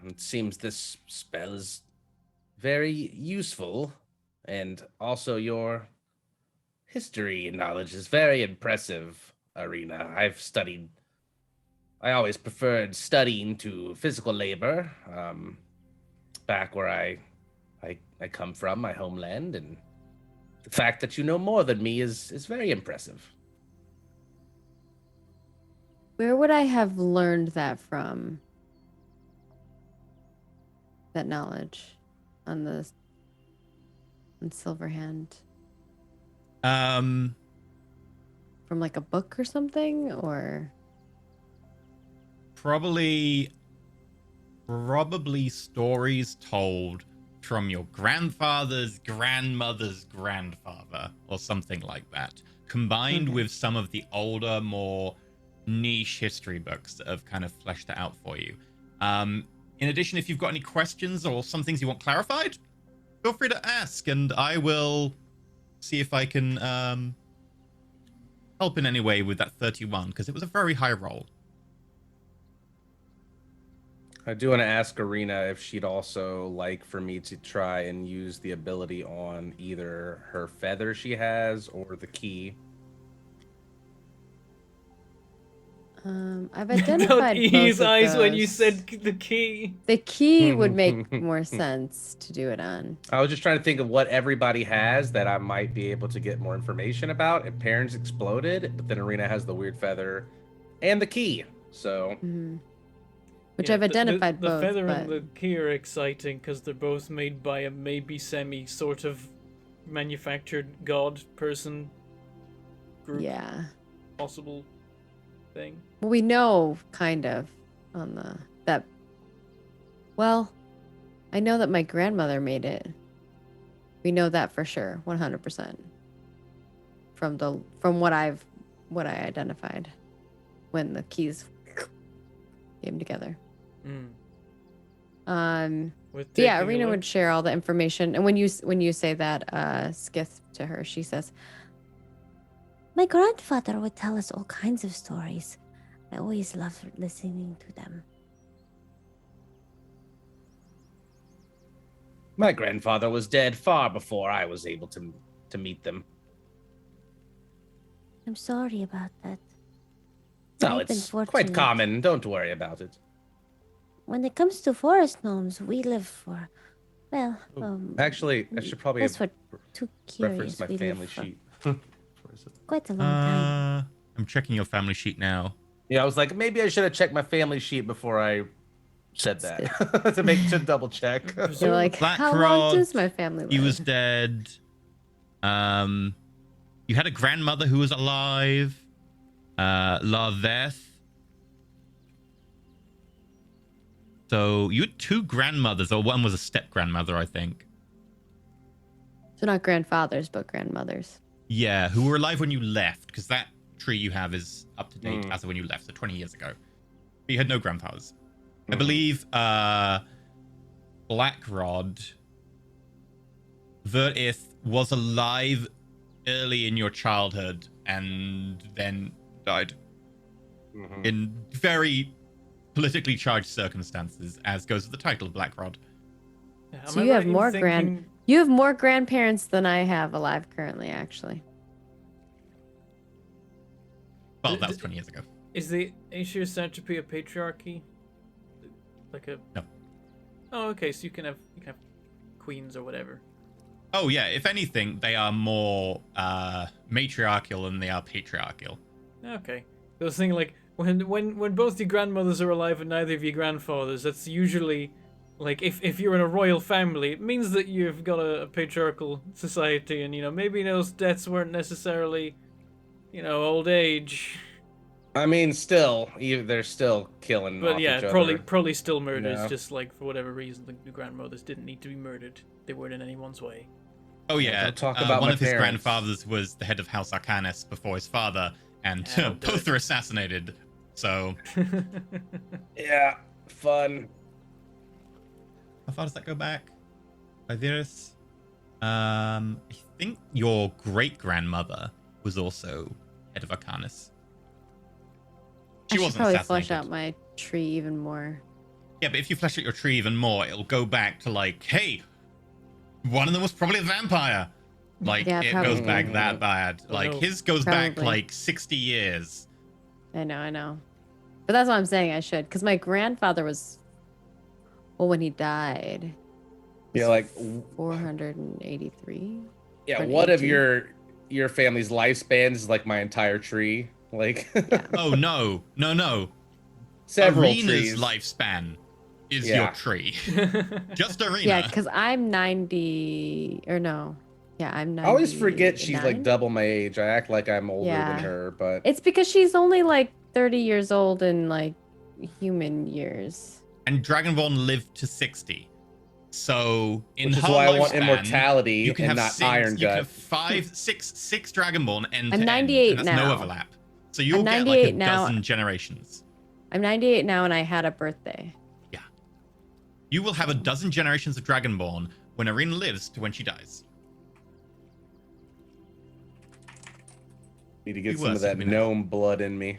It seems this spell is very useful, and also your history knowledge is very impressive, Arena. I always preferred studying to physical labor, back where I come from, my homeland, and the fact that you know more than me is very impressive. Where would I have learned that from? That knowledge on Silverhand? From like a book or something, or probably stories told from your grandfather's grandmother's grandfather or something like that, combined with some of the older, more niche history books that have kind of fleshed it out for you. In addition, if you've got any questions or some things you want clarified, feel free to ask, and I will see if I can help in any way with that 31, because it was a very high roll. I do want to ask Arena if she'd also like for me to try and use the ability on either her feather she has or the key. I've Don't identified ease both of eyes when you those. said the key. The key would make more sense to do it on. I was just trying to think of what everybody has that I might be able to get more information about. If Parents exploded, but then Arena has the weird feather and the key. So Which Yeah, I've identified the both. feather but... and the key are exciting because they're both made by a maybe semi sort of manufactured god person group Yeah. possible thing. Well, we know kind of on that. Well, I know that my grandmother made it. We know that for sure, 100%. From what I identified when the keys came together. With But yeah, taking a Arena look. would share all the information, and when you say that Skith to her, she says, My grandfather would tell us all kinds of stories. I always loved listening to them. my grandfather was dead far before I was able to meet them. I'm sorry about that. No, I've been it's quite fortunate. common. Don't worry about it. When it comes to forest gnomes, we live for, well, Actually, I should probably that's what too reference curious. my We family live for sheet. quite a long time. I'm checking your family sheet now. Yeah, I was like, maybe I should have checked my family sheet before I said that to double check. "You're like, Black how long Rod, does my family live?" He was dead. You had a grandmother who was alive. Laveth. So you had two grandmothers, or one was a step grandmother, I think. So not grandfathers, but grandmothers. Yeah, who were alive when you left, because that tree you have is up to date as of when you left, so 20 years ago. But you had no grandfathers. I believe Blackrod Verith was alive early in your childhood and then died in very politically charged circumstances, as goes with the title of Blackrod. Am So I you right have in more thinking- you have more grandparents than I have alive currently, actually. Well, that was 20 years ago. Is the Aesir Satrapy a patriarchy? Like a No. Oh, okay. So you can have queens or whatever. Oh yeah, if anything, they are more matriarchal than they are patriarchal. Okay. I was thinking like when both your grandmothers are alive and neither of your grandfathers, that's usually like if you're in a royal family, it means that you've got a patriarchal society, and maybe those deaths weren't necessarily, old age. I mean, still, they're still killing But off yeah, each probably still murders. Yeah. Just like for whatever reason, the grandmothers didn't need to be murdered. They weren't in anyone's way. Oh yeah, don't talk about one my of his parents. grandfathers was the head of House Arcanis before his father, and Yeah, don't do both it. are assassinated. So Yeah, fun. how far does that go back? Ivirus? I think your great grandmother was also head of Arcanis. She I should wasn't probably assassinated. flesh out my tree even more. Yeah, but if you flesh out your tree even more, it'll go back to like, hey, one of them was probably a vampire. Like, Yeah, it goes probably. back that bad. Oh, Like, no. his goes back Probably. like 60 years. I know. But that's what I'm saying I should. Because my grandfather was, well, when he died, Yeah, like 483. yeah, Or one of 82. your family's lifespans is like my entire tree. Like Oh, no. several Arena's trees. lifespan is Yeah. your tree. Just Arena. Yeah, because I'm 90, or no. Yeah, I'm 90. I always forget she's like double my age. I act like I'm older Yeah. than her, but It's because she's only like 30 years old in like human years. And Dragonborn lived to 60. So, in which is her why I want lifespan, immortality you can and have not Iron you can Gut. have six Dragonborn end I'm to 98 end, and that's no now. overlap. So you'll I'm get like a 98 now. dozen generations. I'm 98 now and I had a birthday. Yeah. You will have a dozen generations of Dragonborn when Arena lives to when she dies. need to get Be some worse of that if we know. gnome blood in me.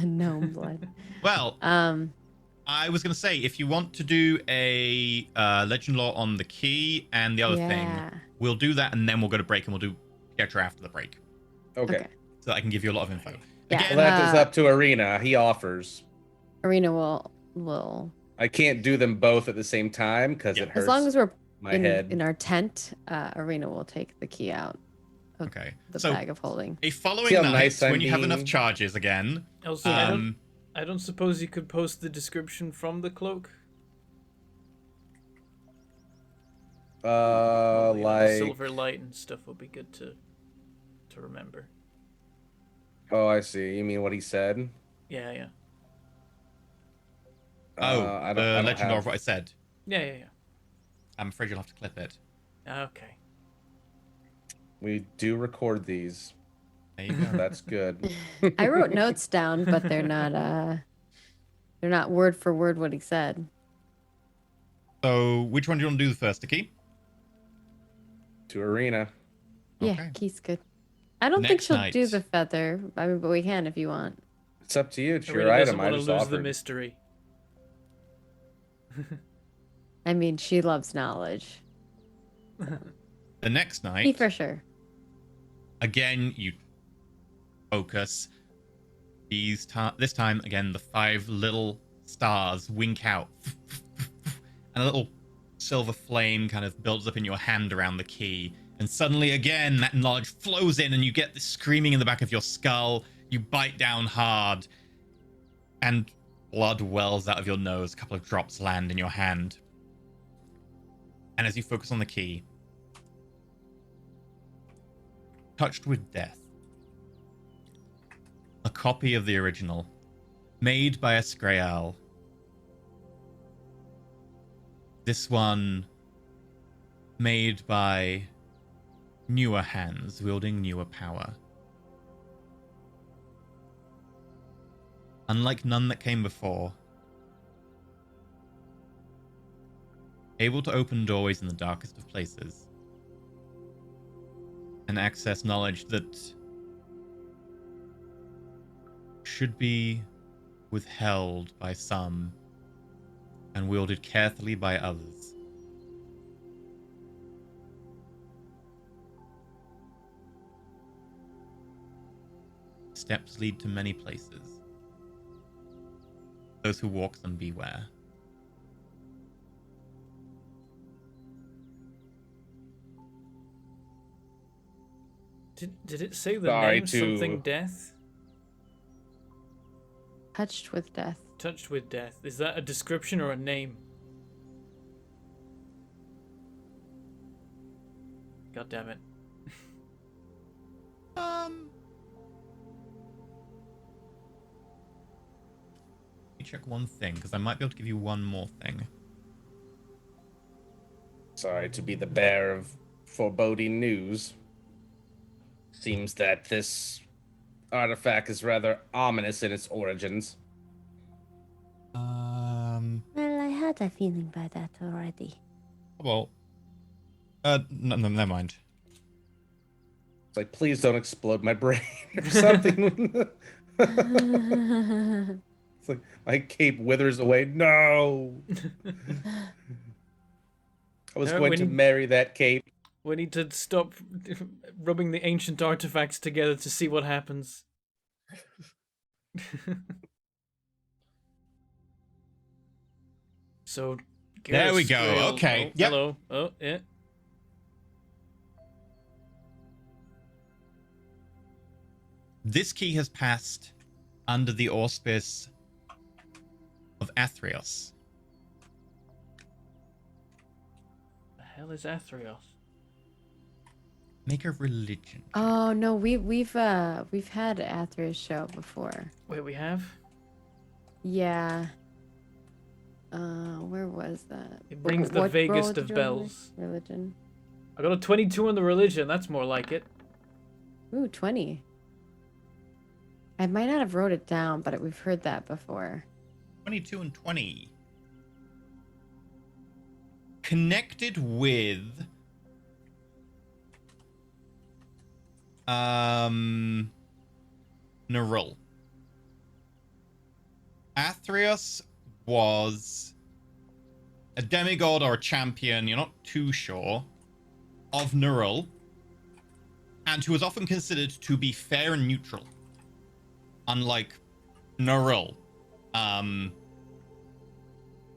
Gnome blood. Well, I was going to say, if you want to do a legend lore on the key and the other thing, Yeah. we'll do that, and then we'll go to break, and we'll do Pietra after the break, Okay. Okay. so I can give you a lot of info. Yeah. Again, Well, that is up to Arena. He offers. Arena will I can't do them both at the same time because Yeah. it hurts as long as we're my in head. our tent, Arena will take the key out of okay. the So bag of holding. a following See how night, nice I'm when you have enough being? charges again, Also, I don't suppose you could post the description from the cloak. Well, you know, the Like, silver light and stuff would be good to remember. oh, I see. You mean what he said? Yeah, yeah, I the don't legend lore have- of what I said. yeah. I'm afraid you'll have to clip it. Okay. We do record these. There you go. That's good. I wrote notes down, but they're not word for word what he said. So, which one do you want to do first, Aki? To Arena. Yeah, Okay. key's good. I don't think Next she'll night. do the feather. I mean, but we can if you want. It's up to you. It's your Arena doesn't item. I want to just lose offered. the mystery. I mean, she loves knowledge. The next Me night, for sure. again, you focus. This time, again, the 5 little stars wink out. And a little silver flame kind of builds up in your hand around the key. And suddenly, again, that knowledge flows in, and you get this screaming in the back of your skull. You bite down hard, and blood wells out of your nose. A couple of drops land in your hand. And as you focus on the key, touched with death, a copy of the original, made by a Skreal. This one made by newer hands wielding newer power. Unlike none that came before, able to open doorways in the darkest of places and access knowledge that should be withheld by some and wielded carefully by others. Steps lead to many places. Those who walk them beware. Did it say the Sorry name to- something death? Touched with death. Touched with death. Is that a description or a name? God damn it. Let me check one thing, because I might be able to give you one more thing. Sorry to be the bearer of foreboding news. Seems that this artifact is rather ominous in its origins. Well, I had a feeling by that already. Well, no, never mind. It's like, please don't explode my brain or something. It's like my cape withers away. No. I was No, going we to need- marry that cape. We need to stop rubbing the ancient artifacts together to see what happens. So, There we Garrett's go, Grail- okay, Oh, yep. Hello. Oh, yeah. This key has passed under the auspice of Athreos. The hell is Athreos? Make a religion. Oh no, we've had Athreus show before. Wait, we have? Yeah. Where was that? It brings the What roll vaguest did of you roll on bells. there? Religion. I got a 22 on the religion. That's more like it. Ooh, 20. I might not have wrote it down, but we've heard that before. 22 and 20. Connected with Nerul. Athreos was a demigod or a champion, you're not too sure, of Nurul, and who was often considered to be fair and neutral. Unlike Nurul,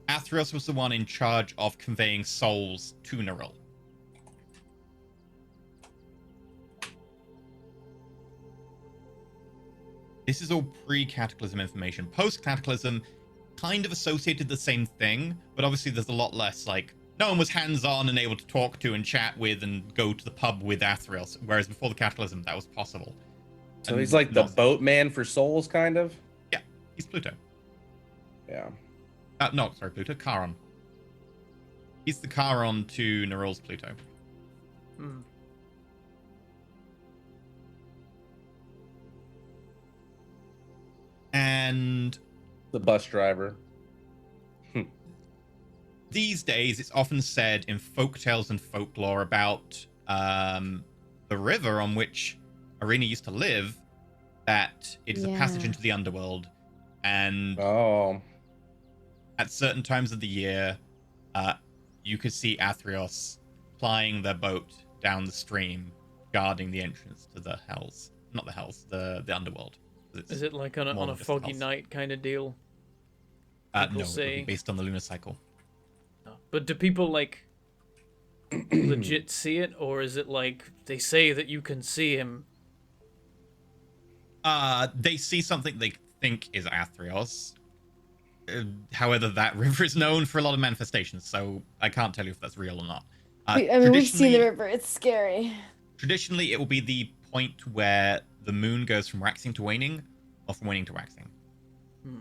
Athreos was the one in charge of conveying souls to Nurul. This is all pre-Cataclysm information. Post-Cataclysm kind of associated the same thing, but obviously there's a lot less, like, no one was hands-on and able to talk to and chat with and go to the pub with Athreos, whereas before the Cataclysm, that was possible. So And he's like the not- boatman for souls, kind of? Yeah, he's Pluto. Yeah. No, sorry, Pluto. Charon. He's the Charon to Nurul's Pluto. Hmm. And The bus driver. these days, it's often said in folktales and folklore about the river on which Arena used to live that it is a passage Yeah. into the underworld, and Oh. at certain times of the year, you could see Athreos plying their boat down the stream, guarding the entrance to the hells. Not the hells, the underworld. It's Is it like on more a than just foggy hells. night kind of deal? No, people it would say- be based on the lunar cycle. No. But do people like legit see it, or is it like they say that you can see him? They see something they think is Athreos. However, that river is known for a lot of manifestations, so I can't tell you if that's real or not. I mean, we've seen the Traditionally- river. It's scary. Traditionally, it will be the point where the moon goes from waxing to waning, or from waning to waxing.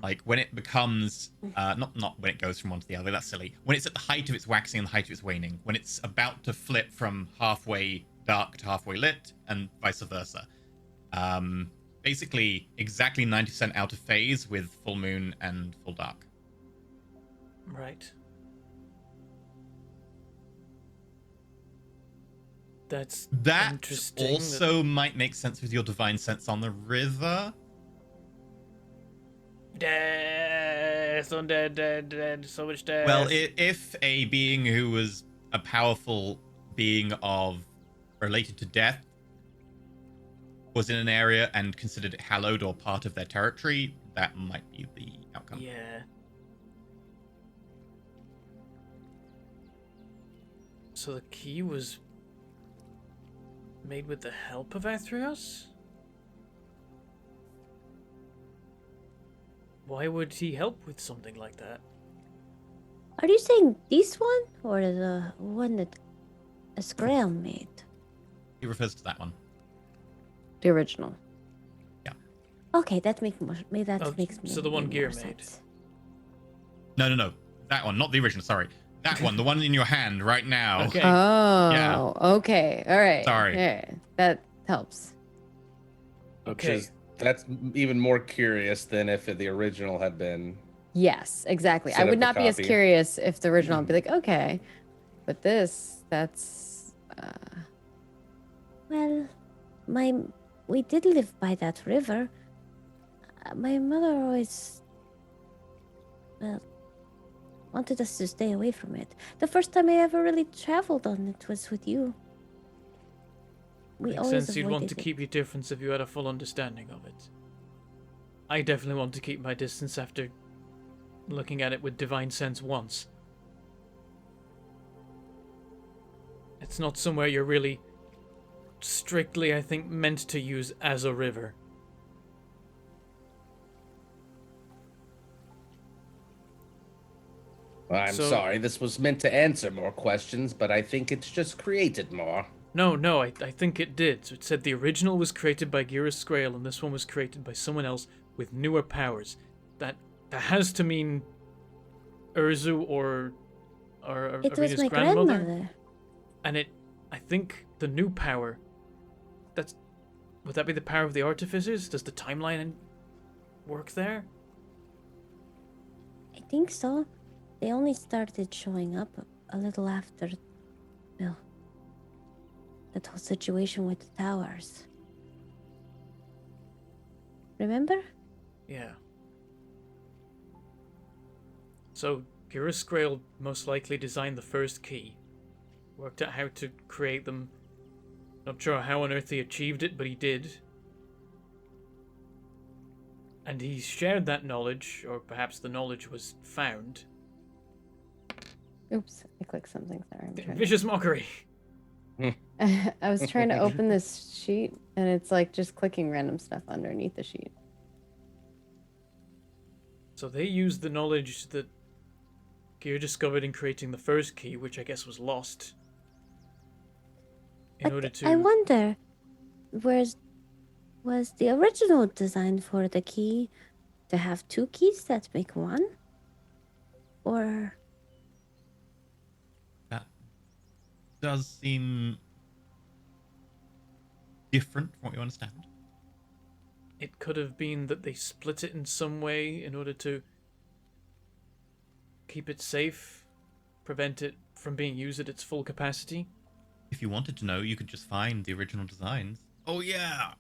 Like when it becomes, not when it goes from one to the other. That's silly. When it's at the height of its waxing and the height of its waning. When it's about to flip from halfway dark to halfway lit, and vice versa. Basically, exactly 90% out of phase with full moon and full dark. Right. That's That interesting. also might make sense with your divine sense on the river. Death, undead, dead, so much death. Well, if a being who was a powerful being of related to death was in an area and considered it hallowed or part of their territory, that might be the outcome. Yeah. So the key was made with the help of Athreos? Why would he help with something like that? Are you saying this one or the one that Asgrael made? He refers to that one. The original. Okay, that makes more. That Oh, makes me. so the one way Gear more made. sense. No. That one, not the original, sorry. That one, the one in your hand right now. Okay. Oh, Yeah. okay. All right. Sorry. Yeah, that helps. Which Okay. is that's even more curious than if the original had been. Yes, exactly. I Set would up a not be as copy. curious if the original would be like, okay, but that's Well, we did live by that river. My mother always, well, wanted us to stay away from it. The first time I ever really traveled on it was with you. We Makes always sense you'd want to avoided it. keep your difference if you had a full understanding of it. I definitely want to keep my distance after looking at it with divine sense once. It's not somewhere you're really strictly, I think, meant to use as a river. I'm So- sorry, this was meant to answer more questions, but I think it's just created more. No, I think it did. So it said the original was created by Gira Scrael and this one was created by someone else with newer powers. That has to mean Urzu or It was Arena's my grandmother. grandmother. And I think the new power, would that be the power of the artificers? Does the timeline work there? I think so. They only started showing up a little after, well, that whole situation with the towers. Remember? Yeah. So, Gyrus Grail most likely designed the first key, worked out how to create them. Not sure how on earth he achieved it, but he did. And he shared that knowledge, or perhaps the knowledge was found. Oops, I clicked something. Sorry, I'm trying. Vicious mockery. I was trying to open this sheet, and it's like just clicking random stuff underneath the sheet. So they used the knowledge that Gear discovered in creating the first key, which I guess was lost, in order to... I wonder, was the original design for the key to have two keys that make one? Or That does seem different from what you understand. It could have been that they split it in some way in order to keep it safe, prevent it from being used at its full capacity. If you wanted to know, you could just find the original designs. Oh yeah,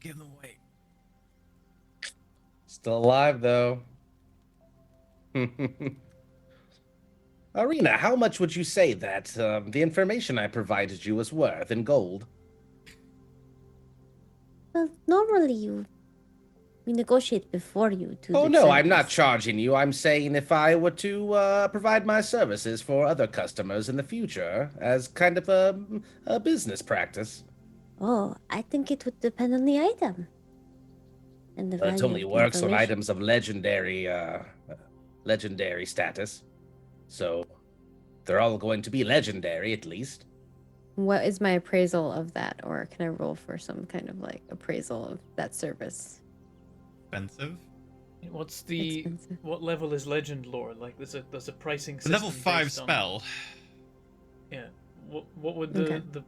give them away. Still alive, though. Arena, how much would you say that the information I provided you was worth in gold? well, normally we negotiate before you do. Oh the no, I'm not service. charging you. I'm saying if I were to provide my services for other customers in the future as kind of a business practice. Oh, I think it would depend on the item. And the value It only of the works on information. items of legendary status. So they're all going to be legendary at least. What is my appraisal of that, or can I roll for some kind of like appraisal of that service? Expensive. What's the... Expensive. What level is legend lore? Like, there's a pricing The system level 5 based on- spell. Yeah. What would Okay. the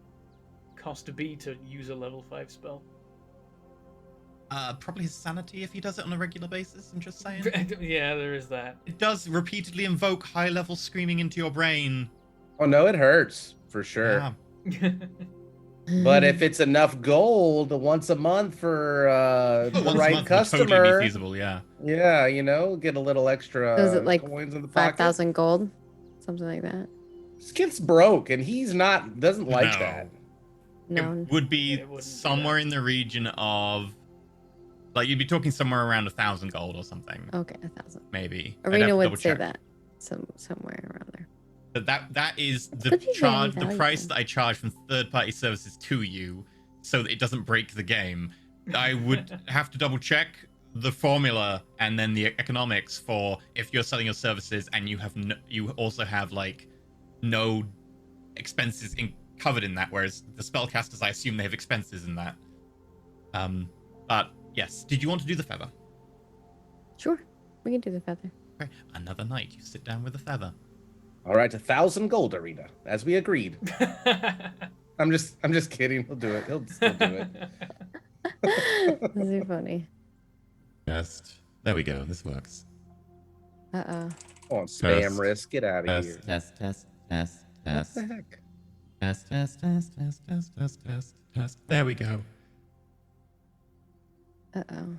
cost be to use a level 5 spell? Probably his sanity if he does it on a regular basis. I'm just saying. Yeah, there is that. It does repeatedly invoke high-level screaming into your brain. Oh no, it hurts for sure. Yeah. But if it's enough gold once a month for the Once a right month would totally customer, be feasible. Yeah. yeah, get a little extra So is it like coins in the pocket. 5,000 gold, something like that? This kid's broke, and he's doesn't like No. that. No. It would be It wouldn't be somewhere that. in the region of, like, you'd be talking somewhere around 1,000 gold or something, Okay, 1,000. maybe. I'd have Arena to would double say check. that somewhere around there. But that is the could be very charge, the price valuable. that I charge from third-party services to you, so that it doesn't break the game. I would have to double check the formula and then the economics for if you're selling your services and you also have like no expenses covered in that, whereas the spellcasters, I assume they have expenses in that. But yes, did you want to do the feather? Sure, we can do the feather. Okay, another night you sit down with the feather. All right, 1,000 gold, Arena, as we agreed. I'm just kidding. He'll do it. He'll still do it. This is funny. Just there we go. This works. Uh-oh. Come on, spam Test. risk. Get out of Test. here. Test. What the heck? Test. There we go. Uh-oh.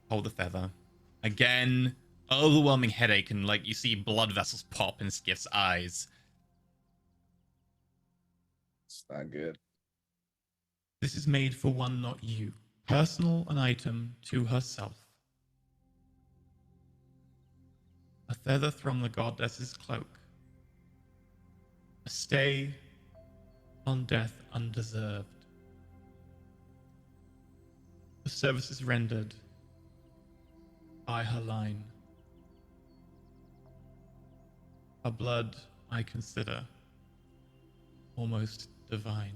Hold the feather. Again, overwhelming headache, and like you see blood vessels pop in Skiff's eyes. It's not good. This is made for one, not you. Personal, an item to herself. A feather from the goddess's cloak. A stay on death undeserved. The services rendered by her line. Her blood I consider almost divine.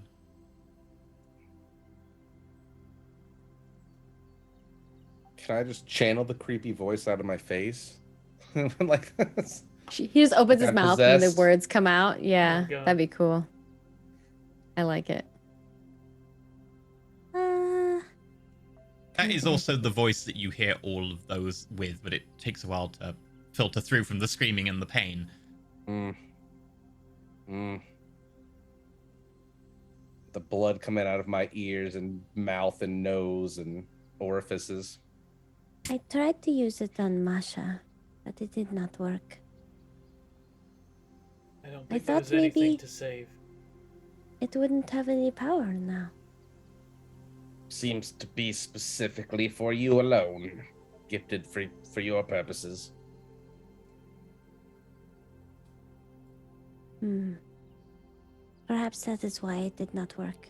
Can I just channel the creepy voice out of my face? Like this? He just opens his I'm mouth and the possessed. words come out. Yeah, God. that'd be cool. I like it. That is also the voice that you hear all of those with, but it takes a while to filter through from the screaming and the pain. The blood coming out of my ears and mouth and nose and orifices. I tried to use it on Masha, but it did not work. I don't I think there thought was anything maybe to save. it wouldn't have any power now. Seems to be specifically for you alone. Gifted for your purposes. Perhaps that is why it did not work.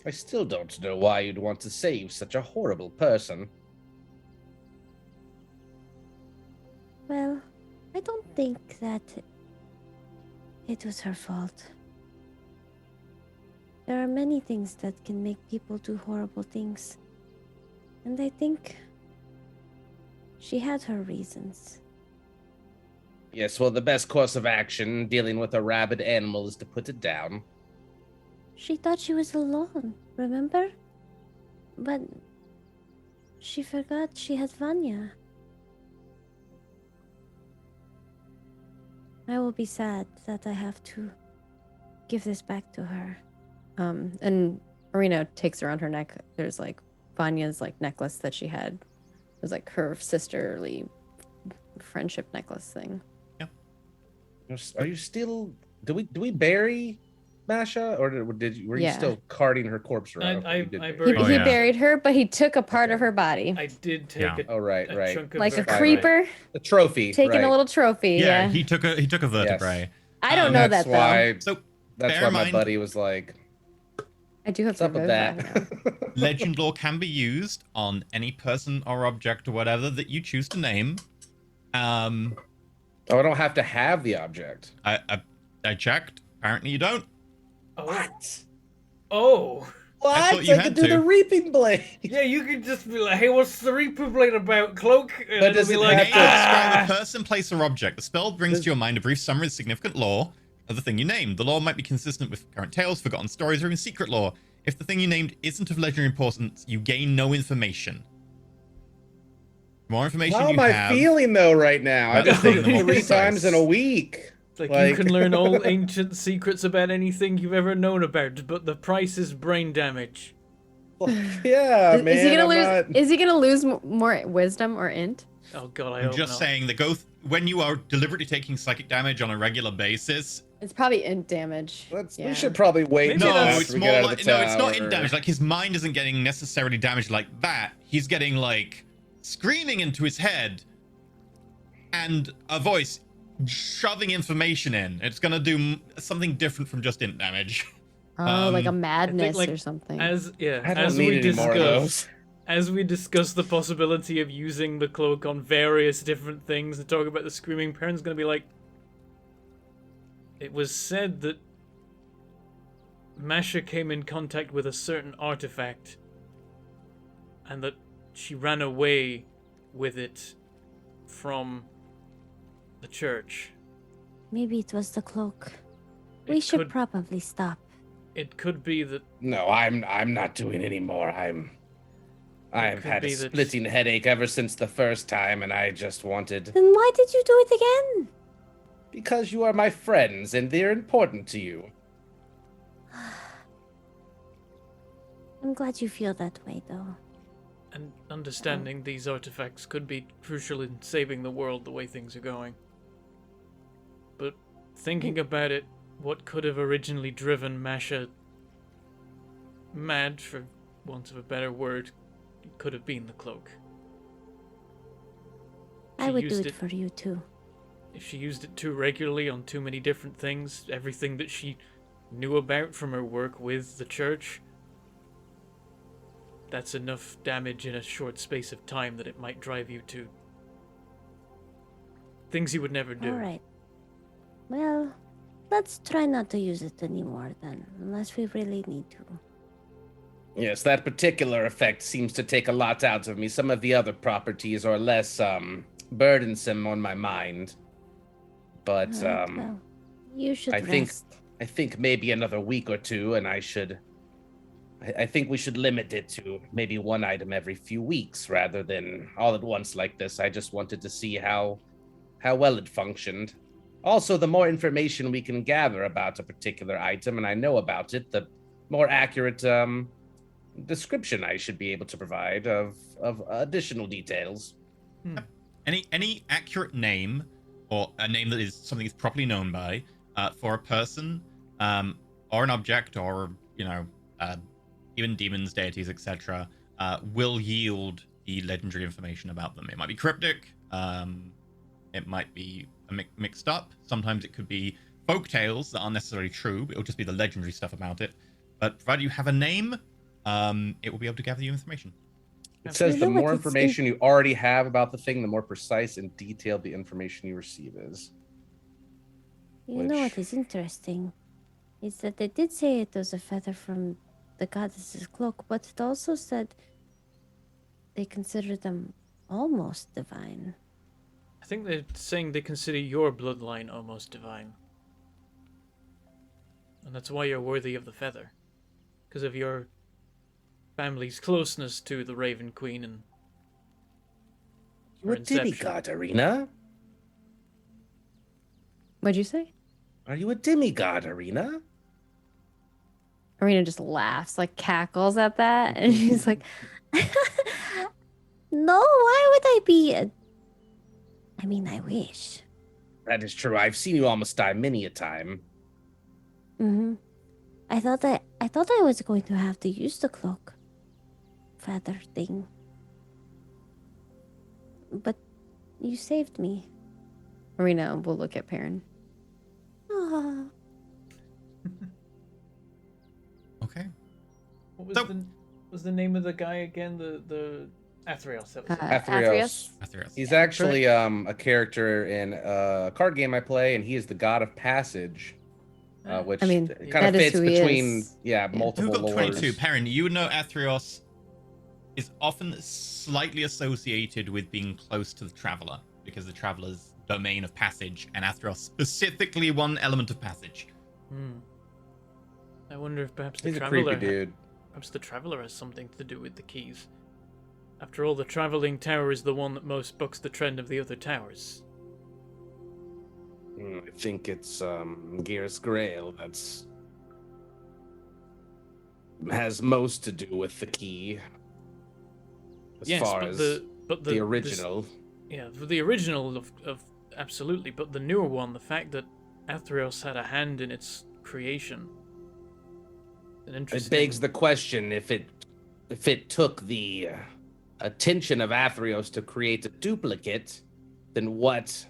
I still don't know why you'd want to save such a horrible person. Well, I don't think that it was her fault. There are many things that can make people do horrible things. And I think she had her reasons. Yes, well, the best course of action dealing with a rabid animal is to put it down. She thought she was alone, remember? But she forgot she had Vanya. I will be sad that I have to give this back to her. And Marina takes around her neck. There's like Vanya's like necklace that she had. It was like her sisterly friendship necklace thing. Are you still? Do we bury Masha, or were you Yeah. still carting her corpse around? I You did buried- He, Oh, he yeah. buried her, but he took a part of her body, I did take Yeah. a, Oh, right, a right. chunk of like her a body. creeper, The trophy. taking right. a little trophy. Yeah, Yeah, he took a vertebrae. I don't know That's that why. though. So That's bear why in my mind, buddy was like, I do have "What's up with Revivify that?" now. legend lore can be used on any person or object or whatever that you choose to name. Oh, I don't have to have the object. I checked. Apparently, you don't. Oh. Oh. What? I thought you had could do to. the reaping blade. Yeah, you could just be like, hey, what's the Reaper Blade about, Cloak? And But it'll does be it like, have Name to- and describe ah! the person, place, or object. The spell brings to your mind a brief summary of significant lore of the thing you named. The lore might be consistent with current tales, forgotten stories, or even secret lore. If the thing you named isn't of legendary importance, you gain no information. The more information How you am I have, feeling though right now? I've been That's the thinking more 3 precise. times in a week. It's like, you can learn all ancient secrets about anything you've ever known about, but the price is brain damage. Yeah, man. Is he gonna I'm lose? not- Is he gonna lose more wisdom or int? Oh god, I I'm hope just not. saying that when you are deliberately taking psychic damage on a regular basis, It's probably int damage. We Yeah. should probably wait Maybe until no, that's- after it's we more get out of like the no, it's not in tower. damage. Like his mind isn't getting necessarily damaged like that. He's getting like screaming into his head, and a voice shoving information in. It's gonna do something different from just int damage. Oh, like a Um, madness like, or something. As I don't as need we any more of discussed, those. as we discuss the possibility of using the cloak on various different things and talk about the screaming parent's gonna be like, it was said that Masha came in contact with a certain artifact and that she ran away with it from the church. Maybe it was the cloak. We It should could- probably stop. It could be that No, I'm not doing any more. I've could had a be that- splitting headache ever since the first time, and I just wanted Then why did you do it again? because you are my friends and they're important to you. I'm glad you feel that way, though. and understanding these artifacts could be crucial in saving the world the way things are going. But thinking about it, what could have originally driven Masha mad, for want of a better word, could have been the cloak. I She would do used it for you, too. If she used it too regularly on too many different things, everything that she knew about from her work with the church, that's enough damage in a short space of time that it might drive you to things you would never do. Alright. Well, let's try not to use it anymore then, unless we really need to. Yes, that particular effect seems to take a lot out of me. Some of the other properties are less burdensome on my mind. But Alright, well, you should I think- rest. I think maybe another week or two, and I think we should limit it to maybe one item every few weeks rather than all at once like this. I just wanted to see how well it functioned. Also, the more information we can gather about a particular item, and I know about it, the more accurate description I should be able to provide of additional details. Any accurate name, or a name that is something that's properly known by, for a person, or an object, or even demons, deities, etc., will yield the legendary information about them. It might be cryptic. It might be mixed up. Sometimes it could be folk tales that aren't necessarily true, but it'll just be the legendary stuff about it. But provided you have a name, it will be able to gather you information. It says You the know what, more it's information you already have about the thing, the more precise and detailed the information you receive is. You know what Which- is interesting? Is that they did say it was a feather from the goddess's cloak, but it also said they consider them almost divine. I think they're saying they consider your bloodline almost divine. And that's why you're worthy of the feather. Because of your family's closeness to the Raven Queen and her You a inception. demigod, Arena? What'd you say? Are you a demigod, Arena? Arena just laughs, like cackles at that, and she's like, No, why would I be a... I mean, I wish. That is true. I've seen you almost die many a time. Mm-hmm. I thought I was going to have to use the cloak feather thing. But you saved me. Arena will look at Perrin. Ah. Okay. What So- was the name of the guy again? The Athreos. That was it. Athreos. Athreos. He's actually a character in a card game I play, and he is the god of passage, which I mean, kind that of is fits who he between is. multiple Who got 22? lores. Perrin, you would know Athreos is often slightly associated with being close to the Traveler, because the Traveler's domain of passage, and Athreos specifically one element of passage. I wonder if perhaps the He's a Traveler creepy dude. perhaps the Traveler has something to do with the keys. After all, the Traveling Tower is the one that most bucks the trend of the other towers. I think it's Gears Grail that's has most to do with the key. As Yes, far but as the original. The original of absolutely, but the newer one, the fact that Athreos had a hand in its creation. An It interesting. begs the question if it took the attention of Athreos to create a duplicate, then what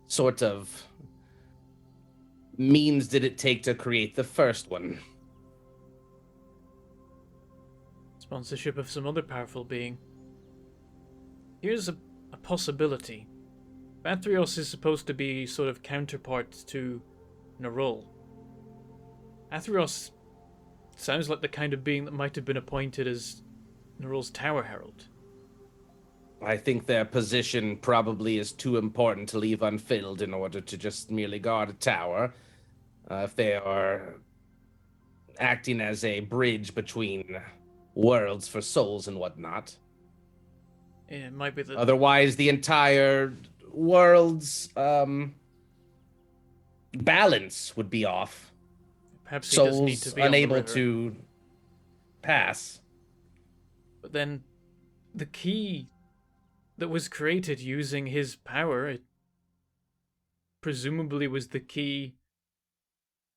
sort of means did it take to create the first one? Sponsorship of some other powerful being. Here's a possibility. Athreos is supposed to be sort of counterpart to Nerul. Athreos sounds like the kind of being that might have been appointed as Nerul's Tower Herald. I think their position probably is too important to leave unfilled in order to just merely guard a tower. If they are acting as a bridge between worlds for souls and whatnot. It might be that Otherwise, the entire world's balance would be off. perhaps he does need Souls to be on the unable river. to pass. But then, the key that was created using his power, it presumably was the key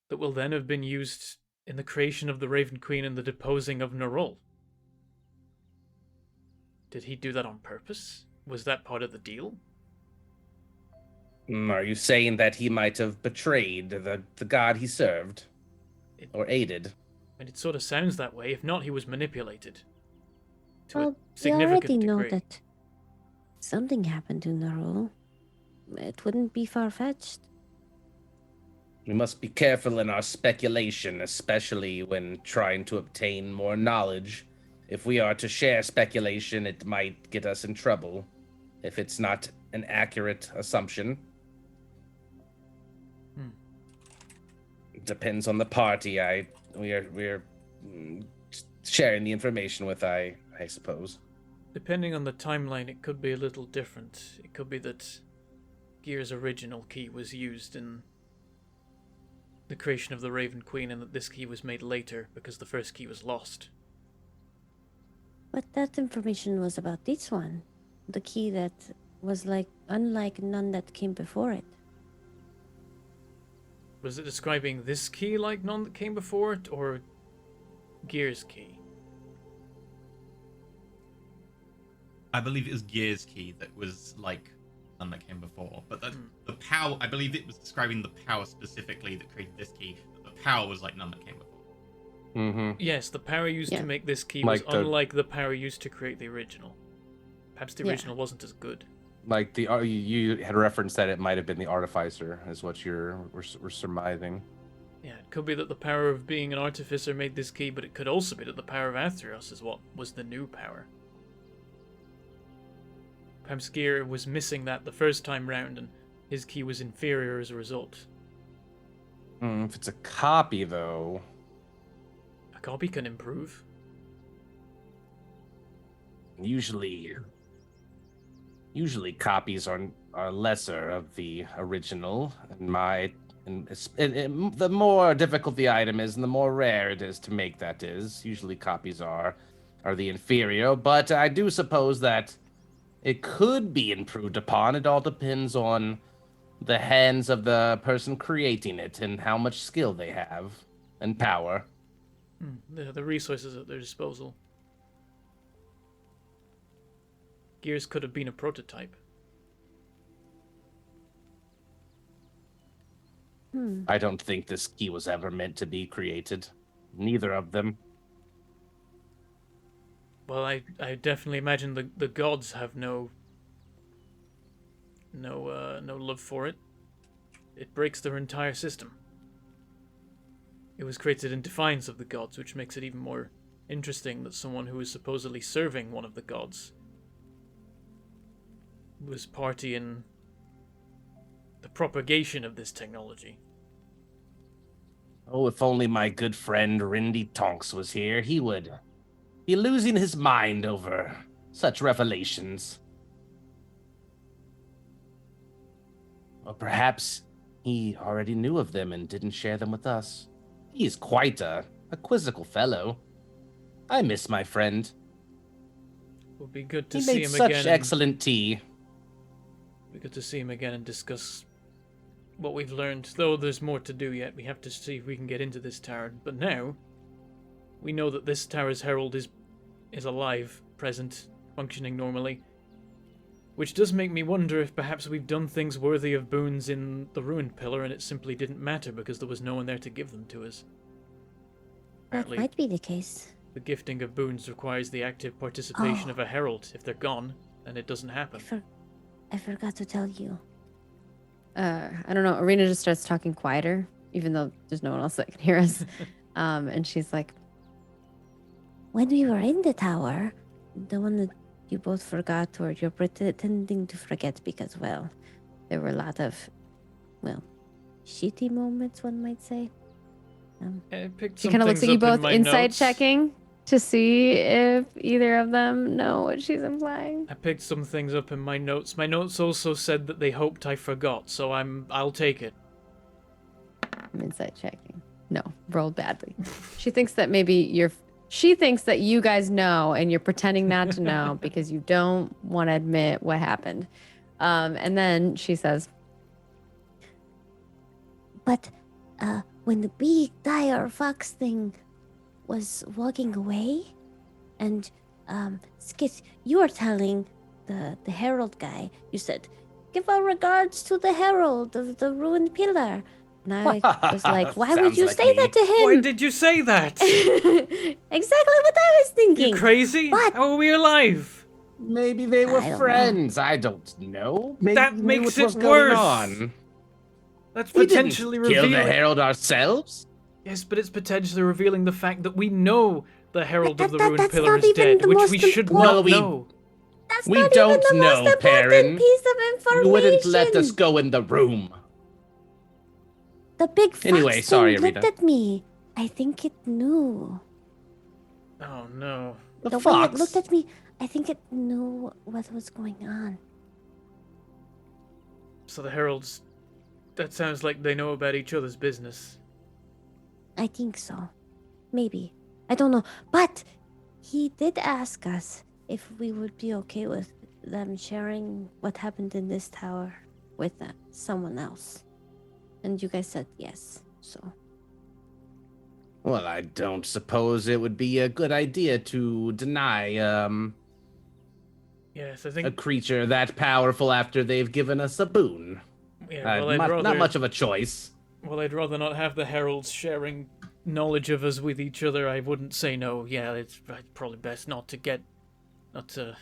that will then have been used in the creation of the Raven Queen and the deposing of Nerul. Did he do that on purpose? Was that part of the deal? Are you saying that he might have betrayed the god he served? Or aided? And it sort of sounds that way. If not, he was manipulated. To Well, a we significant already know degree. that something happened to Nerul. It wouldn't be far-fetched. We must be careful in our speculation, especially when trying to obtain more knowledge. If we are to share speculation, it might get us in trouble if it's not an accurate assumption. It depends on the party we're sharing the information with, I suppose. Depending on the timeline, it could be a little different. It could be that Gear's original key was used in the creation of the Raven Queen and that this key was made later because the first key was lost. But that information was about this one. The key that was unlike none that came before it. Was it describing this key like none that came before it, or Gear's key? I believe it was Gear's key that was like none that came before. But the power, I believe it was describing the power specifically that created this key. But the power was like none that came before. Mm-hmm. Yes, the power used to make this key Like was unlike the power used to create the original. Perhaps the original wasn't as good. Like you had referenced that it might have been the artificer, is what we're surmising. Yeah, it could be that the power of being an artificer made this key, but it could also be that the power of Athreos is what was the new power. Perhaps Gear was missing that the first time round, and his key was inferior as a result. If it's a copy, though... A copy can improve. Usually copies are lesser of the original. The more difficult the item is, and the more rare it is to make that is. Usually copies are the inferior, but I do suppose that it could be improved upon. It all depends on the hands of the person creating it and how much skill they have and power. The resources at their disposal. Gears could have been a prototype. I don't think this key was ever meant to be created. Neither of them. Well, I definitely imagine the gods have no love for it. It breaks their entire system. It was created in defiance of the gods, which makes it even more interesting that someone who is supposedly serving one of the gods was party in the propagation of this technology. Oh, if only my good friend Rindy Tonks was here, he would be losing his mind over such revelations. Or perhaps he already knew of them and didn't share them with us. He is quite a quizzical fellow. I miss my friend. It would be good to He see made him such again. excellent tea. Be good to see him again and discuss what we've learned. Though there's more to do yet, we have to see if we can get into this tower. But now, we know that this tower's herald is alive, present, functioning normally. Which does make me wonder if perhaps we've done things worthy of boons in the ruined pillar and it simply didn't matter because there was no one there to give them to us. That Apparently, might be the case. the gifting of boons requires the active participation of a herald. If they're gone, then it doesn't happen. I forgot to tell you. I don't know. Arena just starts talking quieter, even though there's no one else that can hear us. And she's like, When we were in the tower, the one that you both forgot, or you're pretending to forget because, well, there were a lot of, well, shitty moments, one might say. I picked she some kind of looks things at you up in both my insight notes. checking to see if either of them know what she's implying. I picked some things up in my notes. My notes also said that they hoped I forgot, so I'll take it. I'm insight checking. No, rolled badly. She thinks that she thinks that you guys know and you're pretending not to know because you don't want to admit what happened. And then she says, But when the big dire fox thing was walking away, and Skit, you were telling the herald guy, you said, "Give our regards to the herald of the ruined pillar." And I was like, why would Sounds you like say me. that to him? Why did you say that? Exactly what I was thinking. You crazy? But- How are we alive? Maybe they were I don't know. friends. I don't know. Maybe That we knew makes what it was going worse. on. That's We potentially didn't kill revealing. the herald ourselves. Yes, but it's potentially revealing the fact that we know the herald of the That- ruined that's pillar not is even dead, the which most we should important- not Well, we- know. That's We not don't even the know, most important Perrin. piece of information. You wouldn't let us go in the room. The big fox Anyway, thing sorry, looked Arita. at me. I think it knew. Oh no. The The way fox. it looked at me, I think it knew what was going on. So the heralds. That sounds like they know about each other's business. I think so. Maybe. I don't know. But he did ask us if we would be okay with them sharing what happened in this tower with someone else. And you guys said yes. So. Well, I don't suppose it would be a good idea to deny Yes, I a think. creature that powerful after they've given us a boon. Yeah, well, I'd rather. Not much of a choice. Well, I'd rather not have the heralds sharing knowledge of us with each other. I wouldn't say no. Yeah, it's probably best not to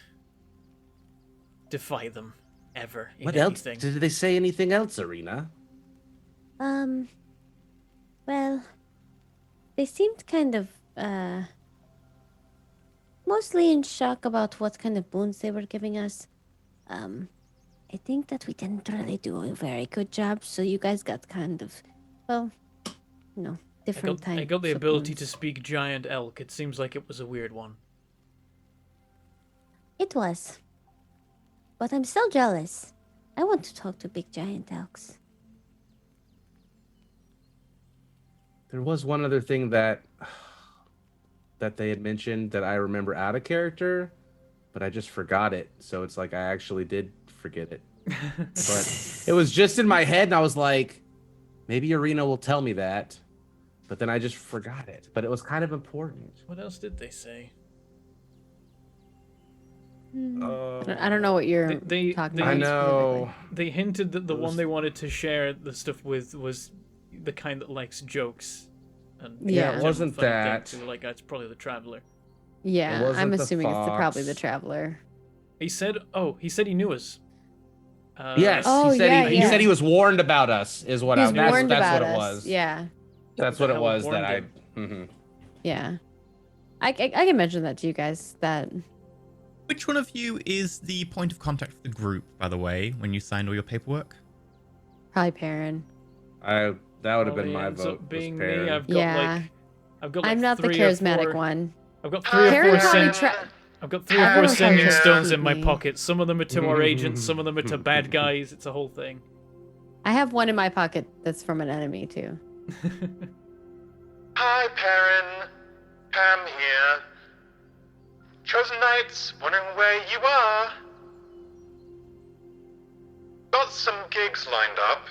defy them ever. In What else? anything. Did they say anything else, Arena? Well, they seemed kind of, mostly in shock about what kind of boons they were giving us. I think that we didn't really do a very good job, so you guys got kind of, well, different types. I got the of ability boons. to speak giant elk. It seems like it was a weird one. It was. But I'm still jealous. I want to talk to big giant elks. There was one other thing that they had mentioned that I remember out of character, but I just forgot it. So it's like I actually did forget it. But it was just in my head, and I was like, maybe Arena will tell me that. But then I just forgot it. But it was kind of important. What else did they say? I don't know what you're They- talking they- about. I know. They hinted that the It one was- they wanted to share the stuff with was the kind that likes jokes. And Yeah, it general wasn't funny that. things. They were like, it's probably the traveler. Yeah, It wasn't I'm the assuming it's probably the fox. traveler. He said he knew us. Yes, Oh, he said yeah, he yeah. said he was warned about us. Is what He's that's warned that's about what it us. was. Yeah, That's What what the it hell was that warned I. him? Mhm. yeah. I can mention that to you guys. That Which one of you is the point of contact for the group, by the way, when you signed all your paperwork? probably Perrin. That would have been Probably my ends vote. up was being Perrin. me. I've got Yeah. like I'm not the 3 or charismatic 4 one. I've got 3 or Perrin 4 probably send, I've got 3 or 4 Everyone sending tries to stones keep in my me. pocket. Some of them are to our agents, some of them are to bad guys. It's a whole thing. I have one in my pocket that's from an enemy too. Hi, Perrin. Pam here. Chosen Knights, wondering where you are? Got some gigs lined up.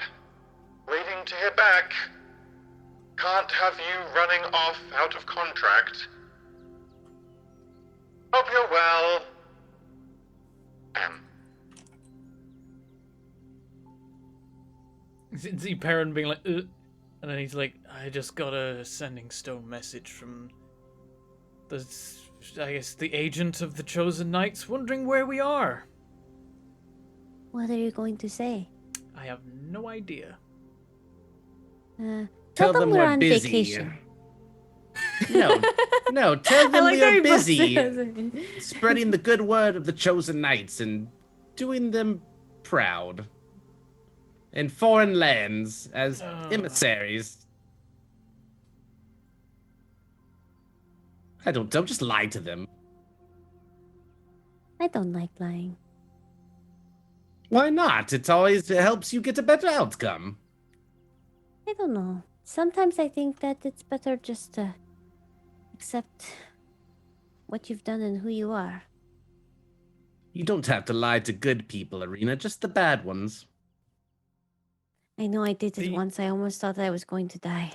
Waiting to hear back. Can't have you running off out of contract. Hope you're well. Pam. See Perrin being like, and then he's like, I just got a sending stone message from the agent of the Chosen Knights, wondering where we are. What are you going to say? I have no idea. Tell them we're we're on busy. vacation. No, tell them like that we're he busts busy it. spreading the good word of the Chosen Knights and doing them proud in foreign lands as emissaries. Don't just lie to them. I don't like lying. Why not? It helps you get a better outcome. I don't know. Sometimes I think that it's better just to accept what you've done and who you are. You don't have to lie to good people, Arena, just the bad ones. I know I did it The- once. I almost thought I was going to die.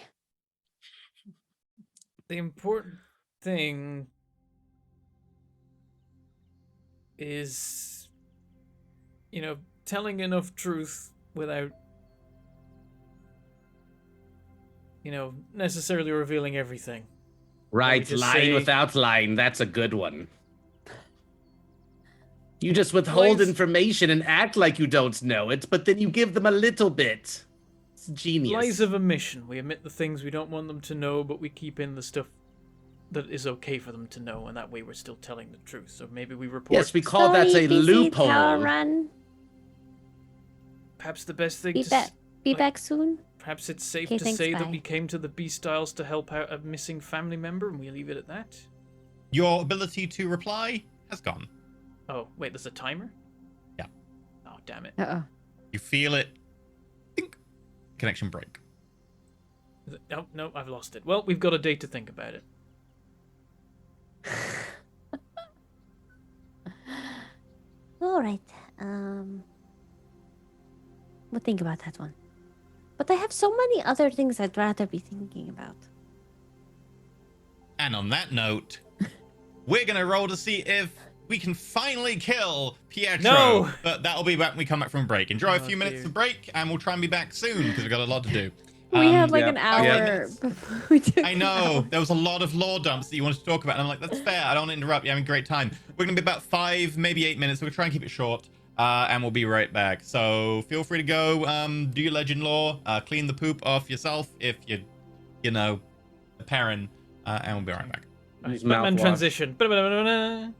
The important thing is, telling enough truth without, necessarily revealing everything. Right, just lying say- without lying, that's a good one. You just withhold Lies- information and act like you don't know it, but then you give them a little bit. It's genius. Lies of omission. We omit the things we don't want them to know, but we keep in the stuff that is okay for them to know, and that way we're still telling the truth. So maybe we report. Yes, we call that Slowly a busy loophole. Tower run. Perhaps the best thing Be to. back. Be like- back soon. Perhaps it's safe Okay, to thanks, say that bye. we came to the Beast Isles to help out a missing family member, and we leave it at that. Your ability to reply has gone. Oh, wait, there's a timer? Yeah. Oh, damn it. Uh-oh. You feel it. Think. Connection break. Oh, no, I've lost it. Well, we've got a day to think about it. All right. We'll think about that one. But I have so many other things I'd rather be thinking about. And on that note, we're gonna roll to see if we can finally kill Pietro. No! But that'll be when we come back from break. Enjoy a Oh, few minutes dear. of break, and we'll try and be back soon because we've got a lot to do. We had like yeah, an 5 hour minutes. before we took I it know out. there was a lot of lore dumps that you wanted to talk about, and I'm like, that's fair. I don't want to interrupt. You're having a great time. We're gonna be about 5, maybe 8 minutes. So we'll try and keep it short, and we'll be right back. So feel free to go do your legend lore, clean the poop off yourself if you know, a parent, and we'll be right back. Use Batman mouthwash. transition. Ba-da-ba-da-ba-da.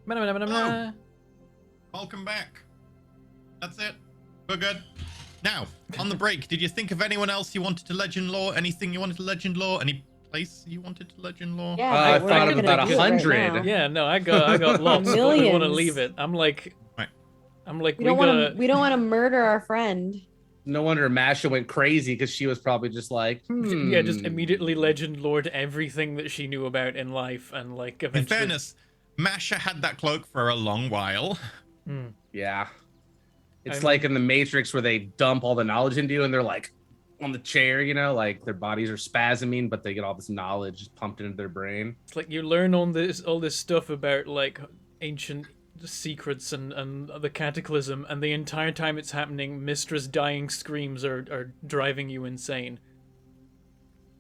Oh. Welcome back. That's it. We're good. Now, on the break, did you think of anyone else you wanted to legend lore? Anything you wanted to legend lore? Any place you wanted to legend lore? Yeah, I but we're thought not of gonna about do it right 100. now. Yeah, no, I got lots, but I want to Millions. leave it. I'm like, Right. We don't want to. We don't want to murder our friend. No wonder Masha went crazy because she was probably just like, yeah, just immediately legend lord everything that she knew about in life, and like In eventually. fairness, Masha had that cloak for a long while. Yeah. It's I'm- like in the Matrix where they dump all the knowledge into you and they're like on the chair, you know, like their bodies are spasming, but they get all this knowledge just pumped into their brain. It's like you learn all this stuff about like ancient secrets and the cataclysm, and the entire time it's happening, Mistress dying screams are driving you insane.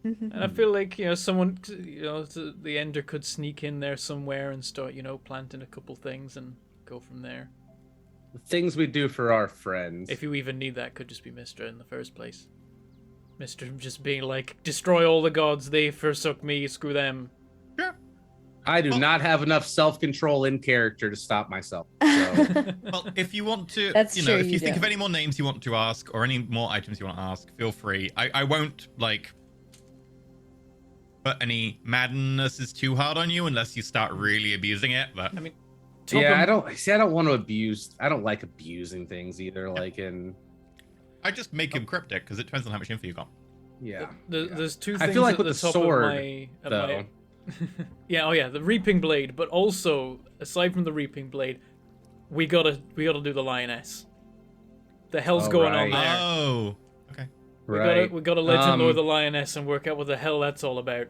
And I feel like, you know, someone, you know, the Ender could sneak in there somewhere and start, you know, planting a couple things and go from there. The things we do for our friends. If you even need that, could just be Mistra in the first place. Mistra just being like, destroy all the gods, they forsook me, screw them. Sure. I do not have enough self-control in character to stop myself. So. Well, if you want to, That's you know, true, if you you think of don't. any more names you want to ask or any more items you want to ask, feel free. I won't, like, put any madnesses too hard on you unless you start really abusing it, but... I mean, Yeah, I don't want to abuse. I don't like abusing things either. Like I just make him cryptic because it depends on how much info you got. yeah. There's two I things feel like at with the the top sword, of my... though. yeah, oh yeah, the Reaping Blade, but also, aside from the Reaping Blade, we gotta do the Lioness. The hell's Oh, going on right. there? Oh, okay. We gotta legend lore the Lioness and work out what the hell that's all about.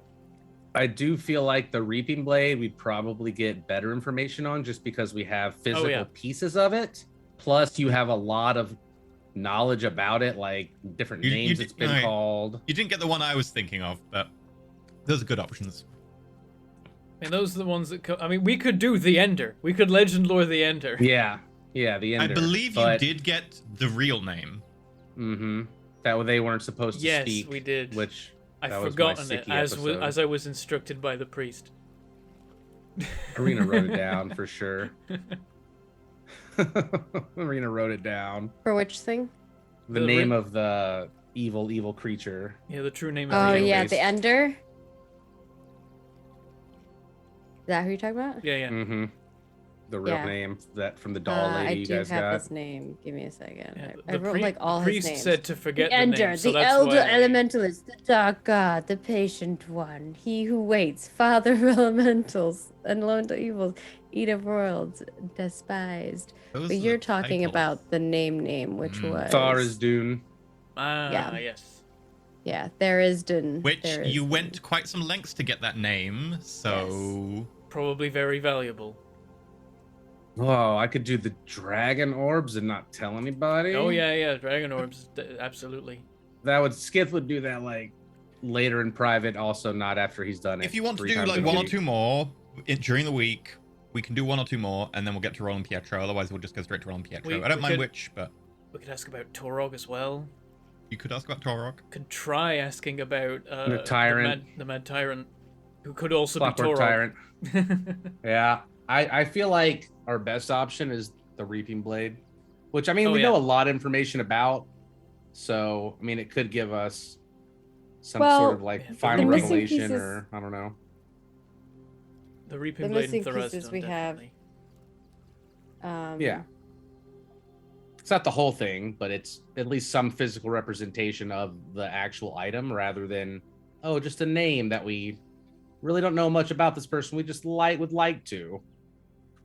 I do feel like the Reaping Blade we'd probably get better information on just because we have physical yeah. pieces of it. Plus, you have a lot of knowledge about it, like different names it's been alright. called. You didn't get the one I was thinking of, but those are good options. I mean, those are the ones that I mean, we could do the Ender. We could legend lore the Ender. Yeah, the Ender. I believe you but- did get the real name. Mm-hmm. That they weren't supposed to Yes, speak. we did. Which I've that was my forgotten it sicky as episode. I was instructed by the priest. Arena wrote it down for sure. Arena wrote it down. For which thing? The The name ri- of the evil creature. Yeah, the true name of Oh the yeah, database. the Ender. Is that who you're talking about? Yeah. Mm-hmm. The real Yeah. name that from the doll I lady you do guys have got. his name. Give me a second. Yeah, I wrote like all the his priest names. said to forget The the Ender, name, so the that's elder why elementalist, the dark god, the patient one, he who waits, father of elementals, and lone to evils, eat of worlds, despised. Those But are you're the talking titles. about the name, which Mm. was Thara's Dune. Ah, Yeah. yes. Yeah, there is Dun. Which there is you Dun. went quite some lengths to get that name, so... Probably very valuable. Oh, I could do the dragon orbs and not tell anybody. Oh yeah, Dragon Orbs, absolutely. That would Skith would do that like later in private, also not after he's done it. If you want to 3 do times like a one or week. two more during the week, we can do one or two more, and then we'll get to Roland Pietro. Otherwise, we'll just go straight to Roland Pietro. I don't we mind could- which, but We could ask about Torog as well. you could ask about Torok. Could try asking about The Tyrant. the Mad Tyrant, who could also Clockwork be Tyrant. Torog. Yeah, I feel like our best option is the Reaping Blade, which I mean Oh, we yeah. know a lot of information about. So I mean it could give us some Well, sort of like the final missing revelation, pieces- or I don't know. The Reaping The Blade and missing pieces Thoraston, we have- definitely. Yeah. It's not the whole thing, but it's at least some physical representation of the actual item rather than just a name that we really don't know much about this person. We just would like to.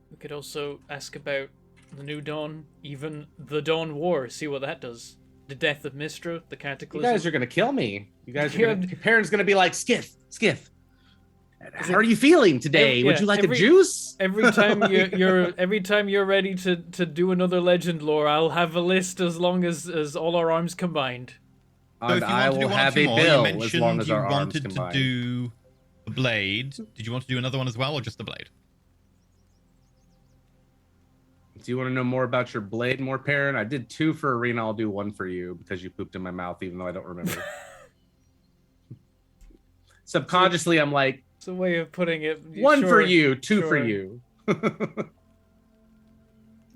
We could also ask about the New Dawn, even the Dawn War, see what that does. The death of Mistra, the You Cataclysm. guys are gonna kill me. You guys are Yeah. gonna. Your parents gonna be like, Skiff. How are you feeling today? Would yeah, you like every- a juice? Every time every time you're ready to do another legend lore, I'll have a list as long as all our arms combined. So And if you I want to do will one or have two a more, bill you as mentioned long as you our arms wanted to combined. do the blade. Did you want to do another one as well, or just the blade? Do you want to know more about your blade, more parent? I did 2 for Arena. I'll do 1 for you because you pooped in my mouth, even though I don't remember. Subconsciously, I'm like, It's a way of putting it. 1 for sure, you, 2 for sure. you.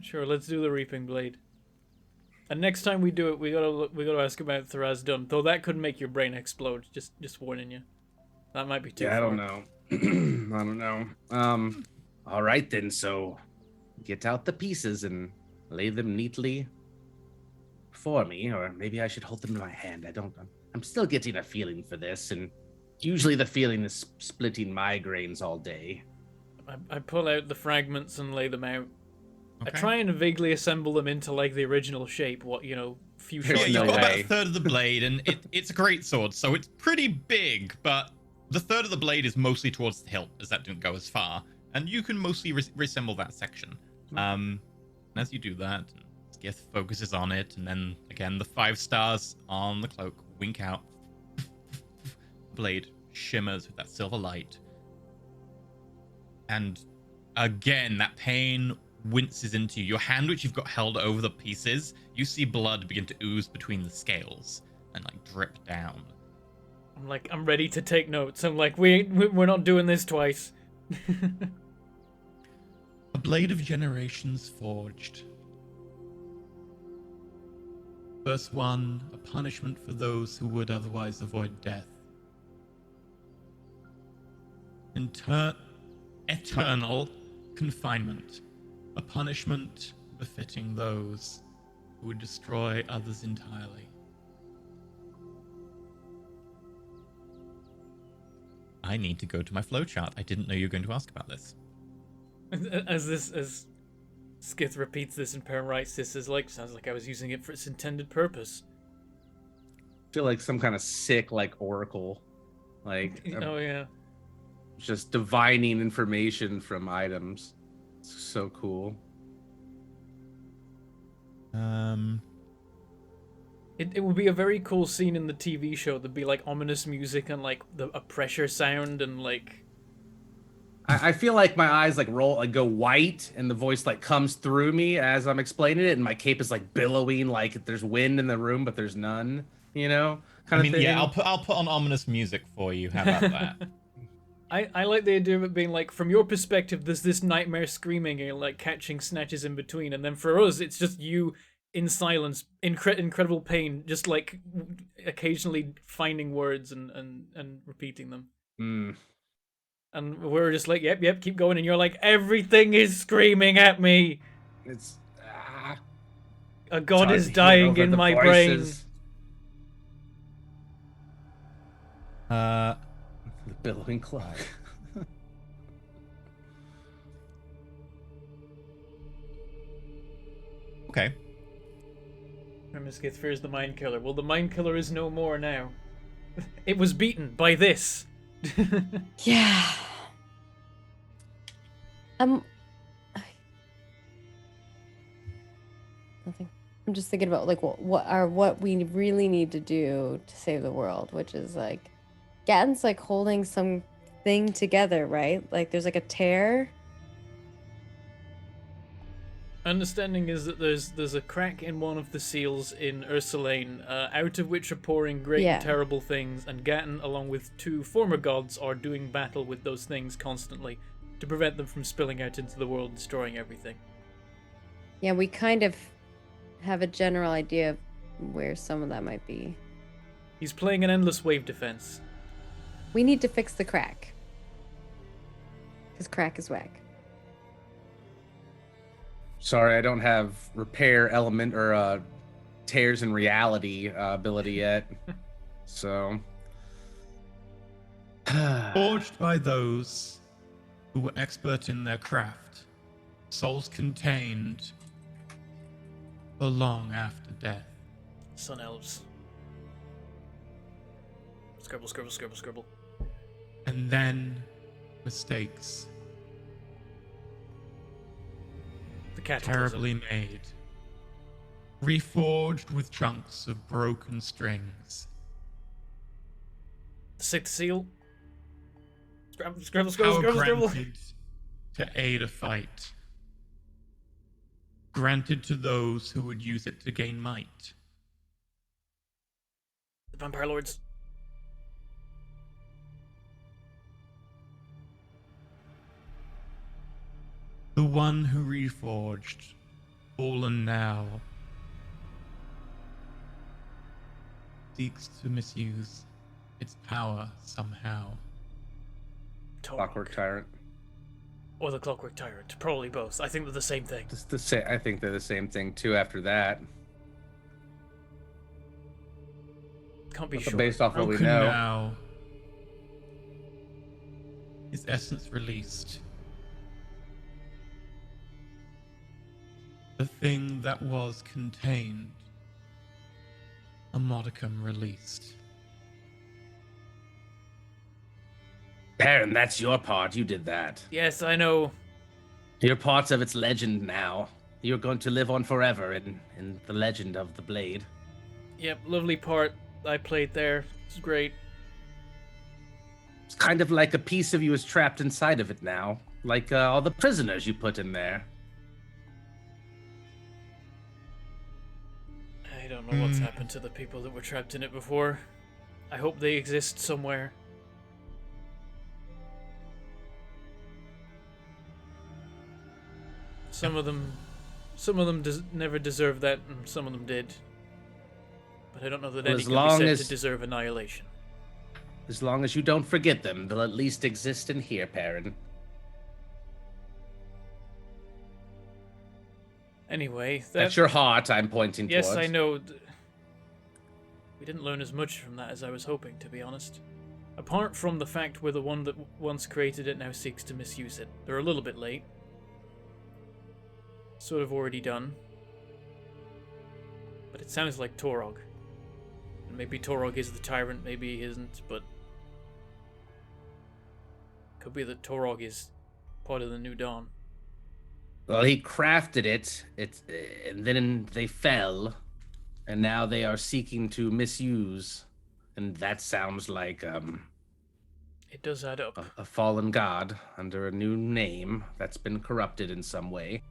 Sure, let's do the Reaping Blade. And next time we do it, we gotta ask about Tharaz Dun. Though that could make your brain explode. Just warning you. That might be too far. I don't know. I don't know. All right then. So, get out the pieces and lay them neatly for me, or maybe I should hold them in my hand. I don't. I'm still getting a feeling for this, and usually the feeling is splitting migraines all day. I pull out the fragments and lay them out. Okay. I try and vaguely assemble them into like the original shape. Few There's Yeah, shots. you've no got about way. a third of the blade, and it's a great sword, so it's pretty big, but the third of the blade is mostly towards the hilt, as that didn't go as far, and you can mostly reassemble that section. And as you do that, Skith focuses on it, and then again the 5 stars on the cloak wink out. Blade shimmers with that silver light, and again that pain winces into you. Your hand, which you've got held over the pieces, you see blood begin to ooze between the scales and like drip down. I'm ready to take notes. I'm like, we're not doing this twice. A blade of generations forged. Verse 1, a punishment for those who would otherwise avoid death. Eternal confinement. A punishment befitting those who would destroy others entirely. I need to go to my flowchart. I didn't know you were going to ask about this. As Skith repeats this and Perrin writes this, sounds like I was using it for its intended purpose. I feel like some kind of sick, like oracle, like Oh yeah. just divining information from items. It's so cool. It would be a very cool scene in the TV show. There'd be like ominous music and like a pressure sound and like. I feel like my eyes like go white, and the voice like comes through me as I'm explaining it, and my cape is like billowing, like there's wind in the room, but there's none. Kind of thing. Yeah, I'll put on ominous music for you. How about that? I like the idea of it being like, from your perspective, there's this nightmare screaming and like catching snatches in between, and then for us, it's just you in silence, incredible pain, just like occasionally finding words and repeating them. And we're just like, yep, keep going, and you're like, everything is screaming at me. It's A god hard is to hear dying over in the my voices. Uh, The billowing clock. okay. Miss Skith fears the mind killer. Well, the mind killer is no more now. It was beaten by this. Yeah. Nothing. I'm just thinking about like what we really need to do to save the world, which is like Gatton's like holding something together, right? Like there's like a tear. Understanding is that there's a crack in one of the seals in Ursulane, out of which are pouring great and terrible things, and Gatton, along with 2 former gods, are doing battle with those things constantly to prevent them from spilling out into the world and destroying everything. Yeah, we kind of have a general idea of where some of that might be. He's playing an endless wave defense. We need to fix the crack. Because crack is whack. Sorry, I don't have repair element or tears in reality ability yet. So. Forged by those who were expert in their craft, souls contained for long after death. Sun elves. Scribble, scribble, scribble, scribble. And then mistakes. The cataclysm. Terribly made. Reforged with chunks of broken strings. The 6th seal. Scribble, scribble, Power scribble, scribble. granted to aid a fight. Granted to those who would use it to gain might. The vampire lords. The one who reforged fallen now, seeks to misuse its power somehow. Clockwork Tyrant. Or the Clockwork Tyrant. Probably both. I think they're the same thing. It's the same. I think they're the same thing too. After that, Can't be but sure. based off what we Broken know. now, his essence released. The thing that was contained, a modicum released. Baron, that's your part. You did that. Yes, I know. You're parts of its legend now. You're going to live on forever in the legend of the blade. Yep, lovely part I played there. It's great. It's kind of like a piece of you is trapped inside of it now. Like all the prisoners you put in there. I don't know what's happened to the people that were trapped in it before. I hope they exist somewhere. Some of them never deserved that, and some of them did. But I don't know that Well, any as can be long said as- to deserve annihilation. As long as you don't forget them, they'll at least exist in here, Baron. Anyway, That's your heart I'm pointing yes, towards. I know. We didn't learn as much from that as I was hoping, to be honest. Apart from the fact we're the one that once created it now seeks to misuse it. They're a little bit late. Sort of already done. But it sounds like Torog. And maybe Torog is the tyrant, maybe he isn't, but... Could be that Torog is part of the New Dawn. Well, he crafted it, and then they fell, and now they are seeking to misuse, and that sounds like It does add up. a fallen god under a new name that's been corrupted in some way.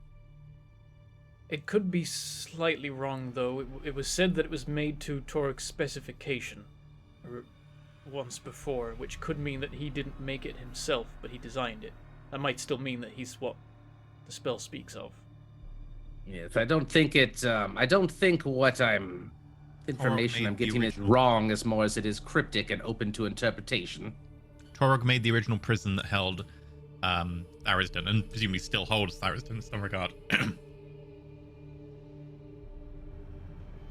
It could be slightly wrong, though. It was said that it was made to Torog's specification once before, which could mean that he didn't make it himself, but he designed it. That might still mean that he's what the spell speaks of. Yes, I don't think it. I don't think what information I'm made the getting is original. wrong as more as it is cryptic and open to interpretation. Torog made the original prison that held Tharisden, and presumably still holds Tharisden in some regard.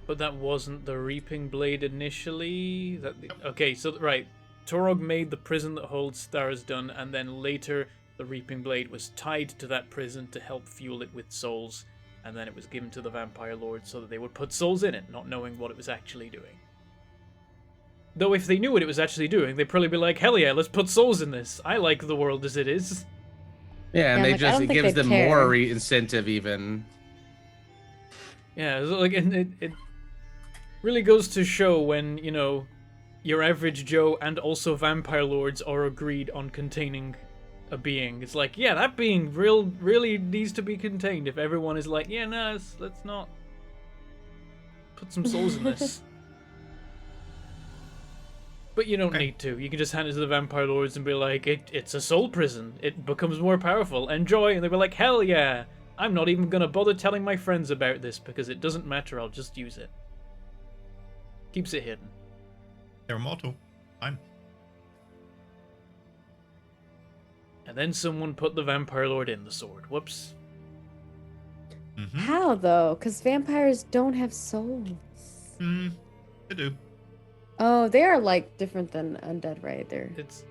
But that wasn't the Reaping Blade initially? Okay, so, right. Torog made the prison that holds Tharisden, and then later the Reaping Blade was tied to that prison to help fuel it with souls, and then it was given to the Vampire Lords so that they would put souls in it, not knowing what it was actually doing. Though if they knew what it was actually doing, they'd probably be like, hell yeah, let's put souls in this. I like the world as it is. Yeah, and Yeah, they like, I just don't it think gives they them care. more incentive even. Yeah, so, like, and it really goes to show when, you know, your average Joe and also Vampire Lords are agreed on containing a being. It's like, yeah, that being really needs to be contained. If everyone is like, yeah, no, let's not put some souls in this. But you don't need to. You can just hand it to the Vampire Lords and be like, it's a soul prison. It becomes more powerful. Enjoy. And they'll be like, hell yeah. I'm not even going to bother telling my friends about this because it doesn't matter. I'll just use it. Keeps it hidden. They're immortal. Fine. And then someone put the Vampire Lord in the sword. Whoops. Mm-hmm. How though? Because vampires don't have souls. They do. Oh, they are like different than undead, right? They're It's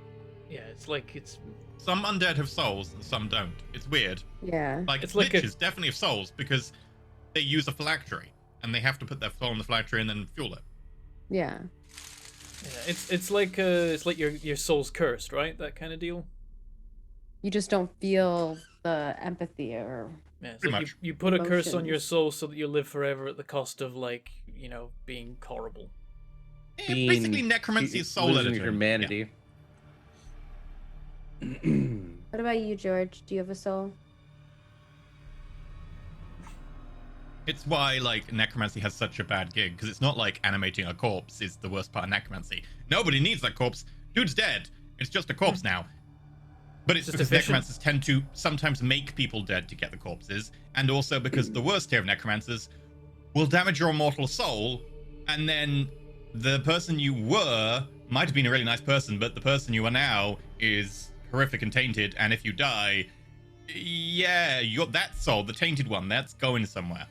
Some undead have souls and some don't. It's weird. yeah. Like, It's like a- liches definitely have souls because they use a phylactery and they have to put their soul in the phylactery and then fuel it. Yeah. it's like your soul's cursed, right? That kind of deal. You just don't feel the empathy or Yeah, it's Pretty like much. you put a curse on your Emotions. soul so that you live forever at the cost of, like, you know, being horrible. Yeah, basically, necromancy is soul losing editing. your humanity. What about you, George? Do you have a soul? It's why, like, necromancy has such a bad gig, because it's not like animating a corpse is the worst part of necromancy. Nobody needs that corpse. Dude's dead. It's just a corpse now. But it's Just because efficient. necromancers tend to sometimes make people dead to get the corpses, and also because the worst tier of necromancers will damage your immortal soul, and then the person you were might have been a really nice person, but the person you are now is horrific and tainted, and if you die, yeah, that soul, the tainted one, that's going somewhere.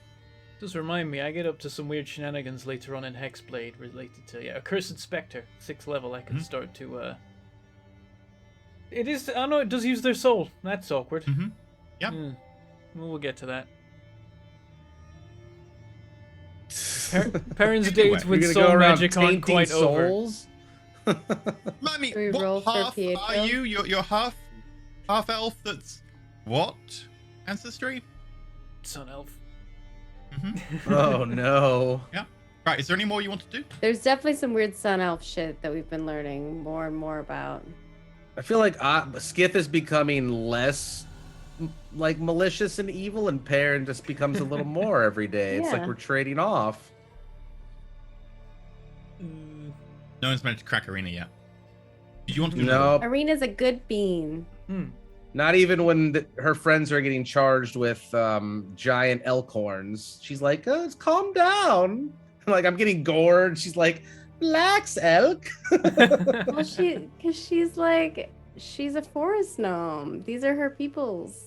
Just remind me, I get up to some weird shenanigans later on in Hexblade related to Accursed Spectre, 6th level. I can start to. It is. Oh no, it does use their soul. That's awkward. Mm-hmm. Yeah. Well, we'll get to that. Perrin's Anyway, dates with You're soul gonna go around magic aren't tainting quite over. souls? I mean, Should we what roll for half Pietro? are you? You're half elf. That's what ancestry? Sun elf. Oh no. Yeah. Right. Is there any more you want to do? There's definitely some weird sun elf shit that we've been learning more and more about. I feel like Skith is becoming less like malicious and evil, and Perrin just becomes a little more every day. It's like Yeah. we're trading off. No one's managed to crack Arena yet. Did you want to do No, Arena's a good bean. not even when her friends are getting charged with giant elk horns. She's like, oh, calm down. Like, I'm getting gored. She's like, relax, elk. Well, she's a forest gnome. These are her peoples,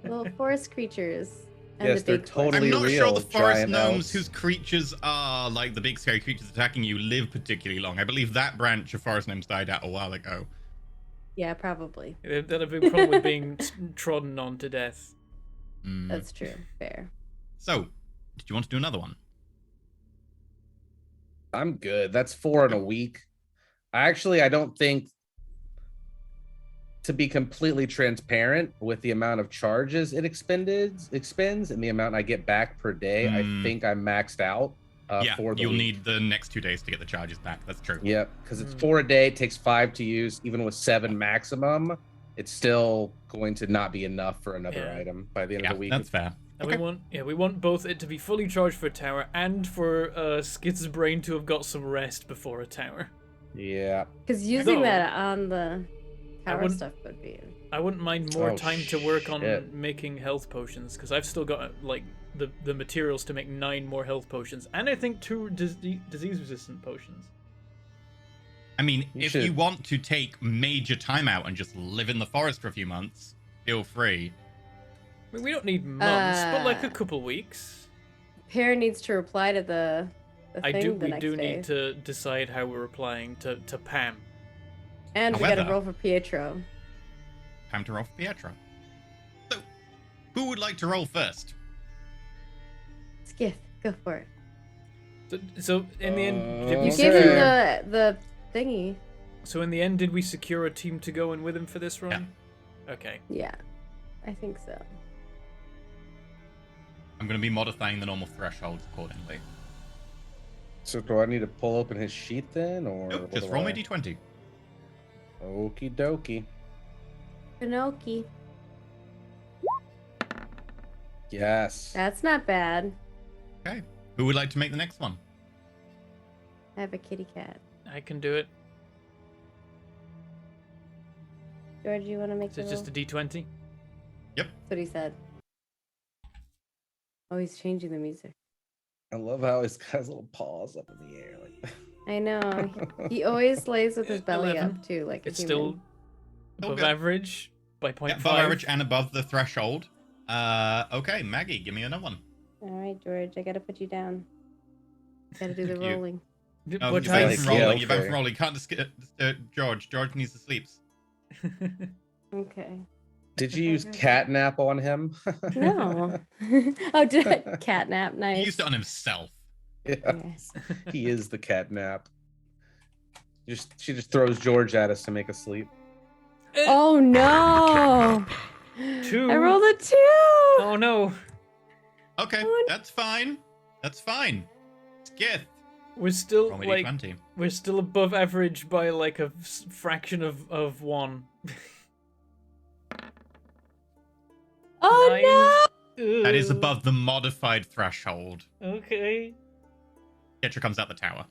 little forest creatures. And Yes, the they're big totally I'm not sure real the forest giant gnomes elves. whose creatures are like the big scary creatures attacking you live particularly long. I believe that branch of forest gnomes died out a while ago. Yeah, probably. That a big problem with being trodden on to death. That's true. Fair. So, did you want to do another one? I'm good. That's 4 in a week. I don't think, to be completely transparent with the amount of charges it expends and the amount I get back per day, I think I'm maxed out Yeah, for the you'll week. need the next 2 days to get the charges back. That's true. Yep, because it's 4 a day. It takes 5 to use. Even with 7 maximum, it's still going to not be enough for another Yeah. item by the end Yeah, of the week. that's fair. And Okay. we want both it to be fully charged for a tower and for Skith's brain to have got some rest before a tower. Yeah. Because using Though, that on the tower wouldn't- stuff would be. I wouldn't mind more Oh, time to work on shit. making health potions, because I've still got like the materials to make 9 more health potions, and I think 2 disease resistant potions. I mean, You if should- you want to take major time out and just live in the forest for a few months, feel free. I mean, we don't need months, but like a Uh, couple weeks. Pear needs to reply to the thing the We next do day. need to decide how we're replying to Pam. And we gotta However- roll for Pietro. Time to roll for Pietro. So, who would like to roll first? Skith, go for it. So in the end, did we You Okay. gave him the thingy. So in the end, did we secure a team to go in with him for this run? Okay. Yeah, I think so. I'm going to be modifying the normal thresholds accordingly. So do I need to pull open his sheet then, or Nope, what just do roll I- me d20. Okie dokie. Pinoki. Yes. That's not bad. Okay. Who would like to make the next one? I have a kitty cat. I can do it. George, you want to make So the it's roll? just a d20. Yep. That's what he said. Oh, he's changing the music. I love how he's got his little paws up in the air like that. I know. He always lays with his belly 11. up too, like a It's human. still above good. average by 0.5. Yeah, above average and above the threshold. Okay, Maggie, give me another one. All right, George, I gotta put you down. Gotta do the Thank you. rolling. Oh, What you're banned like- from time? yeah, rolling. You're banned okay. from rolling. You can't disturb George. George needs to sleep. Okay. Did you use catnap on him? No. Oh, did catnap? Nice. He used it on himself. Yeah, Yes. he is the catnap. She just throws George at us to make us sleep. Oh no! 2. I rolled a 2. Oh no. Okay, What? that's fine. That's fine. Skith, We're still roll me like d20. we're still above average by like a fraction of 1. Oh That is Ugh. above the modified threshold. Okay. Ketra comes out the tower.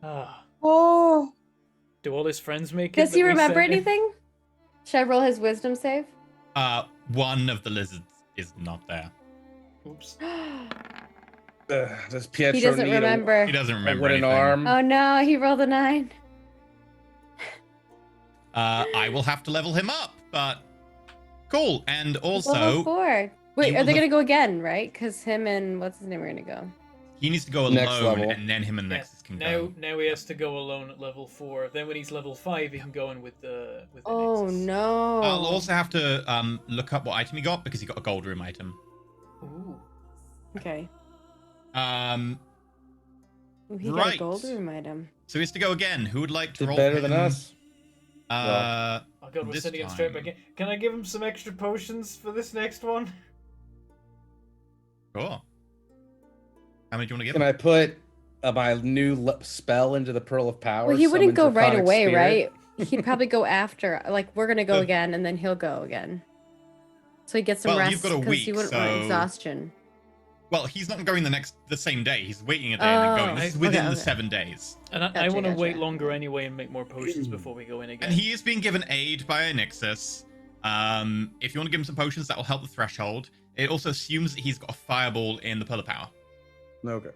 Ah. no! Oh. Do all his friends make it? Does he that we remember sent him? anything? Should I roll his wisdom save? One of the lizards is not there. Oops. Does Pietro He doesn't need remember. He doesn't a remember wooden anything. arm? Oh no, he rolled a 9. I will have to level him up, but cool. And Level also, 4. Wait, you are they will gonna go again, right? Because him and what's his name are gonna go. he needs to go Next alone, level. and then him and Yeah, Nexus can now, go. now he has to go alone at level 4. Then when he's level 5, he can go in with the Oh Nexus. no. I'll also have to look up what item he got because he got a gold room item. Ooh. Okay. Ooh, he got Right. a gold room item. So he has to go again. Who would like to Did roll better him? than us. Oh god, we're this sending him straight time. back in. Can I give him some extra potions for this next one? Sure. How many do you want to give Can him? I put my new spell into the Pearl of Power? Well, he wouldn't summon go right Draconic away, Spirit? right? He'd probably go after. Like, we're gonna go So- again, and then he'll go again. So he gets some Well, rest you've got a because he week, wouldn't want so- exhaustion. Well, he's not going the same day. He's waiting a day and then going. This is within okay, the okay. 7 days. And I Gotcha, want to wait gotcha. longer anyway and make more potions before we go in again. And he is being given aid by a Nixus. If you want to give him some potions, that will help the threshold. It also assumes that he's got a fireball in the Pearl of Power. Okay.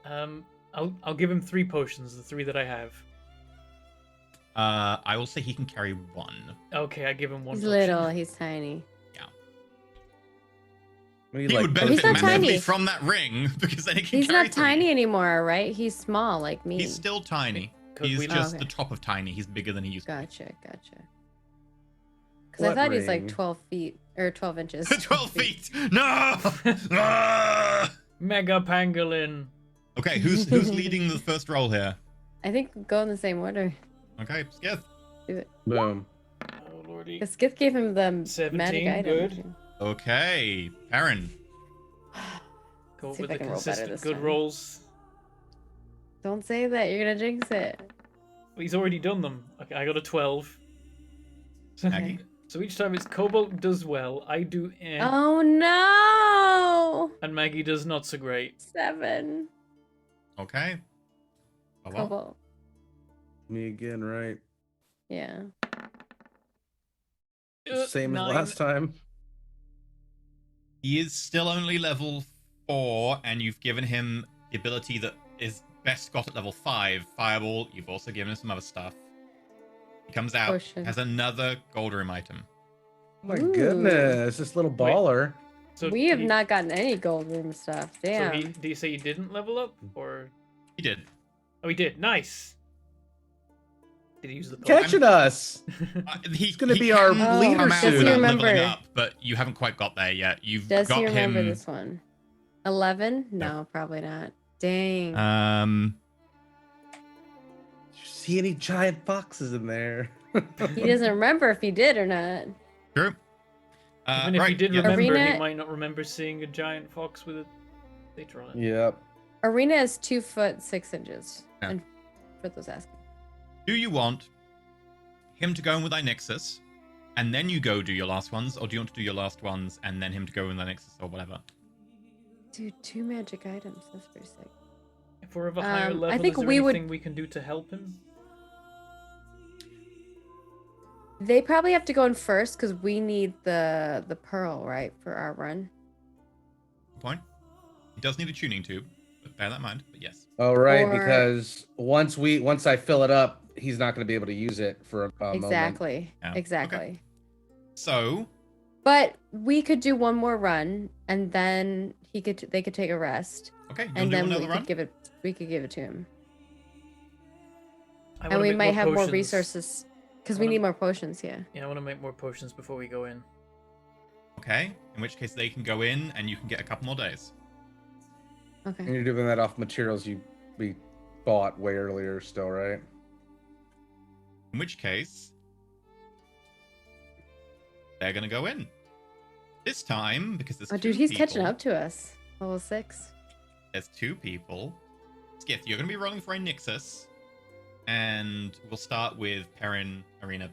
I'll give him 3 potions, the 3 that I have. I will say he can carry 1. Okay, I give him 1 He's potion. little. He's tiny. We He like would potion benefit not massively tiny. from that ring because then he can He's carry not 3. tiny anymore, right? He's small, like me. He's still tiny. Could He's we- just Oh, the okay. top of tiny. He's bigger than he used to Gotcha. Because I What thought he's like ring? 12 feet or 12 inches. be. 12 feet! No! Ah! Mega Pangolin. Okay, who's leading the first roll here? I think go in the same order. Okay, Skith. Boom. Oh lordy. Because Skith gave him the 17, magic item. good. Okay, Perrin. Go See if with I the can roll better consistent this good time. rolls. Don't say that. You're gonna jinx it. Well, he's already done them. Okay, I got a 12. So, Maggie? so each time it's Cobalt does well, I do eh, Oh no! and Maggie does not so great. 7. Okay. Oh, well. Cobalt. Me again, right? Yeah. Same as 9. last time. He is still only level 4, and you've given him the ability that is best got at level 5. Fireball, you've also given him some other stuff. He comes out, Potion. has another gold room item. Oh my Ooh. goodness, this little baller. So We have he- not gotten any gold room stuff. So Damn. do you say he didn't level up, or He did. oh he did? Nice. Did he use the potion? Catching us. He's gonna be our leader come out soon. Does he without leveling remember? up, but you haven't quite got there yet. You've Does got he remember him. this one? 11? No, probably not. Dang. Did you see any giant foxes in there? He doesn't remember if he did or not. True. Even if right, he did yeah. remember, he Arena- might not remember seeing a giant fox with a later on it. Yep. Arena is 2 foot 6 inches. Yeah. And for those asking. Do you want him to go in with Nexus, and then you go do your last ones, or do you want to do your last ones and then him to go in with Nexus or whatever? Dude, 2 magic items. That's pretty sick. If we're of a higher I level, think is there we would- anything we can do to help him? They probably have to go in first because we need the pearl, right, for our run. Good point. He does need a tuning tube, but bear that in mind. But yes. Oh right, Or- because once I fill it up, he's not going to be able to use it for a moment. Exactly. Yeah, okay. Exactly. So But we could do one more run, and then they could take a rest, okay, you'll and do then another we run. could give it to him, I and wanna we make might have more potions. resources because I we wanna- need more potions. Yeah. Yeah, I want to make more potions before we go in. Okay, in which case they can go in and you can get a couple more days. And Okay. you're doing that off materials we bought way earlier, still, right? In which case they're gonna go in. This time, because there's Oh, dude, two he's catching people- up to us. Level 6. There's 2 people. Skith, you're gonna be rolling for a Nixus. And we'll start with Perrin, Arena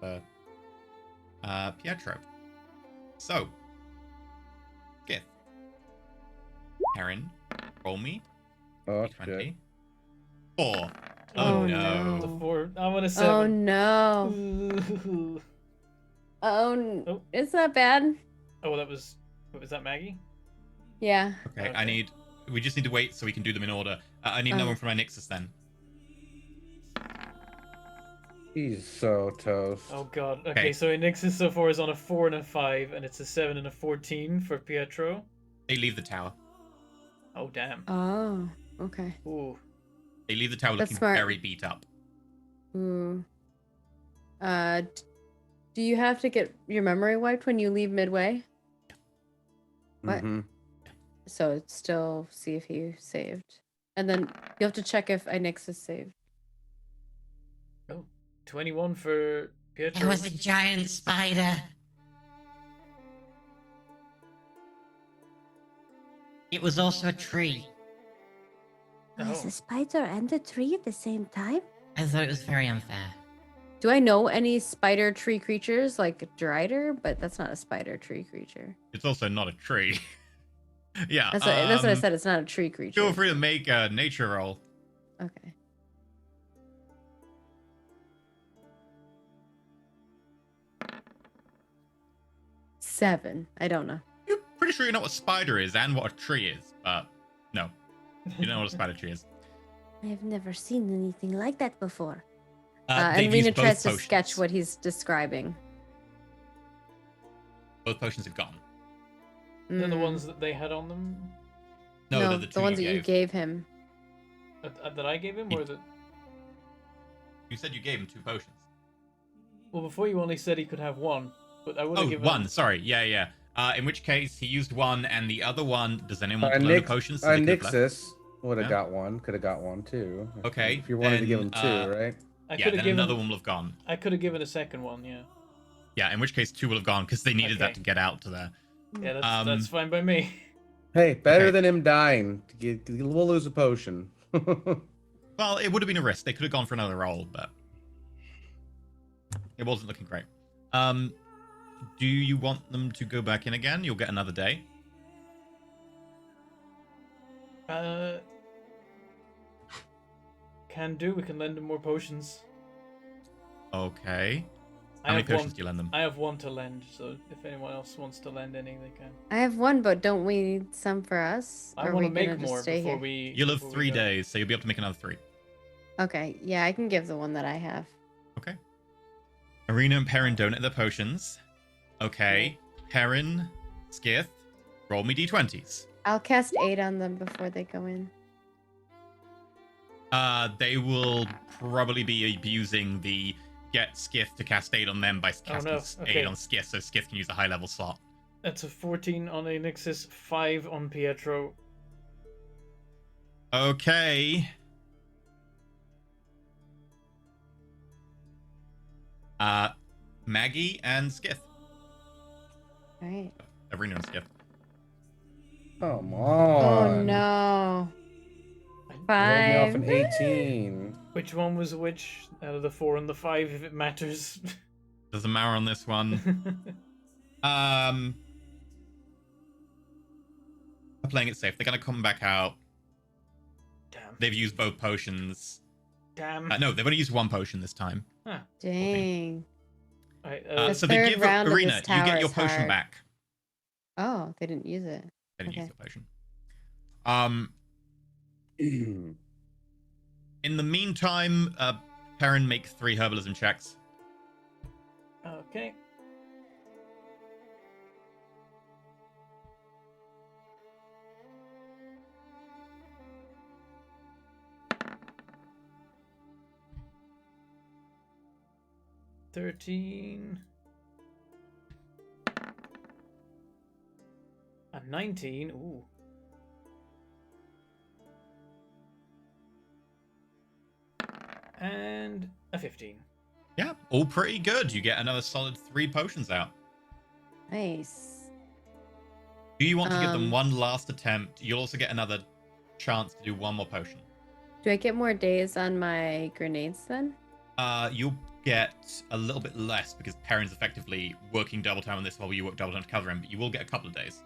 for Pietro. So, Skith. Perrin, roll me. Oh, D20. shit. 4. Oh, no. The no. 4. I want a Oh 7. no. Ooh. Oh. It's not bad. Oh, that was. What was that, Maggie? Yeah. Okay, Okay. we just need to wait so we can do them in order. I need another one for my Nixus then. He's so toast. Oh god. Okay, Okay. so Nixus so far is on a 4 and a 5, and it's a 7 and a 14 for Pietro. They leave the tower. Oh damn. Oh, okay. Ooh. They leave the tower That's looking smart. very beat up. Ooh. Do you have to get your memory wiped when you leave midway? What? Mm-hmm. So still see if he saved. And then you have to check if Inix is saved. Oh. 21 for There Pietro. was a giant spider. It was also a tree. Was Oh. a spider and a tree at the same time? I thought it was very unfair. Do I know any spider tree creatures like Drider? But that's not a spider tree creature. It's also not a tree. Yeah. That's what I said. It's not a tree creature. Feel free to make a nature roll. Okay. Seven. I don't know. You're pretty sure you know what a spider is and what a tree is, but no. You don't know what a spider tree is. I've never seen anything like that before. And They've Rena used both tries to potions. sketch what he's describing. Both potions have gone. They're the Mm. ones that they had on them? No, No, they're the two ones you that you gave. gave him. That I gave him? Or that. You said you gave him 2 potions. Well, before you only said he could have one, but I would have Oh, given. 1. Sorry. Yeah. In which case, he used 1, and the other one, does anyone want to learn the potions? So they could've left? Nixus would have Yeah. got one. Could have got one too. Okay, If you wanted to give him then, 2, right? I Yeah, could then have given. another one will have gone. I could have given a second one. Yeah. Yeah, in which case 2 will have gone because they needed that Okay. to get out to there. Yeah, that's fine by me. Hey, better Okay. than him dying. We'll lose a potion. Well, it would have been a risk. They could have gone for another roll, but it wasn't looking great. Do you want them to go back in again? You'll get another day. Can do. We can lend him more potions. Okay. I How many have one. potions do you lend them? I have one to lend, so if anyone else wants to lend any, they can. I have one, but don't we need some for us? I Or are want we to gonna make just more stay before here? we. You'll have before 3 we go. days, so you'll be able to make another 3. Okay, yeah, I can give the one that I have. Okay. Arena and Perrin donate their potions. Okay. Perrin, Skith, roll me d20s. I'll cast 8 on them before they go in. They will probably be abusing the get Skith to cast 8 on them by casting no. 8 Okay. on Skith, so Skith can use a high level slot. That's a 14 on Anixis, 5 on Pietro. Okay. Maggie and Skith. Alright. Arena and Skith. Come Oh on. no. You rolled me off 5. an 18. Which one was which out of the 4 and the 5, if it matters? Doesn't matter on this one. They're playing it safe. They're gonna come back out. Damn. They've used both potions. Damn. No, they've only used 1 potion this time. Huh. Dang. Alright, The So they third give round of Arena, this you tower get your is potion hard. back. Oh, they didn't use it. They didn't use Okay. your potion. In the meantime, Perrin, make 3 herbalism checks. okay. $13. A 19. Ooh. And a 15. Yeah, all pretty good. You get another solid 3 potions out. Nice. Do you want to give them Um, one last attempt? You'll also get another chance to do 1 more potion. Do I get more days on my grenades then? You'll get a little bit less because Perrin's effectively working double time on this while you work double time to cover him, but you will get a couple of days.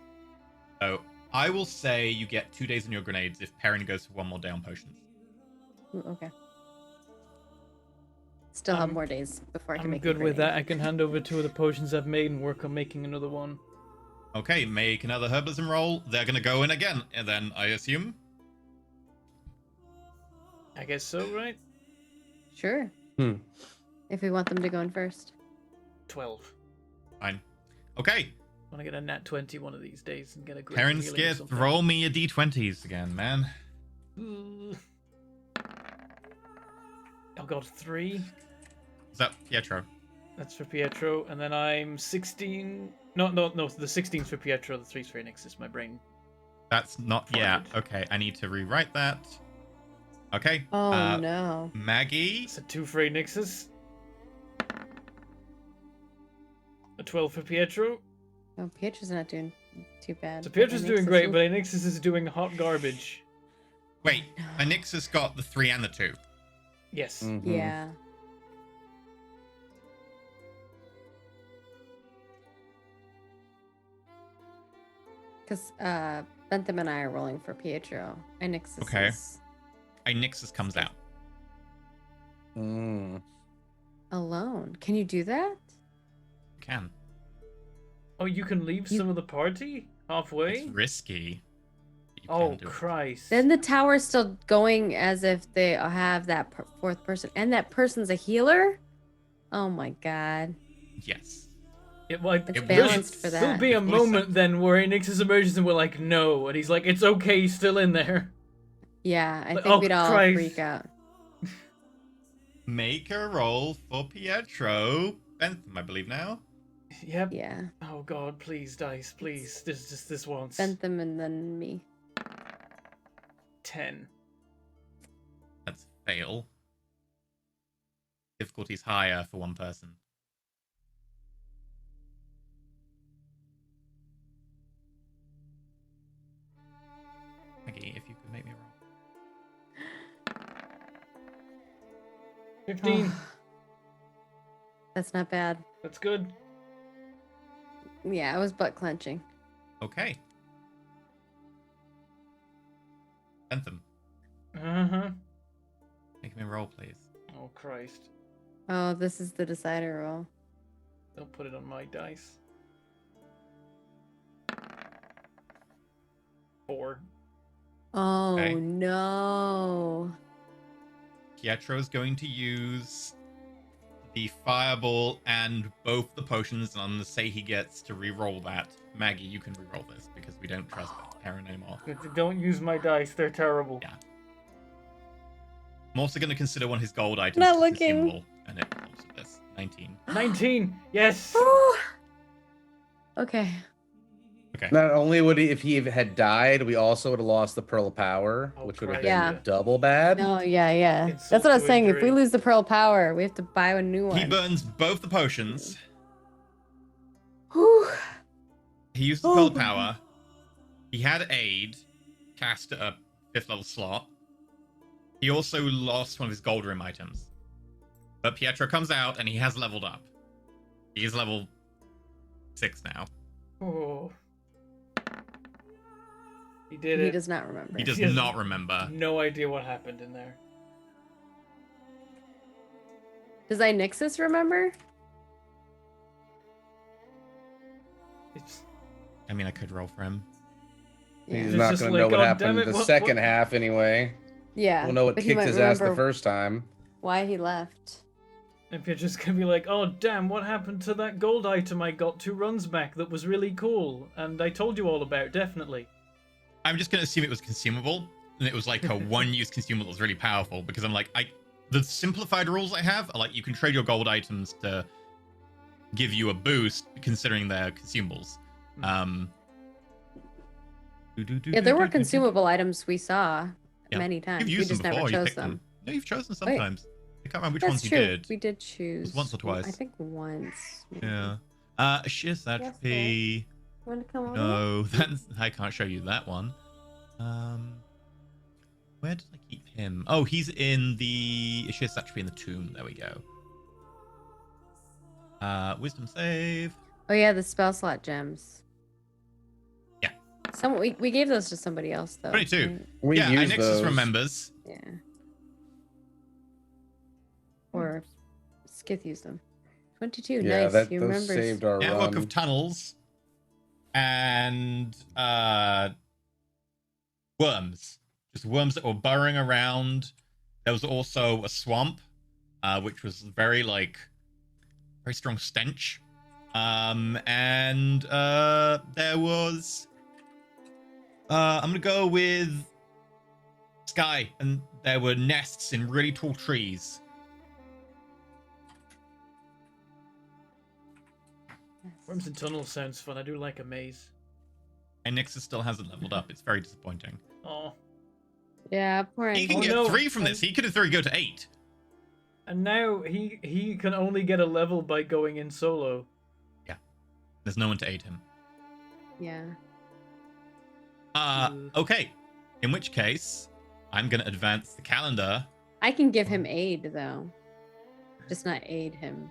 So I will say you get 2 days on your grenades if Perrin goes for 1 more day on potions. Ooh, okay. Still have more days before I can I'm make. good with grenade. that. I can hand over 2 of the potions I've made and work on making another one. Okay, make another herbalism roll. They're gonna go in again, and then I assume. I guess so, right? Sure. Hmm. If we want them to go in first. 12. Fine. Okay, I want to get a nat 20 one of these days and get a great Terran healing or Skith, something. roll me your d20s again, man. Ooh. Oh god, 3. Is that Pietro? That's for Pietro, and then I'm 16. No, the 16's for Pietro, the 3's for Nixus. My brain. That's not. Yeah. Farted. Okay, I need to rewrite that. Okay. Oh no. Maggie. It's a 2 for Nixus. A 12 for Pietro. Oh, Pietro's not doing too bad. So but Pietro's doing Anixis great, will- but Nixus is doing hot garbage. Wait, Anixus got the 3 and the 2. Yes. Mhm. Yeah. Because Bentham and I are rolling for Pietro. Anixis Okay. is Nixus comes out. Mm. alone. Can you do that? Can. Oh, you can leave some of the party halfway? It's risky. but you Oh, can do it. Christ. Then the tower's still going as if they have that fourth person, and that person's a healer. Oh my god. Yes. It, like, It's It balanced was- for There'll that. be a It was- moment then where Nixus emerges and we're like, no. And he's like, it's okay, he's still in there. Yeah, I Like, think oh, we'd all Christ. freak out. Make a roll for Pietro. Bentham, I believe now. Yep. Yeah, Oh god, please, dice, please. This once. Bentham and then me. 10. That's fail. Difficulty's higher for one person. Maggie, if you could make me roll. 15. That's not bad. That's good. Yeah, I was butt clenching. Okay. Bentham, Uh-huh. make me roll, please. Oh, Christ. Oh, this is the decider roll. Don't put it on my dice. 4. Oh Okay. no. Pietro's going to use the fireball and both the potions, and I'm going to say he gets to re-roll that. Maggie, you can re-roll this because we don't trust Terran anymore. Don't use my dice, they're terrible. Yeah. I'm also going to consider one of his gold items Not as looking. consumable, and it rolls with this. 19. 19! Yes! Okay. Okay. Not only would he, if he had died, we also would have lost the Pearl of Power, Oh, which would have Christ. been Yeah. double bad. No, yeah. Insult That's what I was to saying. If we injury. lose the pearl power, we have to buy a new one. He burns both the potions. Whew. He used the Oh Pearl my Power. He had aid, cast at a 5th level slot. He also lost one of his gold room items. But Pietro comes out and he has leveled up. He is level 6 now. Oh. He did He it. does not remember. He does He has not remember. No idea what happened in there. Does Nixus remember? It's I mean, I could roll for him. He's It's not just going to like, know what "God happened damn it, the what- second what-" half anyway. Yeah. We'll know what but he kicked might his ass the remember first time. why he left. If you're just gonna be like, oh damn, what happened to that gold item I got 2 runs back that was really cool and I told you all about, definitely. I'm just going to assume it was consumable. And it was like a one-use consumable that was really powerful. Because I'm like, the simplified rules I have are like, you can trade your gold items to give you a boost, considering they're consumables. Yeah, there were consumable items we saw Yeah. many times. You've We used just them before. never You chose picked them. them. No, you've chosen sometimes. I can't remember which That's ones true. you did. We did choose. once or twice. I think once. maybe. Yeah. Shears atrophy. You want to come over? No, that's I can't show you that one. Where did I keep him? Oh, he's in the Shears atrophy in the tomb. There we go. Wisdom save. Oh yeah, the spell slot gems. Yeah. We gave those to somebody else though. 22. right? We yeah, used Nixus those. remembers. Yeah. Or Skith used them. 22. Yeah, Nice. that You those remember. saved our Network run. of tunnels and worms. Just worms that were burrowing around. There was also a swamp, which was very strong stench. And there was I'm gonna go with sky, and there were nests in really tall trees. Worms and tunnels sounds fun. I do like a maze. And Nixus still hasn't leveled up. It's very disappointing. Oh. Yeah, poor He can Andy. get no. 3 from this. He could in theory go to 8. And now he can only get a level by going in solo. Yeah. There's no one to aid him. Yeah. Okay. In which case, I'm gonna advance the calendar. I can give him aid, though. Just not aid him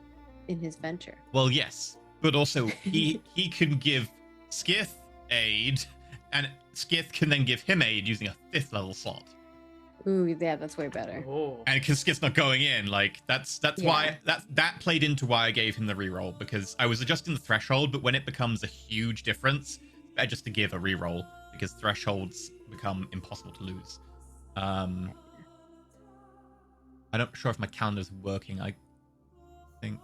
in his venture. Well, yes, but also he can give Skith aid, and Skith can then give him aid using a 5th level slot. Ooh, yeah, that's way better. Oh. And because Skith's not going in, that's why that played into why I gave him the reroll, because I was adjusting the threshold, but when it becomes a huge difference, it's better just to give a reroll because thresholds become impossible to lose. I'm not sure if my calendar's working. I think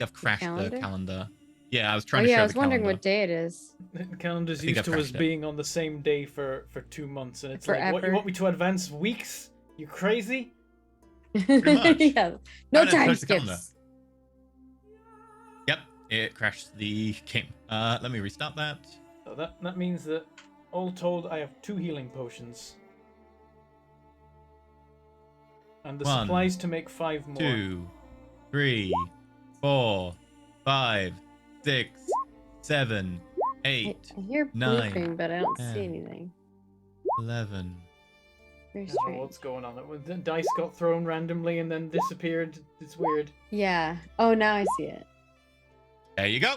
I've crashed the calendar. Yeah, I was trying to show I was the wondering calendar. what day it is. The calendar's I think used I've to us crashed it. being on the same day for 2 months, and it's like, what, you Forever. want me to advance weeks? You crazy? much. Yeah. No Oh, no, time close the calendar. skips. Yep, it crashed the game. Let me restart that. So that means that, all told, I have 2 healing potions. And the 1, supplies to make 5 more. 2, 3, 4, 5, 6, 7, 8, I hear 9, bleeping, but I don't 10. see anything. 11. Very I don't know strange. what's going on. The dice got thrown randomly and then disappeared. It's weird. Yeah. Oh, now I see it. There you go.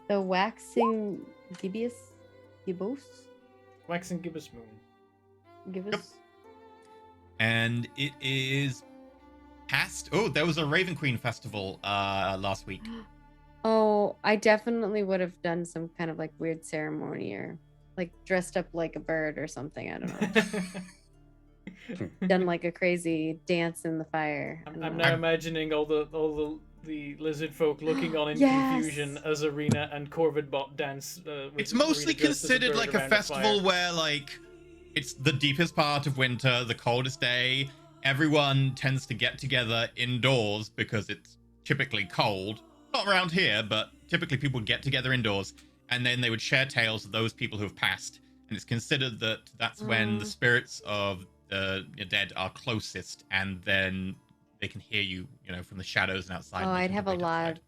The waxing gibbous? Wax and gibbous moon. Gibbous? And it is past. Oh, there was a Raven Queen festival last week. Oh, I definitely would have done some kind of like weird ceremony or like dressed up like a bird or something. I don't know. Done like a crazy dance in the fire. I'm now imagining all the lizard folk looking on in confusion as Arena and Corvidbot dance. It's mostly considered like a festival where it's the deepest part of winter, the coldest day. Everyone tends to get together indoors because it's typically cold. Not around here, but typically people would get together indoors, and then they would share tales of those people who have passed. And it's considered that that's when the spirits of the dead are closest, and then they can hear you, from the shadows and outside. Oh, and they I'd can have a wait lot. outside.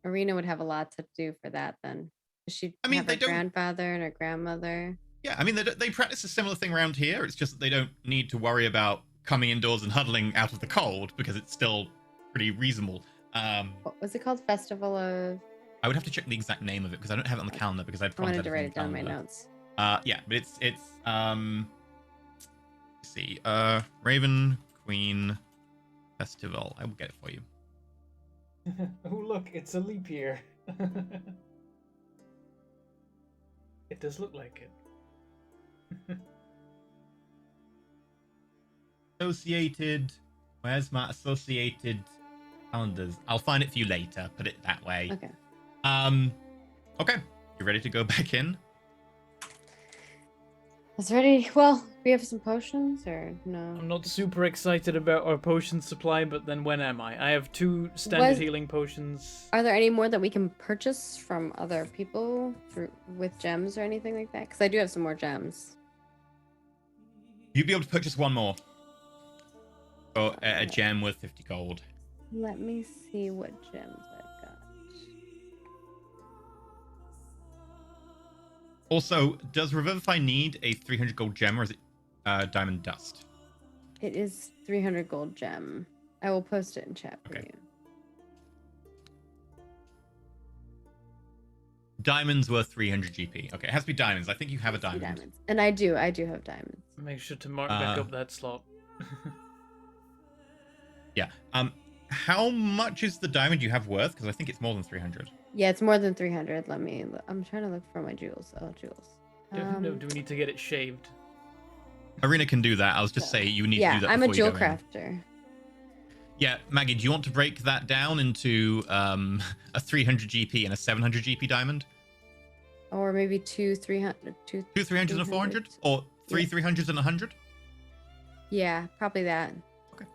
Arena would have a lot to do for that then. She'd I mean, have they her don't- grandfather and her grandmother. Yeah, I mean, they practice a similar thing around here. It's just that they don't need to worry about coming indoors and huddling out of the cold because it's still pretty reasonable. What was it called? Festival of. I would have to check the exact name of it because I don't have it on the calendar because I I promised wanted to write it down in my calendar. notes. Yeah, but it's let's see, Raven Queen Festival. I will get it for you. Oh look, it's a leap year. It does look like it. Associated. Where's my associated calendars? I'll find it for you later. Put it that way. Okay. Okay. You ready to go back in? It's ready. Well, we have some potions or no? I'm not super excited about our potion supply, but then when am I? I have 2 standard Was- healing potions. Are there any more that we can purchase from other people with gems or anything like that? Because I do have some more gems. You'd be able to purchase one more. Or a gem worth 50 gold. Let me see what gems I've got. Also, does Revivify need a 300 gold gem or is it diamond dust? It is 300 gold gem. I will post it in chat for Okay. you. Diamonds worth 300 GP. Okay, it has to be diamonds. I think you have a diamond. Diamonds. And I do have diamonds. Make sure to mark back Uh, up that slot. Yeah. How much is the diamond you have worth? Because I think it's more than 300. Yeah, it's more than 300. I'm trying to look for my jewels. Oh, jewels. No, do we need to get it shaved? Arena can do that. I was just saying you need to Yeah, do that I'm a before you jewel go in. crafter. Yeah, Maggie, do you want to break that down into a 300 GP and a 700 GP diamond? Or maybe two 300. Two 300s and a 400? Or three Yeah. 300s and a 100? Yeah, probably that.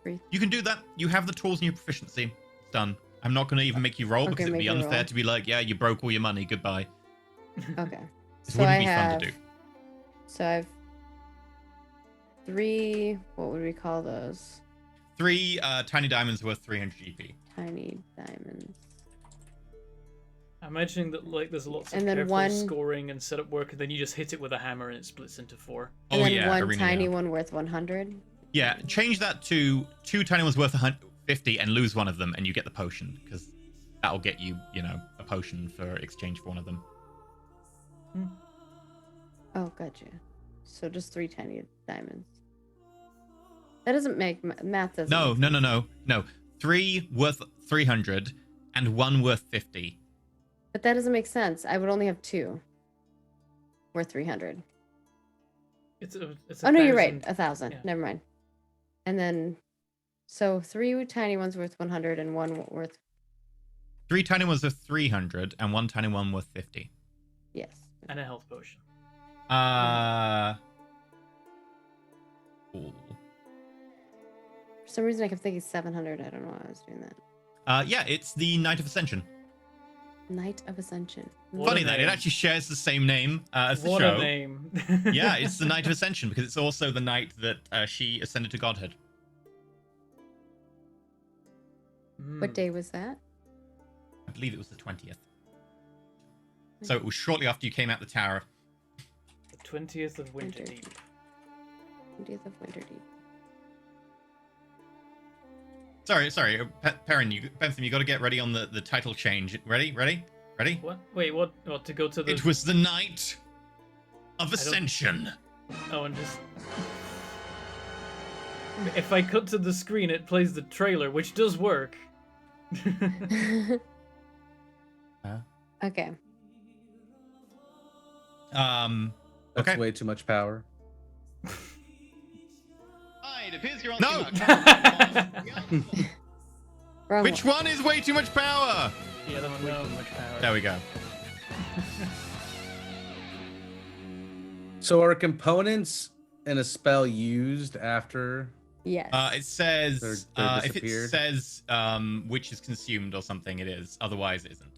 Okay. You can do that. You have the tools and your proficiency. It's done. I'm not going to even make you roll Okay, because it'd be make me unfair roll. to be like, yeah, you broke all your money. Goodbye. Okay. This So wouldn't I be have. fun to do. So I have 3. What would we call those? 3 tiny diamonds worth 300 GP. Tiny diamonds. I'm imagining that like there's lots of And then careful one- scoring and setup work, and then you just hit it with a hammer and it splits into 4. And Oh, then yeah. one Arena, tiny yeah. one worth 100. Yeah, change that to 2 tiny ones worth 150 and lose one of them, and you get the potion, because that'll get you, a potion for exchange for one of them. Oh, gotcha. So just 3 tiny diamonds. That doesn't make math doesn't. No, make no. 3 worth 300 and 1 worth 50. But that doesn't make sense. I would only have 2 worth 300. It's a Oh no, you're right. 1,000. 1,000. Yeah. Never mind. And then, so 3 tiny ones worth 100 and 1 worth 3 tiny ones worth 300 and 1 tiny one worth 50. yes. And a health potion. Cool. For some reason, I kept thinking 700. I don't know why I was doing that. Yeah, it's the Knight of Ascension. Knight of Ascension. What Funny a that it name. actually shares the same name as the What show. a name. Yeah, it's the Knight of Ascension because it's also the night that she ascended to godhood. What day was that? I believe it was the 20th. So it was shortly after you came out the tower. The 20th of Winter. Winterdeep. 20th of Winterdeep. Sorry, Perrin, Bentham, you got to get ready on the title change. Ready? What? Wait, what? What, to go to the... It was the Knight of Ascension. Oh, and just... If I cut to the screen, it plays the trailer, which does work. Okay. That's Okay. way too much power. It appears you're on No! Wrong Which one is way too much power? The other one, no, much power. There we go. So are components in a spell used after? Yes. It says They're if it disappeared? says which is consumed or something, it is. Otherwise, it isn't.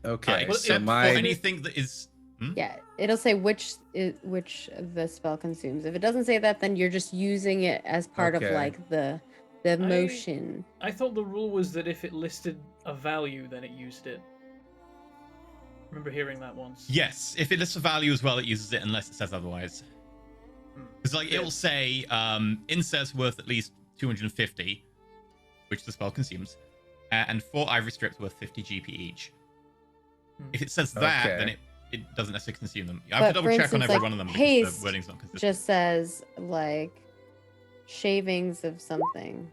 Okay, Well, so it- For my anything that is. Yeah, it'll say which the spell consumes. If it doesn't say that, then you're just using it as part of Okay. like the motion. I thought the rule was that if it listed a value, then it used it. Remember hearing that once. Yes, if it lists a value as well, it uses it unless it says otherwise. Because like it will say incense worth at least 250, which the spell consumes, and 4 ivory strips worth 50 GP each. If it says that, Okay. then it doesn't necessarily consume them. I have to But double for check on instance, every like, one of them because haste the wording's not consistent. Just says like shavings of something.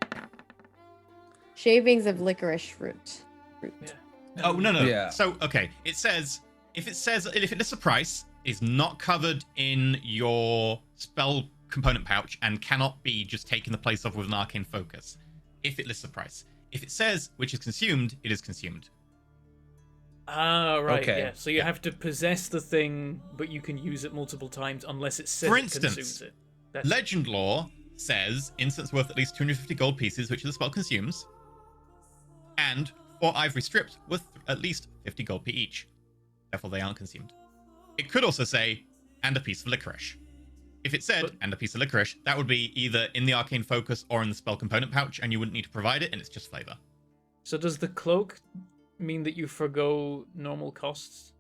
Shavings of licorice root. Yeah. Oh no. Yeah. So okay, it says if it lists a price, is not covered in your spell component pouch and cannot be just taken the place of with an arcane focus. If it lists a price, if it says which is consumed, it is consumed. Ah, right, Okay. yeah. So you have to possess the thing, but you can use it multiple times unless it says For it instance, consumes it. That's Legend lore says incense worth at least 250 gold pieces, which the spell consumes, and 4 ivory strips worth at least 50 gold per each. Therefore, they aren't consumed. It could also say, and a piece of licorice. If it said, and a piece of licorice, that would be either in the arcane focus or in the spell component pouch, and you wouldn't need to provide it, and it's just flavor. So does the cloak mean that you forgo normal costs?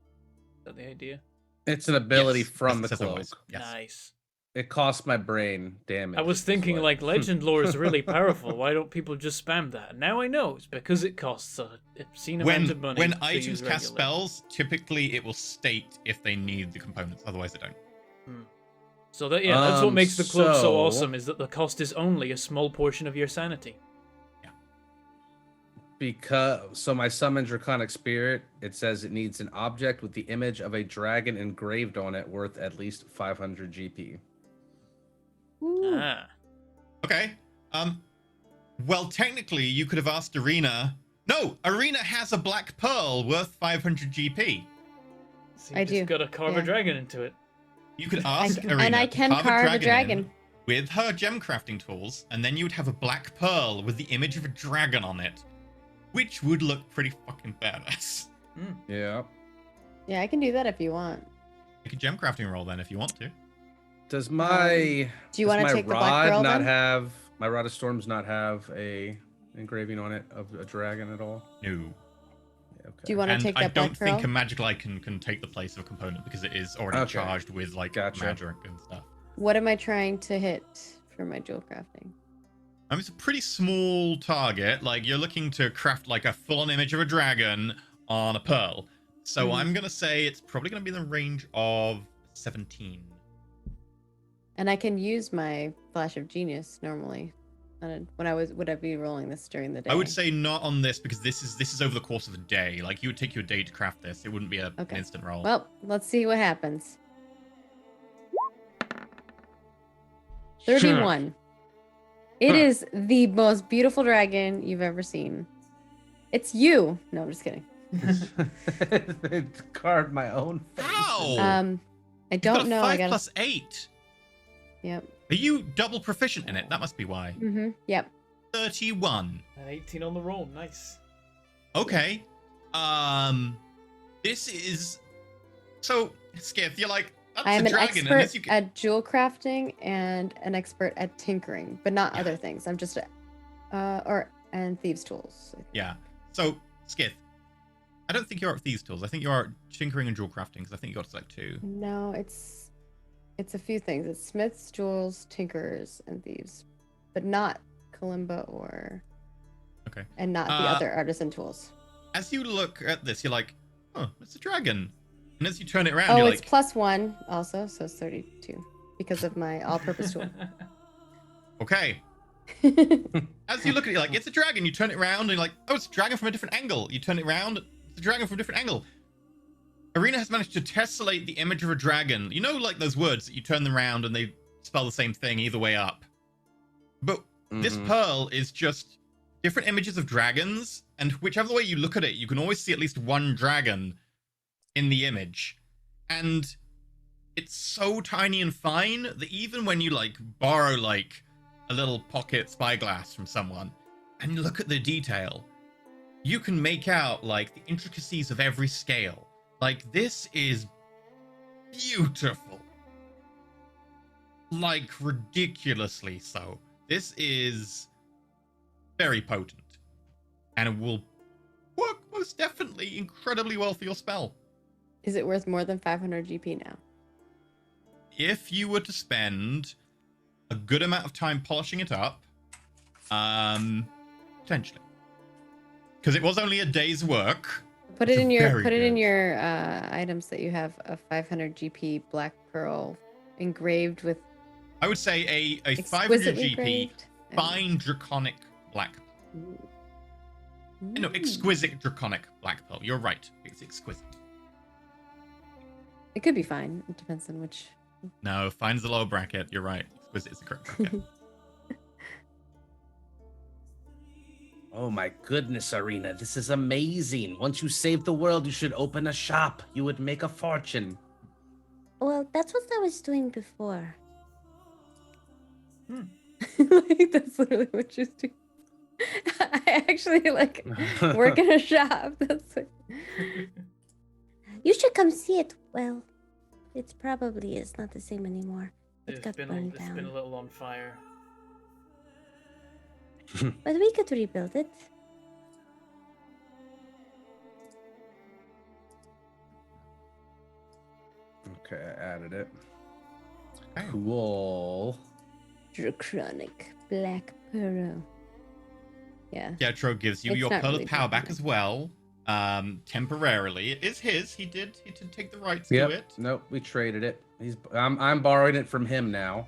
Is that the idea? it's an ability Yes, from as the it says cloak. otherwise. Yes. Nice. It costs my brain damage. I was thinking, What? like, legend lore is really powerful. Why don't people just spam that? Now I know. It's because it costs an obscene amount of money. When to items use cast regularly. spells, typically it will state if they need the components, otherwise they don't. So that that's what makes the cloak so so- awesome, is that the cost is only a small portion of your sanity. So my summon draconic spirit, it says it needs an object with the image of a dragon engraved on it worth at least 500 GP. Ooh. Ah. Okay. Well, technically, you could have asked Arena. No, Arena has a black pearl worth 500 GP. So you I just do, gotta carve yeah. a dragon into it. You could ask Arena And I to can carve a in dragon. with her gem crafting tools, and then you would have a black pearl with the image of a dragon on it, which would look pretty fucking badass. Yeah. Yeah, I can do that if you want. Make a gem crafting roll then if you want to. Does my Do you want to my take the black pearl not then? have my rod of storms not have a engraving on it of a dragon at all? No. Yeah, okay. Do you want to And take I that black don't pearl? think a magical icon can take the place of a component because it is already Okay. charged with like Gotcha. magic and stuff. What am I trying to hit for my jewel crafting? It's a pretty small target. Like you're looking to craft like a full-on image of a dragon on a pearl. So I'm gonna say it's probably gonna be in the range of 17. And I can use my flash of genius normally. Would I be rolling this during the day? I would say not on this because this is over the course of the day. Like you would take your day to craft this. It wouldn't be an Okay. instant roll. Well, let's see what happens. 31. It is the most beautiful dragon you've ever seen. It's you. No, I'm just kidding. Carved my own face. How? I You've got don't a know. 5 I got plus 8. Yep. Are you double proficient in it? That must be why. Yep. 31. And 18 on the roll. Nice. Okay. This is so Skiff. You're like that's I am a an dragon, unless you expert can. at jewel crafting and an expert at tinkering, but not other things. I'm just and thieves tools. Yeah. So Skiff, I don't think you're at thieves tools. I think you're at tinkering and jewel crafting because I think you got to select 2. No, it's a few things. It's smiths, jewels, tinkerers, and thieves, but not kalimba or. Okay. And not the other artisan tools. As you look at this, you're like, oh, it's a dragon. And as you turn it around, Oh, you're it's like, +1 also, so it's 32 because of my all-purpose tool. okay. As you look at it, you're like, it's a dragon. You turn it around and you're like, oh, it's a dragon from a different angle. You turn it around, it's a dragon from a different angle. Arena has managed to tessellate the image of a dragon. You know, like those words that you turn them around and they spell the same thing either way up. But this pearl is just different images of dragons, and whichever way you look at it, you can always see at least one dragon in the image. And it's so tiny and fine that even when you like borrow like a little pocket spyglass from someone and you look at the detail, you can make out like the intricacies of every scale. Like this is beautiful. Like ridiculously so. This is very potent. And it will work most definitely incredibly well for your spell. Is it worth more than 500 GP now? If you were to spend a good amount of time polishing it up, potentially. Because it was only a day's work. Put it It's in your very items that you have a 500 GP black pearl engraved with I would say a 500 exquisitely GP engraved. fine draconic black pearl. No, exquisite draconic black pearl. You're right. It's exquisite. It could be fine. It depends on which. No, fine's the lower bracket. You're right. Exquisite is the correct bracket. Oh my goodness, Arena, this is amazing. Once you save the world, you should open a shop. You would make a fortune. Well, that's what I was doing before. Like, that's literally what she's doing. I actually like work in a shop. That's like... You should come see it. Well, it's probably is not the same anymore. It got burned It's been a down. little on fire. But we could rebuild it. Okay, I added it. Okay. Cool. Draconic black pearl. Yeah. Pietro gives you It's your not Pearl really of Power back draconic. as well. Temporarily. It is his. He did take the rights Yep. to it. Nope, we traded it. I'm borrowing it from him now.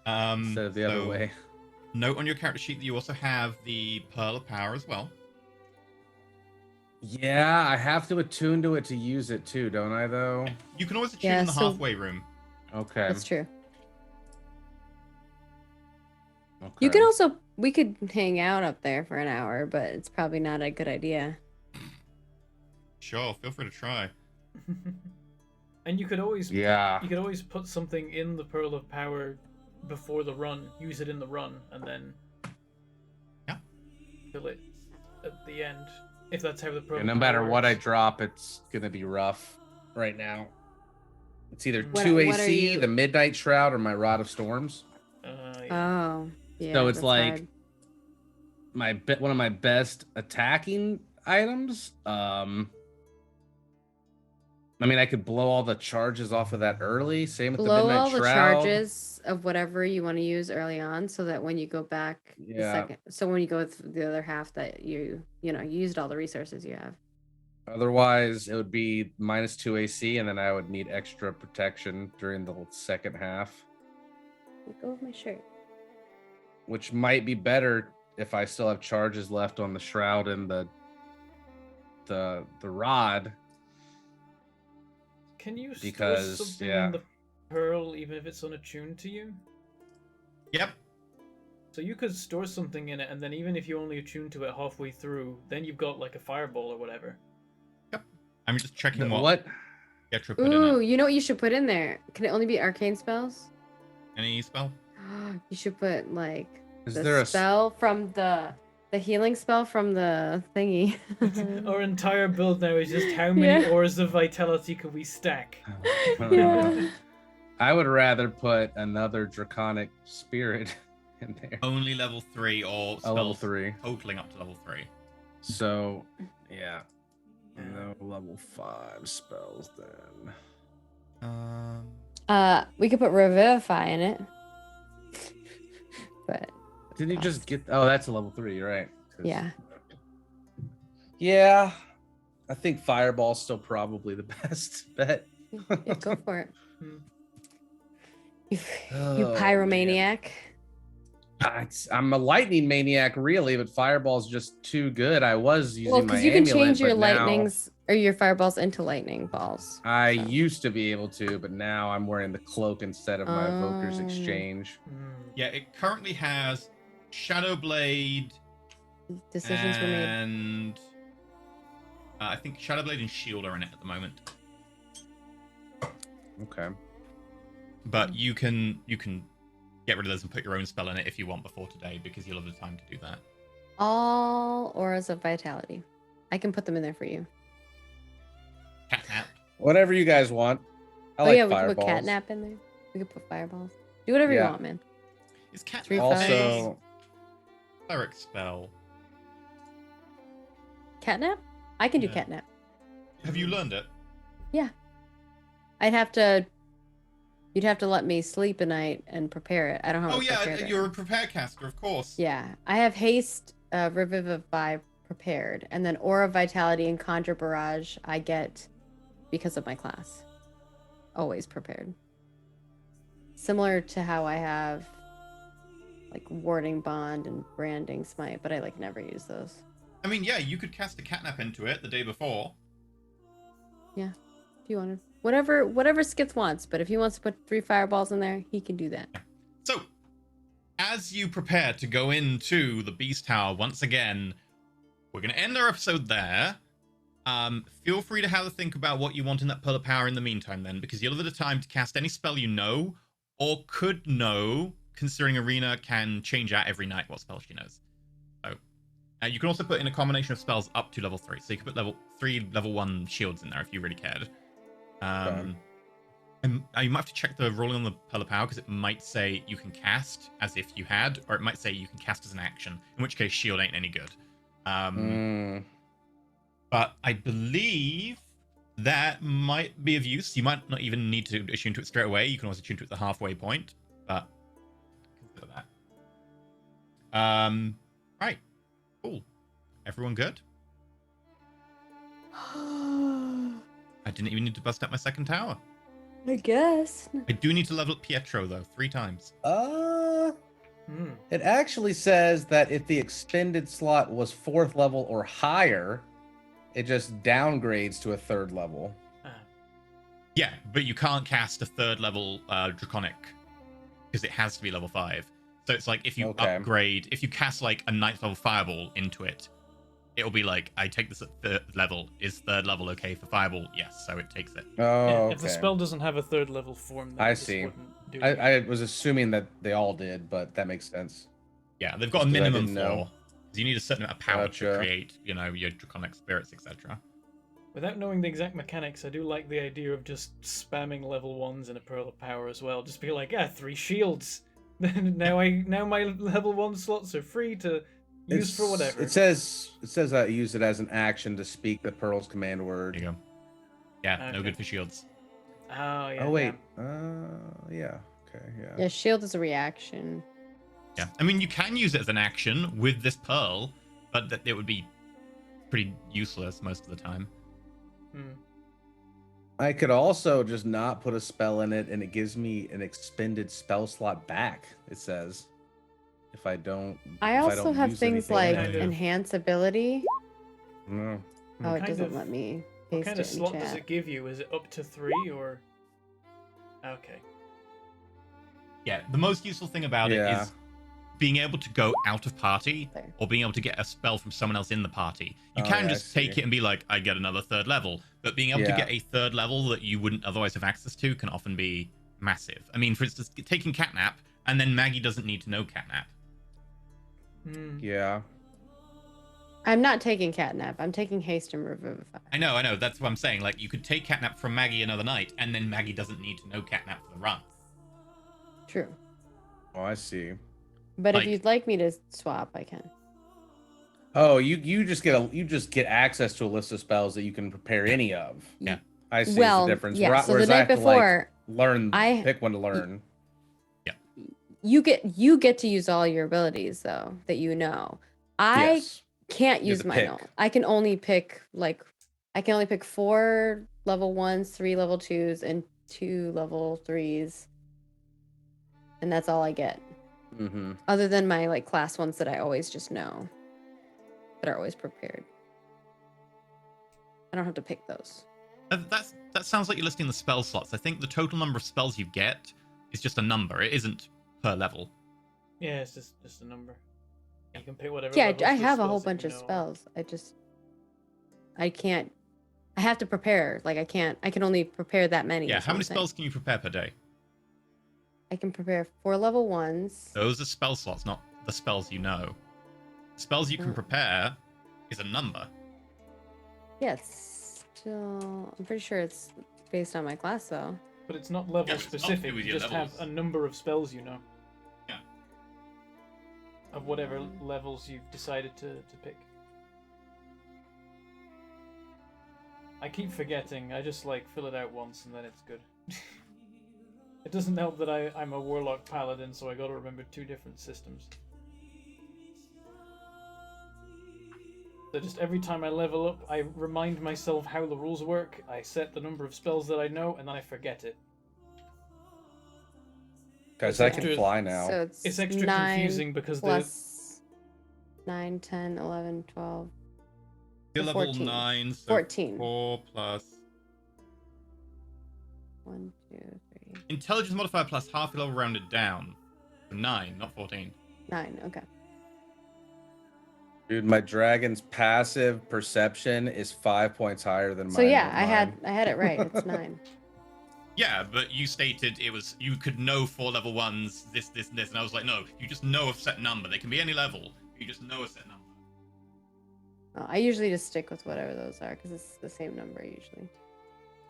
Instead of the other so way. Note on your character sheet that you also have the Pearl of Power as well. Yeah, I have to attune to it to use it too, don't I? Though. You can always attune Yeah, in the so- halfway room. Okay. That's true. Okay. You could also, we could hang out up there for an hour, but it's probably not a good idea. Sure, feel free to try. And you could always Yeah. you could always put something in the Pearl of Power before the run, use it in the run, and then fill it at the end. If that's how the Pearl And no of matter Power what I works. drop, it's gonna be rough right now. It's either What- 2 what are AC, you- the Midnight Shroud, or my Rod of Storms. Yeah. Oh, yeah. So it's that's like hard. one of my best attacking items. I mean, I could blow all the charges off of that early. Same with the Blow Midnight all the Shroud. charges of whatever you want to use early on, so that when you go back the Yeah. second, so when you go with the other half, that you used all the resources you have. Otherwise, it would be -2 AC, and then I would need extra protection during the second half, Let go of my shirt. which might be better if I still have charges left on the Shroud and the Rod. Can you store Because, something yeah. in the Pearl even if it's unattuned to you? Yep. So you could store something in it, and then even if you only attune to it halfway through, then you've got like a fireball or whatever. I'm just checking What? what Yetra put in Ooh, it. you know what you should put in there? Can it only be arcane spells? Any spell? You should put like Is the there a spell from the healing spell from the thingy. Our entire build now is just how many Yeah. ores of vitality could we stack? Yeah. I would rather put another Draconic Spirit in there. Only level 3 or spells level 3. totaling up to level 3. So, yeah. No level 5 spells then. We could put revivify in it. But Didn't you just get? Oh, that's a level 3. You're right. 'Cause- yeah. Yeah. I think Fireball's still probably the best bet. Yeah, go for it. Hmm. You Oh, pyromaniac. I'm a lightning maniac, really, but Fireball's just too good. I was using Well, my because you can amulet, change your but now lightnings or your fireballs into lightning balls. I used to be able to, but now I'm wearing the cloak instead of my Evoker's Oh. Exchange. Yeah, it currently has Shadow Blade Decisions were made. and I think Shadow Blade and Shield are in it at the moment. Okay. But you can get rid of those and put your own spell in it if you want before today, because you'll have the time to do that. All auras of vitality. I can put them in there for you. Catnap. Whatever you guys want. I Oh like yeah, we Fireballs. could put catnap in there. We could put fireballs. Do whatever you Yeah. want, man. Is Catnap 3, 5. Also, a cleric spell? Catnap? I can do Yeah. catnap. Have you learned it? Yeah. You'd have to let me sleep a night and prepare it. I don't have Oh to yeah, prepare it. you're a prepare caster, of course. Yeah. I have haste, revivify prepared, and then aura vitality and conjure barrage I get because of my class. Always prepared. Similar to how I have like warding bond and branding smite, but I like never use those. I mean, yeah, you could cast a Catnap into it the day before. Yeah. If you want to. Whatever Skits wants, but if he wants to put 3 fireballs in there, he can do that. So, as you prepare to go into the Beast Tower once again, we're going to end our episode there. Feel free to have a think about what you want in that Pearl of Power in the meantime, then, because you'll have the time to cast any spell you know or could know, considering Arena can change out every night what spell she knows. So, you can also put in a combination of spells up to level 3. So you could put level 3, level 1 shields in there if you really cared. And you might have to check the rolling on the Pearl of Power, because it might say you can cast as if you had, or it might say you can cast as an action, in which case shield ain't any good. But I believe that might be of use. You might not even need to attune to it straight away. You can also attune to it at the halfway point, but consider that. Right. Cool. Everyone good? I didn't even need to bust up my second tower. I guess. I do need to level up Pietro, though, 3 times. Hmm. It actually says that if the expended slot was 4th level or higher, it just downgrades to a 3rd level. Ah. Yeah, but you can't cast a 3rd level Draconic because it has to be level 5. So it's like if you Okay. upgrade, if you cast like a 9th level Fireball into it, it'll be like, I take this at 3rd level. Is 3rd level okay for Fireball? Yes, so it takes it. Oh, Yeah, okay. if the spell doesn't have a 3rd level form, then I it just see. wouldn't do I, anything. I was assuming that they all did, but that makes sense. Yeah, they've got Just a 'cause I minimum didn't know. 4. Because you need a certain amount of power Gotcha. to create, your Draconic spirits, etc. Without knowing the exact mechanics, I do like the idea of just spamming level 1s in a Pearl of Power as well. Just be like, 3 shields. now my level 1 slots are free to use for whatever. It says I use it as an action to speak the Pearl's command word. There you go. Yeah, no Okay. good for shields. Oh yeah. Oh wait. damn. Yeah. Okay. Yeah. Yeah, shield is a reaction. Yeah, I mean, you can use it as an action with this Pearl, but it would be pretty useless most of the time. Hmm. I could also just not put a spell in it, and it gives me an expended spell slot back. It says, if I don't. I if also don't have use things anything like in Kind it. of. enhance ability. No. Oh, it Kind doesn't of- let me What paste kind it of in slot chat. does it give you? Is it up to 3 or? Okay. Yeah, the most useful thing about it Yeah. is being able to go out of party There. or being able to get a spell from someone else in the party. You Oh, can yeah, I just take see. it and be like, I get another 3rd level. But being able to Yeah. get a 3rd level that you wouldn't otherwise have access to can often be massive. I mean, for instance, taking Catnap, and then Maggie doesn't need to know Catnap. Hmm. Yeah. I'm not taking catnap. I'm taking haste and revivify. I know. That's what I'm saying. Like, you could take Catnap from Maggie another night, and then Maggie doesn't need to know Catnap for the run. True. Oh, I see. But Like- if you'd like me to swap, I can. Oh, you just get access to a list of spells that you can prepare any of. Yeah. I see Well, the difference. yeah. So the Whereas I night have to, like, before, learn, I- pick one to learn. you get to use all your abilities though that you know. I Yes. can't You have use to my pick. own. I can only pick 4 level 1s, 3 level 2s, and 2 level 3s. And that's all I get. Mm-hmm. Other than my like class ones that I always just know. That are always prepared. I don't have to pick those. That sounds like you're listing the spell slots. I think the total number of spells you get is just a number. It isn't per level. Yeah, it's just a number. You can pick whatever. Yeah, levels I of have a spells whole that bunch you of know. spells. I can't. I have to prepare. Like I can only prepare that many. Yeah, is how what many I'm saying. spells can you prepare per day? I can prepare 4 level 1s. Those are spell slots, not the spells you know. Spells you can Mm. prepare is a number. Yes. Still, I'm pretty sure it's based on my class though. But it's not level Yeah, but it's not to specific. do with You your just levels. have a number of spells you know. Yeah. Of whatever levels you've decided to pick. I keep forgetting. I just like fill it out once and then it's good. It doesn't help that I'm a warlock paladin, so I gotta remember 2 different systems. So just every time I level up, I remind myself how the rules work, I set the number of spells that I know, and then I forget it. Guys, It's I can extra- fly now. So it's It's extra 9 confusing because plus 9, 10, 11, 12. You're So level 14. 9, so 14. 4 plus... 1, 2, 3, Intelligence modifier plus half your level rounded down. So 9, not 14. 9. Okay. Dude, my dragon's passive perception is 5 points higher than mine. So yeah, mine. I had it right. It's 9. Yeah, but you stated it was you could know 4 level 1s, this, and I was like, no, you just know a set number. They can be any level. You just know a set number. Oh, I usually just stick with whatever those are because it's the same number usually.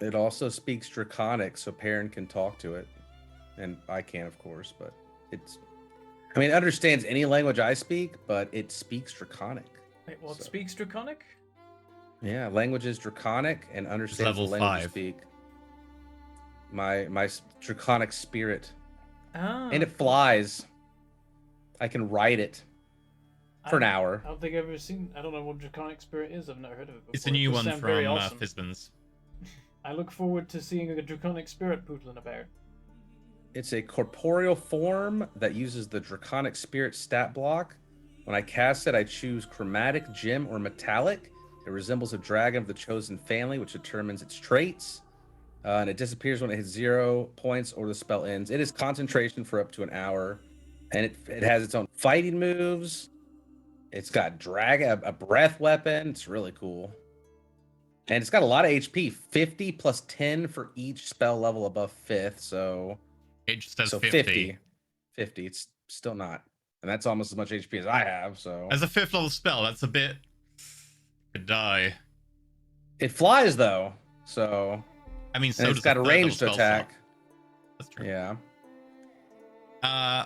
It also speaks Draconic, so Perrin can talk to it. And I can, of course, but it's... I mean, it understands any language I speak, but it speaks Draconic. Wait, what So- speaks Draconic? Yeah, language is Draconic and understands level the language 5. you speak. My Draconic spirit. Ah. And it flies. I can ride it for an I- hour. I don't think I've ever seen. I don't know what Draconic Spirit is. I've never heard of it before. It's a It new does one sound very from awesome. Fizbans. I look forward to seeing a Draconic Spirit pootling about. It's a corporeal form that uses the Draconic Spirit stat block. When I cast it, I choose Chromatic, Gem, or Metallic. It resembles a dragon of the chosen family, which determines its traits. And it disappears when it hits 0 points or the spell ends. It is concentration for up to an hour. And it has its own fighting moves. It's got a breath weapon. It's really cool. And it's got a lot of HP. 50 plus 10 for each spell level above 5th. So It just says so 50. 50. It's still not. And that's almost as much HP as I have. So As a 5th level spell, that's a bit. Could die. it flies though. So I mean, so and does it's got a 3rd level ranged spell attack. slot. That's true. Yeah.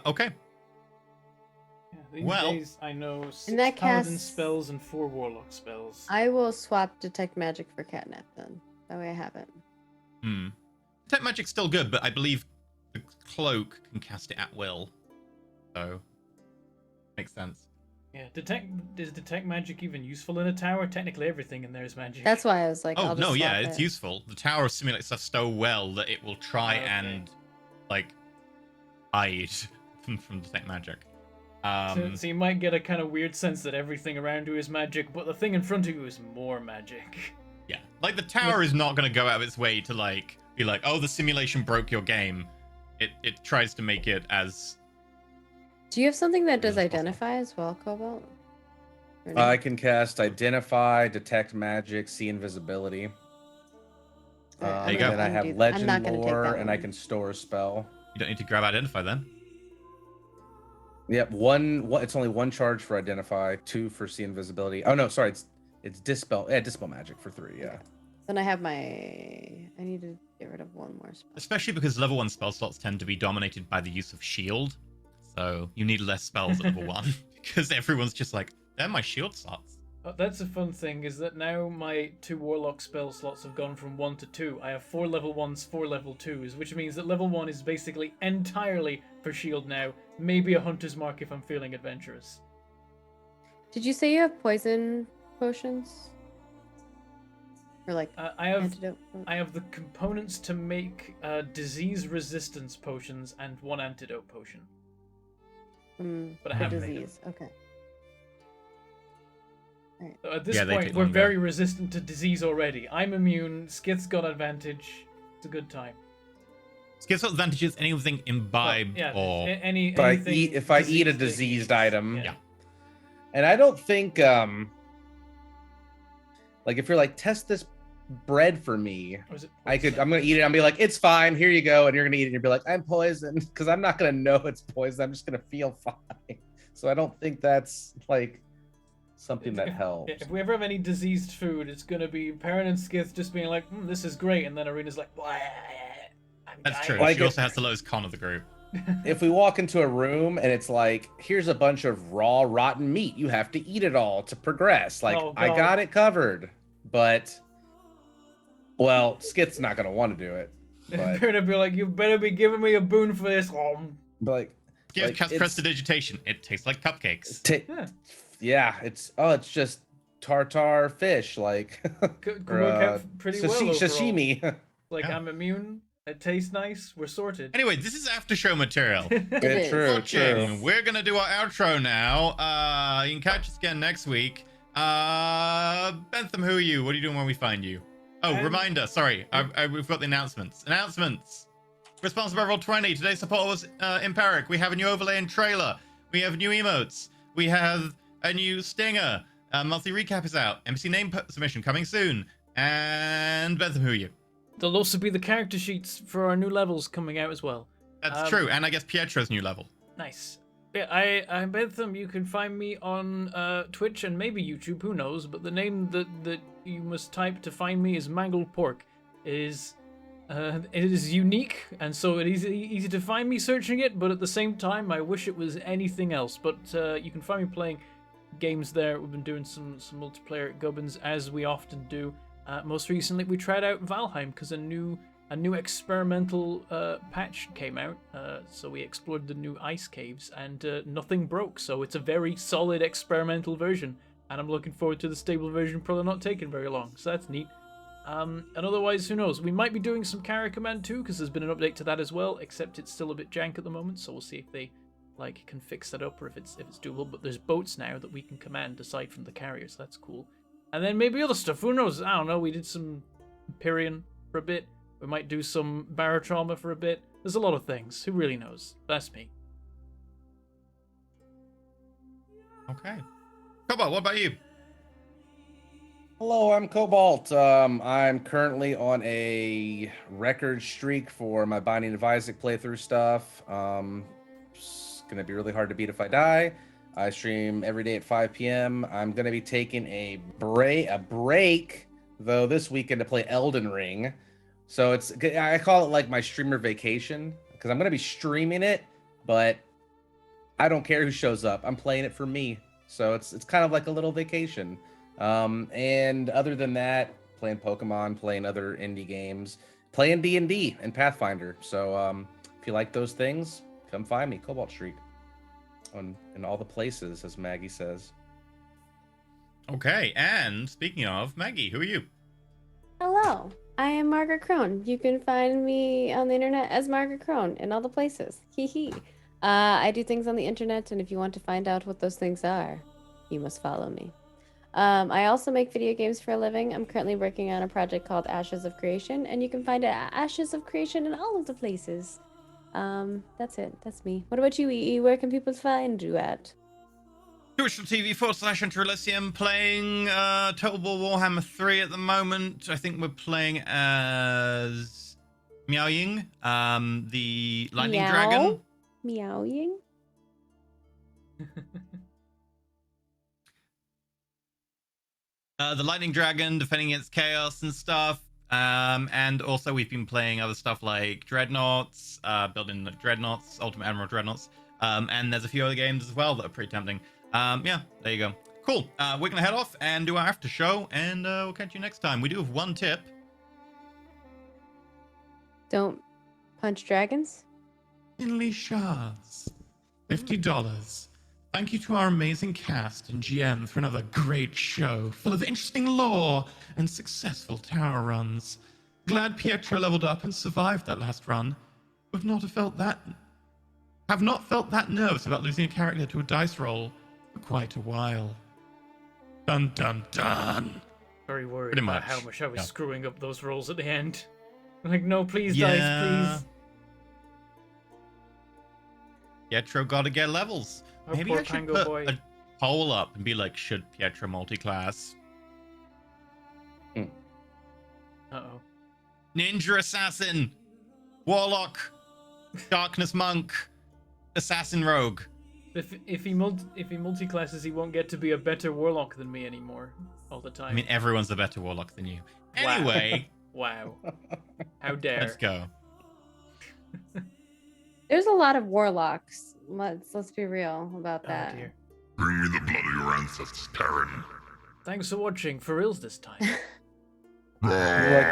Okay. Yeah, these Well- days I know 6 that paladin case- spells and 4 warlock spells. I will swap detect magic for catnap then. That way I have it. Detect magic's still good, but I believe the cloak can cast it at will. So makes sense. Yeah, is detect magic even useful in a tower? Technically everything in there is magic. That's why I was like, Oh I'll just no, yeah, swap it's it. useful. The tower simulates stuff so well that it will try Okay. and like hide from detect magic. So you might get a kind of weird sense that everything around you is magic, but the thing in front of you is more magic. Yeah, like the tower is not going to go out of its way to like be like, oh, the simulation broke your game. It tries to make it as. Do you have something that does As possible. identify as well, Cobalt? Or no? I can cast Identify, Detect Magic, See Invisibility. Alright, There you And go. then I I'm have I'm Legend not gonna take Lore, that and I one. can store a spell. You don't need to grab identify then. Yep, one. It's only 1 charge for Identify, 2 for See Invisibility. Oh no, sorry, it's Dispel. Yeah, Dispel Magic for 3. Yeah. Then I have my. I need to get rid of one more spell. Especially because level 1 spell slots tend to be dominated by the use of shield. So you need less spells at level 1. Because everyone's just like, they're my shield slots. That's a fun thing, is that now my 2 warlock spell slots have gone from 1 to 2. I have 4 level 1s, 4 level 2s, which means that level 1 is basically entirely for shield now. Maybe a hunter's mark if I'm feeling adventurous. Did you say you have poison potions? Or like I have antidote? I have the components to make disease resistance potions and 1 antidote potion. But I for haven't made them. disease. Okay. So at this Yeah, they point, take we're longer. very resistant to disease already. I'm immune. Skith's got advantage. It's a good time. Skills advantages, anything imbibed yeah, or. any If I anything eat a diseased diseased thing. item, Yeah. and I don't think like if you're like test this bread for me, Or is it I'm poison? gonna eat it. I'm be like, it's fine. Here you go, and you're gonna eat it. And you'll be like, I'm poisoned, because I'm not gonna know it's poison. I'm just gonna feel fine. So I don't think that's like something that helps. If we ever have any diseased food, it's gonna be Perrin and Skith just being like, "This is great," and then Arena's like, I'm That's dying." true. Like She if- also has the lowest con of the group. If we walk into a room and it's like, here's a bunch of raw, rotten meat, you have to eat it all to progress. Like, Oh, I God. got it covered, but well, Skith's not gonna want to do it. But, Perrin would be like, "You better be giving me a boon for this." but like, Give like, cast it's- prestidigitation. It tastes like cupcakes. Yeah. yeah, it's just tartar fish, like Could or, work out pretty well overall. sashimi. Like, Yeah. I'm immune. It tastes nice. We're sorted. Anyway, this is after show material. It is. True, Watching. true. We're gonna do our outro now. You can catch us again next week. Bentham, who are you? What are you doing when we find you? Oh, reminder. Sorry, we've got the announcements. Announcements. We're sponsored by Roll20. Today's support was Empiric. We have a new overlay and trailer. We have new emotes. We have a new stinger. Monthly recap is out. MC name submission coming soon. And Bentham, who are you? There'll also be the character sheets for our new levels coming out as well. That's true. And I guess Pietro's new level. Nice. Yeah, I'm Bentham. You can find me on Twitch and maybe YouTube, who knows, but the name that you must type to find me is Mangled Pork. It is unique, and so it is easy to find me searching it, but at the same time, I wish it was anything else. But you can find me playing games there. We've been doing some multiplayer at Gubbins, as we often do. Most recently, we tried out Valheim because a new experimental patch came out. So we explored the new ice caves, and nothing broke. So it's a very solid experimental version, and I'm looking forward to the stable version probably not taking very long. So that's neat. And otherwise, who knows? We might be doing some Carrier Command too, because there's been an update to that as well, except it's still a bit jank at the moment, so we'll see if they can fix that up or if it's doable. But there's boats now that we can command aside from the carriers, so that's cool. And then maybe other stuff, who knows? I don't know, we did some Empyrean for a bit. We might do some Barotrauma for a bit. There's a lot of things. Who really knows? That's me. Okay. Cobalt, what about you? Hello, I'm Cobalt. I'm currently on a record streak for my Binding of Isaac playthrough stuff. It's gonna be really hard to beat if I die. I stream every day at 5 p.m. I'm gonna be taking a break though this weekend to play Elden Ring. So I call it like my streamer vacation because I'm gonna be streaming it, but I don't care who shows up. I'm playing it for me. So it's kind of like a little vacation. And other than that, playing Pokemon, playing other indie games, playing D&D and Pathfinder. So if you like those things, come find me, Cobalt Streak, in all the places, as Maggie says. Okay, and speaking of Maggie, who are you? Hello, I am Margaret Crone. You can find me on the internet as Margaret Crone in all the places. Hee hee. I do things on the internet, and if you want to find out what those things are, you must follow me. I also make video games for a living. I'm currently working on a project called Ashes of Creation, and you can find Ashes of Creation in all of the places. That's it. That's me. What about you, EE? Where can people find you at? Twitch.tv/Elysium, playing Total War Warhammer 3 at the moment. I think we're playing as Miao Ying, the lightning dragon. Meowing? The lightning dragon defending against chaos and stuff. And also we've been playing other stuff like dreadnoughts, building the dreadnoughts, Ultimate Admiral dreadnoughts. And there's a few other games as well that are pretty tempting. Yeah, there you go. Cool. We're gonna head off and do our after show, and we'll catch you next time. We do have one tip. Don't punch dragons? Inly Shards, $50. Thank you to our amazing cast and GM for another great show full of interesting lore and successful tower runs. Glad Pietro leveled up and survived that last run. Have not felt that nervous about losing a character to a dice roll for quite a while. Dun dun dun. Very worried Pretty about much, how much I was yeah. screwing up those rolls at the end. Like, no, please, Yeah. dice, please. Pietro gotta get levels. Our Maybe poor I should Pango put boy. a poll up and be like, should Pietro multi-class? Uh-oh. Ninja assassin, warlock, darkness monk, assassin rogue. If he multi-classes, he won't get to be a better warlock than me anymore all the time. I mean, everyone's a better warlock than you. Wow. Anyway, Wow. How dare. let's go. There's a lot of warlocks. Let's be real about Oh that. dear. Bring me the blood of your ancestors, Karen. Thanks for watching, for reals this time. Like,